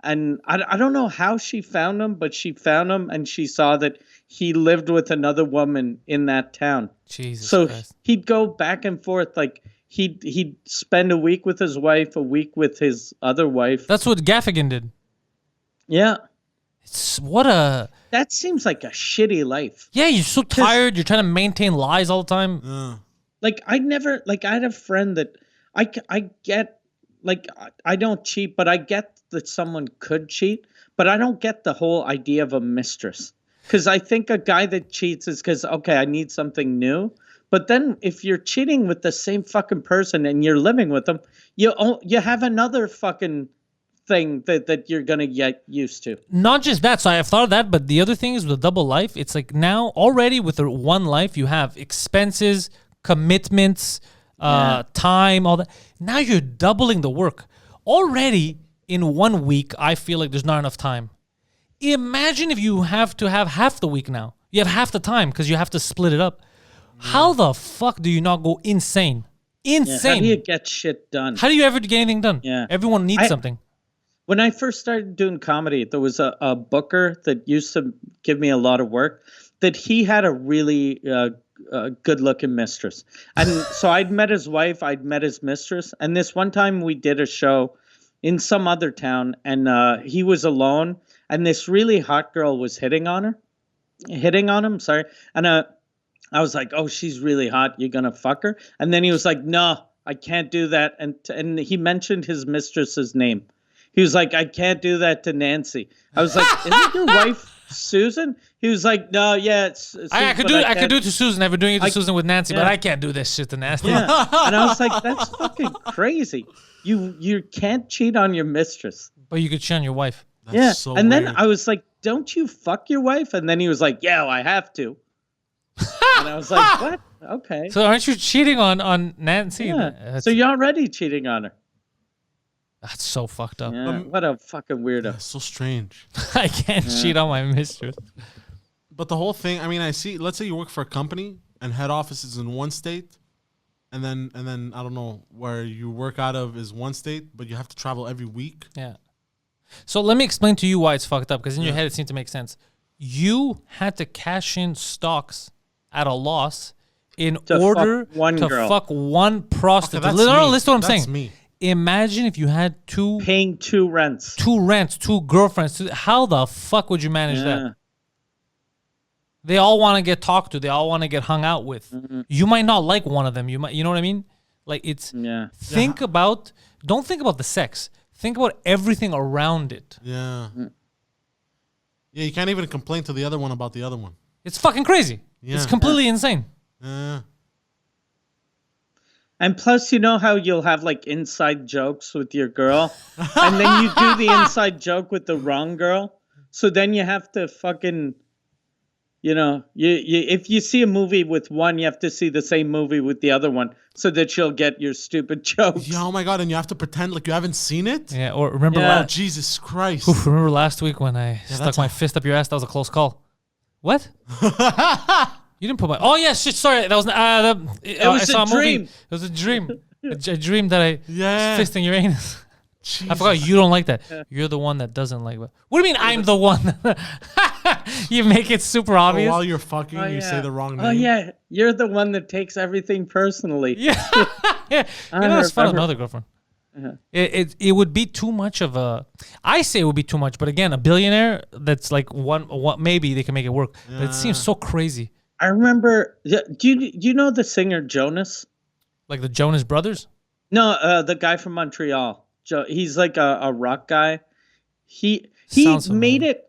And I don't know how she found him, but she found him and she saw that he lived with another woman in that town. Jesus So Christ. he'd go back and forth. He'd spend a week with his wife, a week with his other wife. That's what Gaffigan did. Yeah. That seems like a shitty life. Yeah, you're so tired. You're trying to maintain lies all the time. I had a friend that I get, I don't cheat, but I get that someone could cheat. but I don't get the whole idea of a mistress. Because I think a guy that cheats is because, okay, I need something new. But then if you're cheating with the same fucking person and you're living with them, you have another fucking thing that you're going to get used to. Not just that. So I have thought of that, but the other thing is with a double life, it's like now already with the one life, you have expenses, commitments, time, all that. Now you're doubling the work. Already in 1 week, I feel like there's not enough time. Imagine if you have to have half the week now. You have half the time because you have to split it up. How the fuck do you not go insane? Insane. How do you get shit done? How do you ever get anything done? Yeah. Everyone needs something. When I first started doing comedy, there was a booker that used to give me a lot of work that he had a really good-looking mistress. And so I'd met his wife, I'd met his mistress. And this one time we did a show in some other town, and he was alone. And this really hot girl was hitting on him. And I was like, oh, she's really hot. You gonna fuck her? And then he was like, no, I can't do that. And he mentioned his mistress's name. He was like, I can't do that to Nancy. I was like, isn't your wife Susan? He was like, no, yeah, it's Susan, I could do it to Susan. I've been doing it to Susan with Nancy, but I can't do this shit to Nancy. Yeah. And I was like, that's fucking crazy. You can't cheat on your mistress. But you could cheat on your wife. That's so and weird. then I was like, don't you fuck your wife? And then he was like, yeah, well, I have to. And I was like, what? Okay. So aren't you cheating on Nancy? Yeah. So you're already cheating on her. That's so fucked up. Yeah, what a fucking weirdo. That's so strange. I can't cheat on my mistress. But the whole thing, I mean, I see, let's say you work for a company and head office is in one state, and then I don't know, where you work out of is one state, but you have to travel every week. Yeah. So let me explain to you why it's fucked up, because in your head it seemed to make sense. You had to cash in stocks at a loss in order to fuck one prostitute. Okay, listen to what I'm that's saying. Me. Imagine if you had paying two rents, two girlfriends. How the fuck would you manage that? They all want to get talked to. They all want to get hung out with. Mm-hmm. You might not like one of them. You know what I mean? Like it's don't think about the sex. Think about everything around it. Yeah. Yeah, you can't even complain to the other one about the other one. It's fucking crazy. Yeah. It's completely insane. Yeah. And plus, you know how you'll have like inside jokes with your girl, and then you do the inside joke with the wrong girl. So then you have to fucking, you if you see a movie with one, you have to see the same movie with the other one, so that she'll get your stupid jokes. Yeah, oh my god! And you have to pretend like you haven't seen it. Yeah. Or remember? Oh Jesus Christ! Remember last week when I stuck my fist up your ass? That was a close call. What? You didn't put my... Oh, yeah, shit, sorry. That was... it was a dream. It was a dream. a dream that I was fisting your anus. Jesus. I forgot you don't like that. You're the one that doesn't like it. What do you mean I'm the one? You make it super obvious. While you're fucking, you say the wrong name. Oh, yeah. You're the one that takes everything personally. Yeah. It's fun with another girlfriend. It would be too much of a... I say it would be too much, but again, a billionaire that's like one maybe they can make it work. But it seems so crazy. I remember... Do you know the singer Jonas? Like the Jonas Brothers? No, the guy from Montreal. He's like a rock guy. He made it...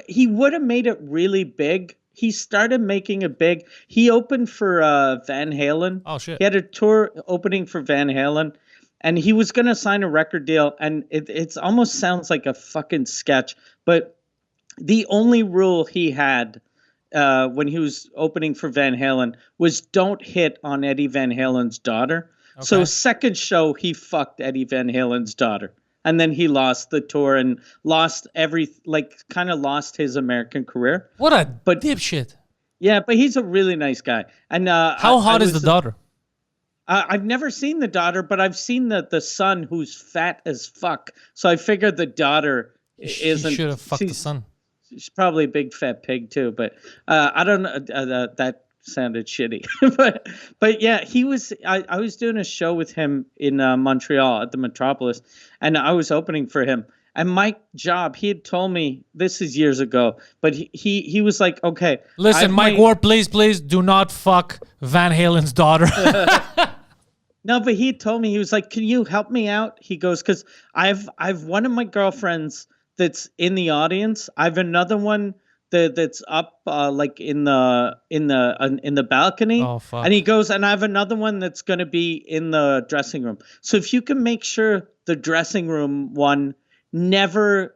He would have made it really big. He started making it big. He opened for Van Halen. Oh, shit. He had a tour opening for Van Halen. And he was going to sign a record deal. And it almost sounds like a fucking sketch. But the only rule he had when he was opening for Van Halen was don't hit on Eddie Van Halen's daughter. Okay. So second show, he fucked Eddie Van Halen's daughter. And then he lost the tour and lost kind of lost his American career. What a dipshit. Yeah, but he's a really nice guy. And how hot is the daughter? I've never seen the daughter, but I've seen the son who's fat as fuck. So I figured the daughter isn't. She should have fucked the son. She's probably a big fat pig too, but I don't know. That sounded shitty. but yeah, he was. I was doing a show with him in Montreal at the Metropolis, and I was opening for him. And my job, he had told me, this is years ago, but he was like, okay. Listen, Mike Ward, please do not fuck Van Halen's daughter. No, but he told me, he was like, can you help me out? He goes, because I've one of my girlfriends that's in the audience. I have another one that's up like in the balcony. Oh, fuck. And he goes, and I have another one that's going to be in the dressing room. So if you can make sure the dressing room one never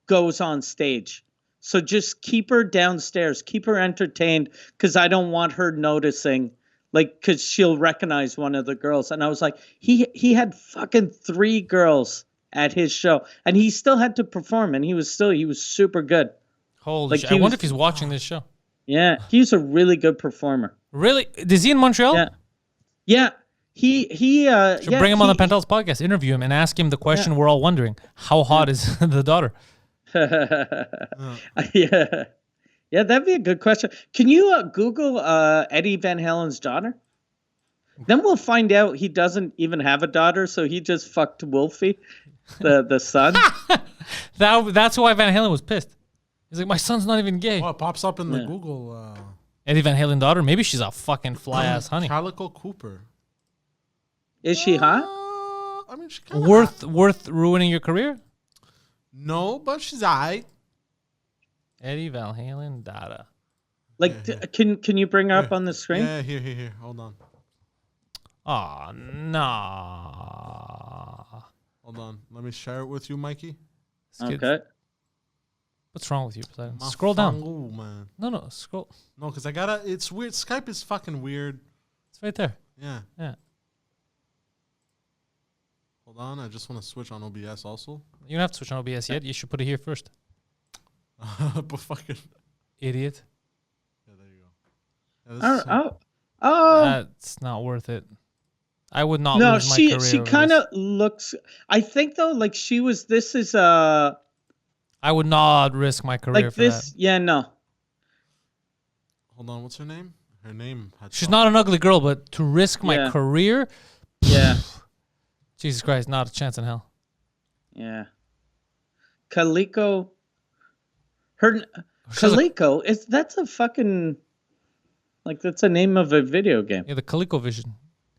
goes on stage. So just keep her downstairs, keep her entertained, because I don't want her noticing, like, because she'll recognize one of the girls. And I was like, he had fucking 3 girls at his show, and he still had to perform, and he was super good. Holy Like, shit. he I wonder was- if he's watching this show. Yeah, he's a really good performer. Really? Is he in Montreal? Yeah, yeah. He Should yeah, bring him on the he- Pantelis podcast, interview him, and ask him the question we're all wondering: how hot is the daughter? Yeah, that'd be a good question. Can you Google Eddie Van Halen's daughter? Then we'll find out he doesn't even have a daughter, so he just fucked Wolfie, the son. That's why Van Halen was pissed. He's like, my son's not even gay. Oh, it pops up in the Google. Eddie Van Halen daughter? Maybe she's a fucking fly ass honey. Calico Cooper. Is she hot? I mean, she kinda Worth ruining your career? No, but she's aight. Eddie Van Halen daughter. Like, can you bring her up on the screen? Yeah, here. Hold on. Oh, no. Hold on. Let me share it with you, Mikey. Okay. What's wrong with you, Poseidon? Scroll down. Oh, man. No, scroll. No, because it's weird. Skype is fucking weird. It's right there. Yeah. Yeah. Hold on. I just want to switch on OBS also. You don't have to switch on OBS yet. You should put it here first. But fucking. Idiot. Yeah, there you go. Yeah, this is- That's not worth it. I would not no, lose my she career. kind of looks. I think though, like she was. This is I would not risk my career like for this. that. Yeah, no. Hold on. What's her name? Her name. She's not an ugly girl, but to risk my Yeah. career, Yeah, Jesus Christ, not a chance in hell. yeah. Calico. Her She's a- Calico is that's a fucking like that's a name of a video game. Yeah, the ColecoVision.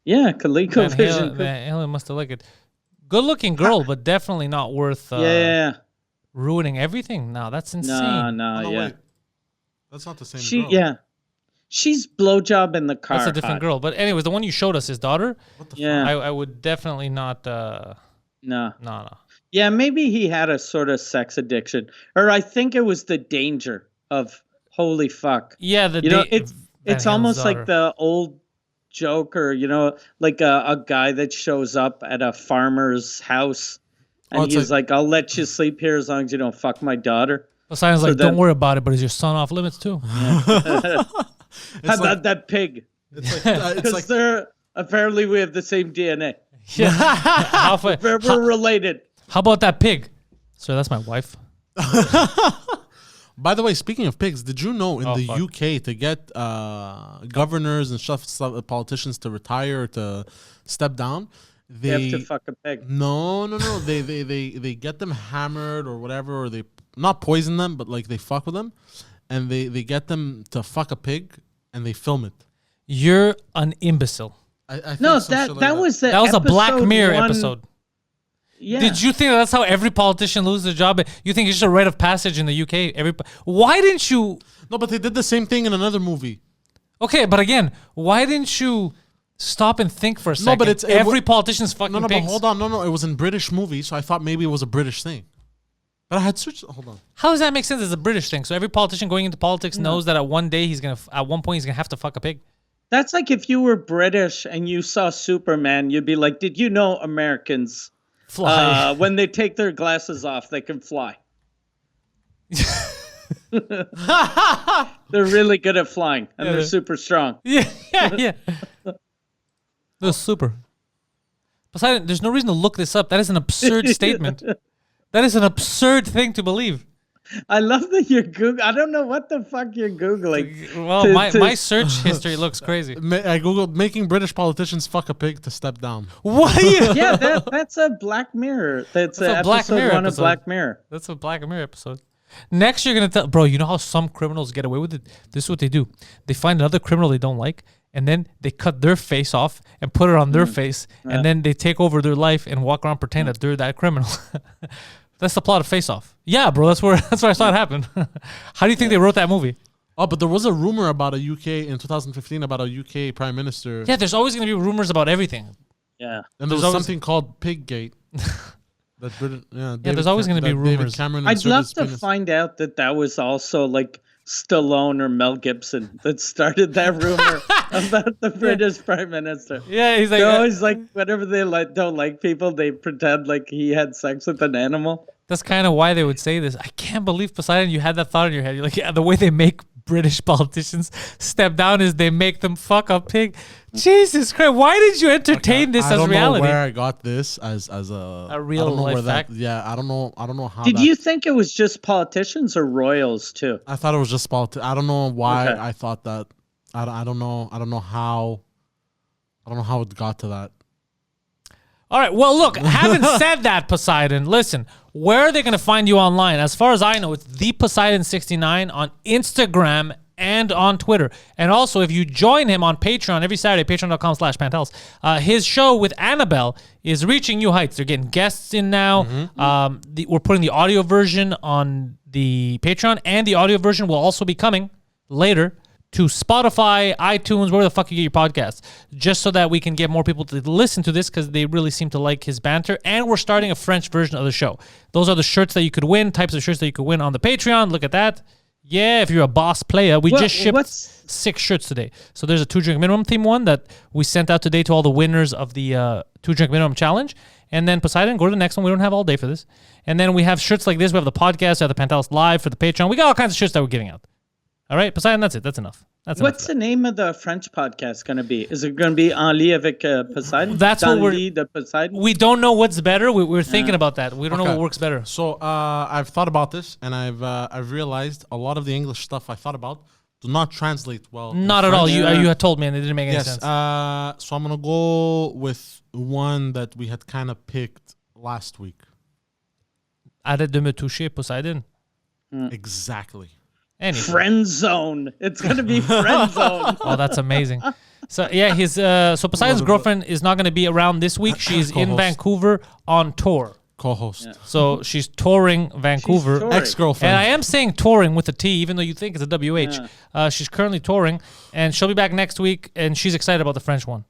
Yeah, Calico Van Vision. Halen, Van Halen must have liked it. Good looking girl, but definitely not worth Yeah. ruining everything. No, that's insane. No, Oh, no, no, yeah. wait. That's not the same She girl. yeah. She's blowjob in the car. That's a different hot. girl. But anyways, the one you showed us, his daughter, What the Yeah. I would definitely not. No. No. Yeah, maybe he had a sort of sex addiction, or I think it was the danger of holy fuck. Yeah, You know, it's Halen's almost daughter. like the old joke, or you know, like a guy that shows up at a farmer's house, and Oh, it's he's like, "I'll let you sleep here as long as you don't fuck my daughter." Poseidon's so like, then- don't worry about it, but is your son off limits too? How about that pig? It's like Because like they're apparently we have the same DNA. Yeah. We're related. How about that pig? Sir, that's my wife. By the way, speaking of pigs, did you know in the fuck. UK to get governors and stuff, politicians to retire or to step down, They have to fuck a pig. no, they get them hammered or whatever, or they not poison them, but like they fuck with them, and they get them to fuck a pig and they film it. You're an imbecile. I think No, some shit that like that was the That was a Black episode Mirror one- episode. Yeah. Did you think that's how every politician loses their job? You think it's just a rite of passage in the UK? Why didn't you? no, but they did the same thing in another movie. Okay, but again, why didn't you stop and think for a second? but it's- every politician's fucking No, pigs. but hold on, no, it was in British movie, so I thought maybe it was a British thing. But I had switched. Hold on. How does that make sense as a British thing? So every politician going into politics knows that at one point he's gonna have to fuck a pig. That's like if you were British and you saw Superman, you'd be like, "Did you know Americans, Fly. when they take their glasses off, they can fly? They're really good at flying, and they're super strong." yeah. That's super. Poseidon, there's no reason to look this up. That is an absurd statement. That is an absurd thing to believe. I love that you're Google. I don't know what the fuck you're googling. Well, my search history looks crazy. I googled making British politicians fuck a pig to step down. What? Yeah, that's a Black Mirror. That's a episode Black Mirror one of episode. Black Mirror. That's a Black Mirror episode. Next, you're gonna tell, bro. You know how some criminals get away with it? This is what they do. They find another criminal they don't like, and then they cut their face off and put it on their face, and then they take over their life and walk around pretend that they're that criminal. That's the plot of Face Off. Yeah, bro. That's where I saw it happen. How do you think they wrote that movie? Oh, but there was a rumor about a UK in 2015 about a UK prime minister. Yeah, there's always going to be rumors about everything. Yeah. And there was something called Piggate. There's always going to be rumors. I'd love to find out that was also like Stallone or Mel Gibson that started that rumor about the British Prime Minister. Yeah, he's like, they're always like, whenever they don't like people, they pretend like he had sex with an animal. That's kind of why they would say this. I can't believe, Poseidon, you had that thought in your head. You're like, yeah, the way they make British politicians step down is they make them fuck a pig. Jesus Christ, why did you entertain this as reality? I don't know where I got this as a real life fact. I don't know how. Did you think it was just politicians or royals too? I thought it was just politics. I don't know why I thought that. I don't know how it got to that. All right. Well, look, having said that, Poseidon, listen, where are they going to find you online? As far as I know, it's the Poseidon69 on Instagram and on Twitter. And also, if you join him on Patreon every Saturday, patreon.com/Pantelis, his show with Annabelle is reaching new heights. They're getting guests in now. We're putting the audio version on the Patreon, and the audio version will also be coming later to Spotify, iTunes, where the fuck you get your podcasts, just so that we can get more people to listen to this because they really seem to like his banter. And we're starting a French version of the show. Those are the shirts that you could win, types of shirts that you could win on the Patreon. Look at that. Yeah, if you're a boss player. We just shipped 6 shirts today. So there's a 2-drink minimum theme one that we sent out today to all the winners of the 2-drink minimum challenge. And then Poseidon, go to the next one. We don't have all day for this. And then we have shirts like this. We have the podcast. We have the Pantelis Live for the Patreon. We got all kinds of shirts that we're giving out. All right, Poseidon, that's it. That's enough. What's the name of the French podcast going to be? Is it going to be En Lit avec Poseidon? That's what we don't know what's better. We're thinking about that. We don't know what works better. So I've thought about this, and I've realized a lot of the English stuff I thought about do not translate well. Not at all. You had told me, and it didn't make any sense. So I'm gonna go with one that we had kind of picked last week. Arrête de me toucher, Poseidon. Exactly. Anyway. Friend zone. It's going to be friend zone. Oh, that's amazing. So yeah, so Poseidon's girlfriend is not going to be around this week. She's in Vancouver on tour. Co-host. Yeah. So she's touring Vancouver. She's touring. Ex-girlfriend. And I am saying touring with a T, even though you think it's a WH. Yeah. She's currently touring, and she'll be back next week, and she's excited about the French one.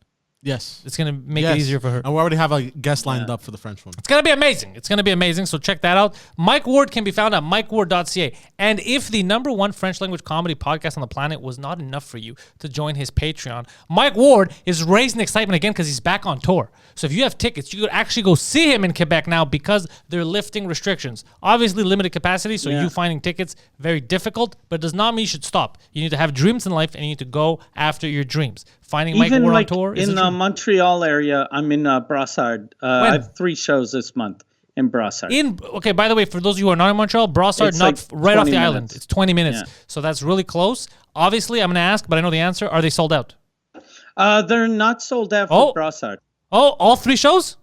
Yes. It's going to make it easier for her. And we already have a guest lined up for the French one. It's going to be amazing. It's going to be amazing. So check that out. Mike Ward can be found at mikeward.ca. And if the #1 French language comedy podcast on the planet was not enough for you to join his Patreon, Mike Ward is raising excitement again because he's back on tour. So if you have tickets, you could actually go see him in Quebec now because they're lifting restrictions. Obviously limited capacity, so you finding tickets very difficult, but it does not mean you should stop. You need to have dreams in life, and you need to go after your dreams. Finding Mike Ward on tour is in the Montreal area. I'm in Brossard. I have 3 shows this month in Brossard. Okay, by the way, for those of you who are not in Montreal, Brossard, right off the island. It's 20 minutes. Yeah. So that's really close. Obviously, I'm going to ask, but I know the answer. Are they sold out? They're not sold out for Brossard. Oh, all 3 shows?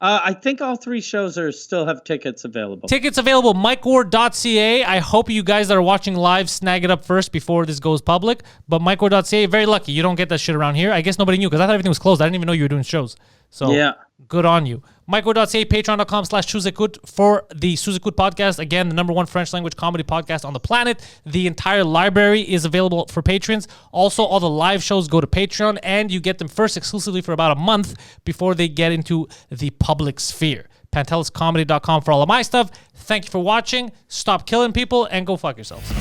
I think all 3 shows still have tickets available. Tickets available, mikeward.ca. I hope you guys that are watching live snag it up first before this goes public. But mikeward.ca, very lucky. You don't get that shit around here. I guess nobody knew because I thought everything was closed. I didn't even know you were doing shows. So good on you. mikeward.ca, patreon.com/Suzekut for the Suzekut podcast. Again, the #1 French language comedy podcast on the planet. The entire library is available for patrons. Also, all the live shows go to Patreon, and you get them first exclusively for about a month before they get into the public sphere. PantelisComedy.com for all of my stuff. Thank you for watching. Stop killing people and go fuck yourselves.